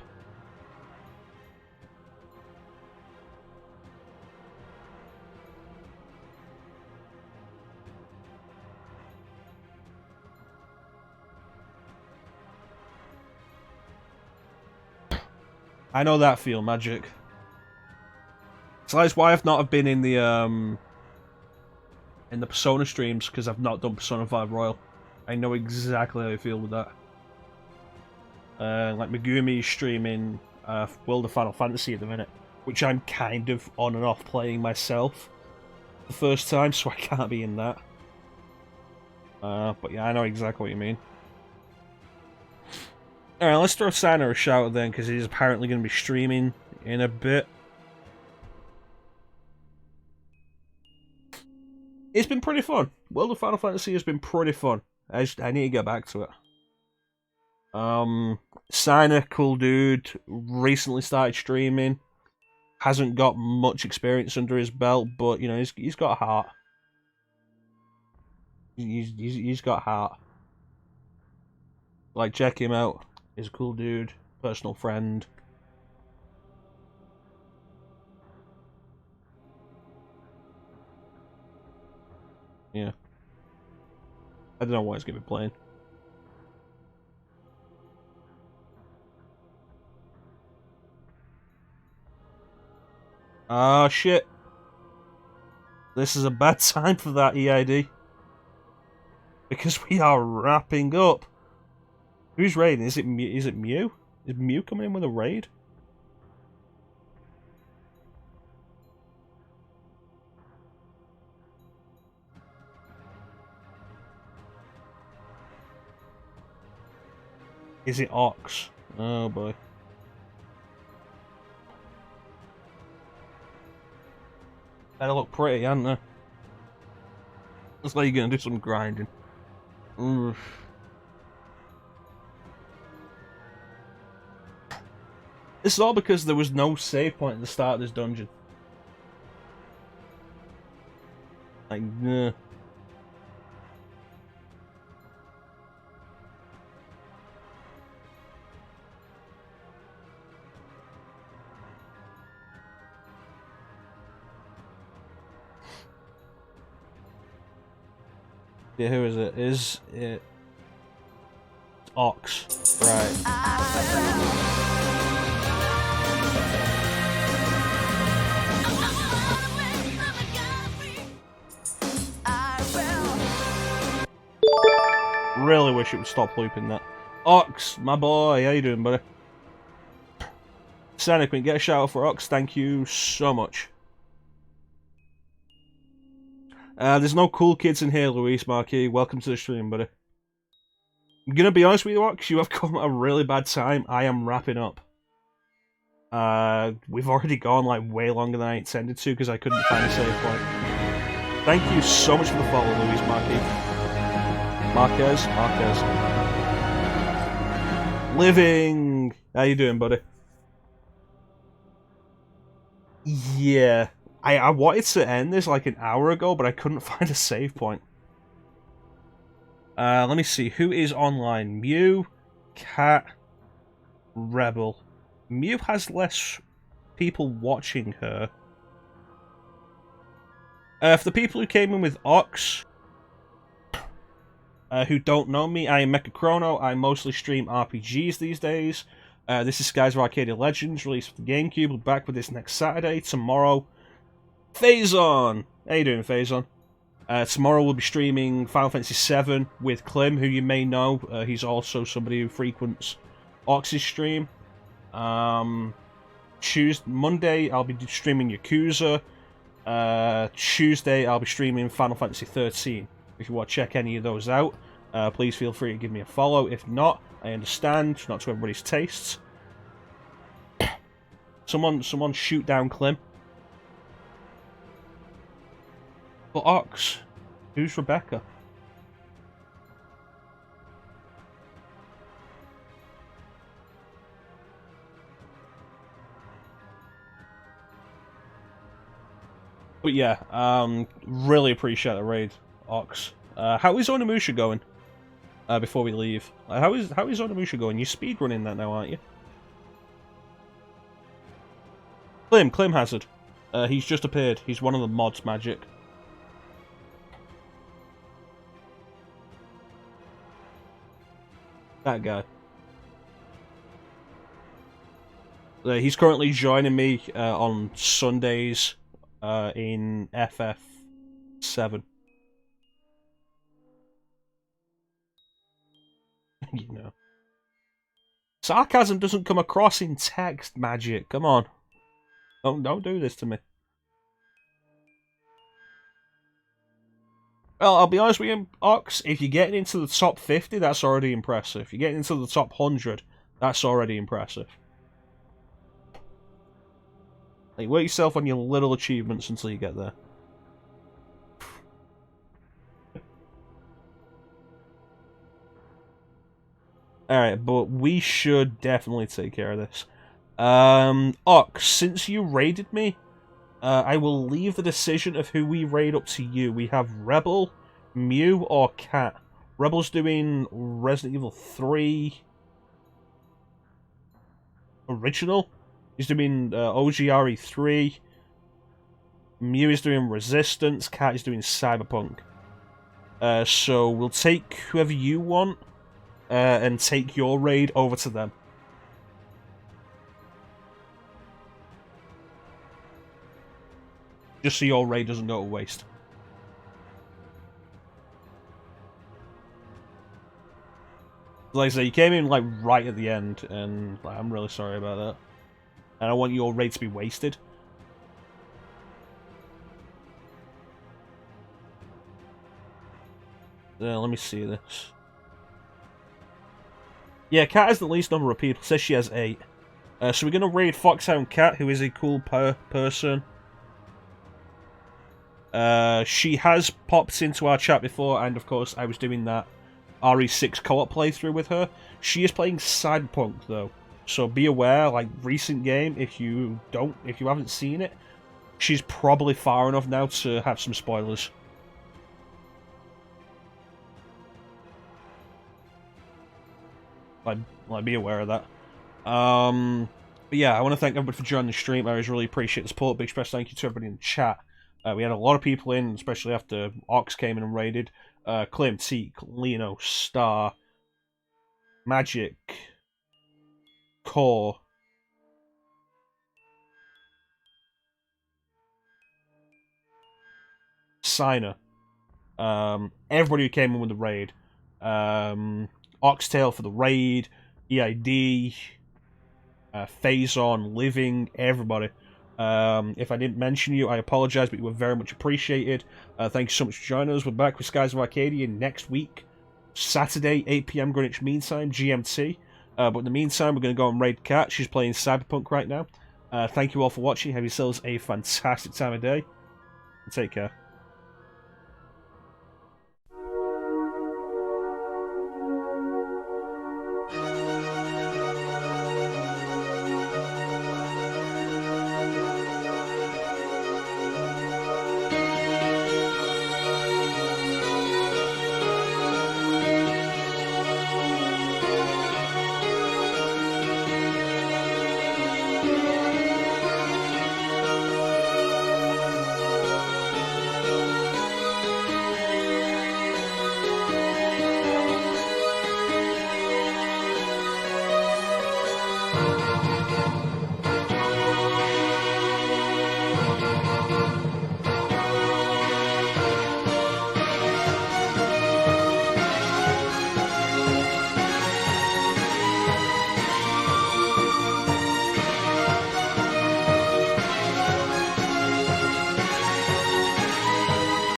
I know that feel, Magic. So that's why I've not been in the Persona streams, because I've not done Persona 5 Royal. I know exactly how I feel with that. Like Megumi streaming World of Final Fantasy at the minute, which I'm kind of on and off playing myself the first time, so I can't be in that. But yeah, I know exactly what you mean. Alright, let's throw Santa a shout then, because he's apparently going to be streaming in a bit. It's been pretty fun. World of Final Fantasy has been pretty fun. I need to get back to it. Santa, cool dude, recently started streaming. Hasn't got much experience under his belt, but, you know, he's got heart. He's got heart. Like, check him out. He's a cool dude, personal friend. Yeah. I don't know what he's going to be playing. Ah, shit. This is a bad time for that EID. Because we are wrapping up. Who's raiding? Is it Mew? Is Mew coming in with a raid? Is it Ox? Oh boy. They look pretty, aren't they? Looks like you're gonna do some grinding. Oof. This is all because there was no save point at the start of this dungeon. Like, nah. Yeah, who is it? Is it Ox? Right. Really wish it would stop looping that. Ox, my boy, how you doing, buddy? Sonic, we can get a shout out for Ox, thank you so much. There's no cool kids in here, Luis Marquis. Welcome to the stream, buddy. I'm gonna be honest with you, Ox, you have come at a really bad time. I am wrapping up. We've already gone like way longer than I intended to because I couldn't find a save point. Thank you so much for the follow, Luis Marquis. Marquez. Living! How you doing, buddy? Yeah. I wanted to end this like an hour ago, but I couldn't find a save point. Let me see. Who is online? Mew, Cat, Rebel. Mew has less people watching her. For the people who came in with Ox, who don't know me, I am Mecha Chrono. I mostly stream RPGs these days. This is Skies of Arcadia Legends, released for the GameCube. We'll be back with this next Saturday. Tomorrow, Phazon! How you doing, Phazon? Tomorrow we'll be streaming Final Fantasy VII with Clem, who you may know. He's also somebody who frequents Ox's stream. Monday I'll be streaming Yakuza. Tuesday I'll be streaming Final Fantasy XIII. If you want to check any of those out, please feel free to give me a follow. If not, I understand. Not to everybody's tastes. Someone shoot down Clem. But Ox, who's Rebecca? But yeah, really appreciate the raid, Ox. How is Onimusha going? Before we leave, how is Onimusha going? You're speedrunning that now, aren't you? Clem Hazard. He's just appeared. He's one of the mods, Magic. That guy. He's currently joining me on Sundays in FF7. You know. Sarcasm doesn't come across in text, Magic. Come on. Don't do this to me. Well, I'll be honest with you, Ox, if you're getting into the top 50, that's already impressive. If you're getting into the top 100, that's already impressive. Like, work yourself on your little achievements until you get there. Alright, but we should definitely take care of this. Ox, since you raided me, I will leave the decision of who we raid up to you. We have Rebel, Mew, or Cat. Rebel's doing Resident Evil 3 Original. He's doing OGRE 3. Mew is doing Resistance. Cat is doing Cyberpunk. So we'll take whoever you want and take your raid over to them. Just so your raid doesn't go to waste. Like I say, you came in like right at the end, and like, I'm really sorry about that. And I want your raid to be wasted. Let me see this. Yeah, Cat has the least number of people. It says she has 8. So we're gonna raid Foxhound Cat, who is a cool person. She has popped into our chat before, and of course I was doing that RE6 co-op playthrough with her. She is playing Cyberpunk though, so be aware. Like, recent game, if you haven't seen it, she's probably far enough now to have some spoilers. Like be aware of that. But yeah, I want to thank everybody for joining the stream. I always really appreciate the support. Big special thank you to everybody in the chat. We had a lot of people in, especially after Ox came in and raided. Clem, Teak, Leno, Star, Magic, Core, Signer, everybody who came in with the raid. Oxtail for the raid, EID, Phazon, Living, everybody. If I didn't mention you, I apologize, but you were very much appreciated. Thank you so much for joining us. We're back with Skies of Arcadia next week, Saturday, 8 PM Greenwich Mean Time, GMT. But in the meantime, we're going to go and raid Cat. She's playing Cyberpunk right now. Thank you all for watching. Have yourselves a fantastic time of day. And take care.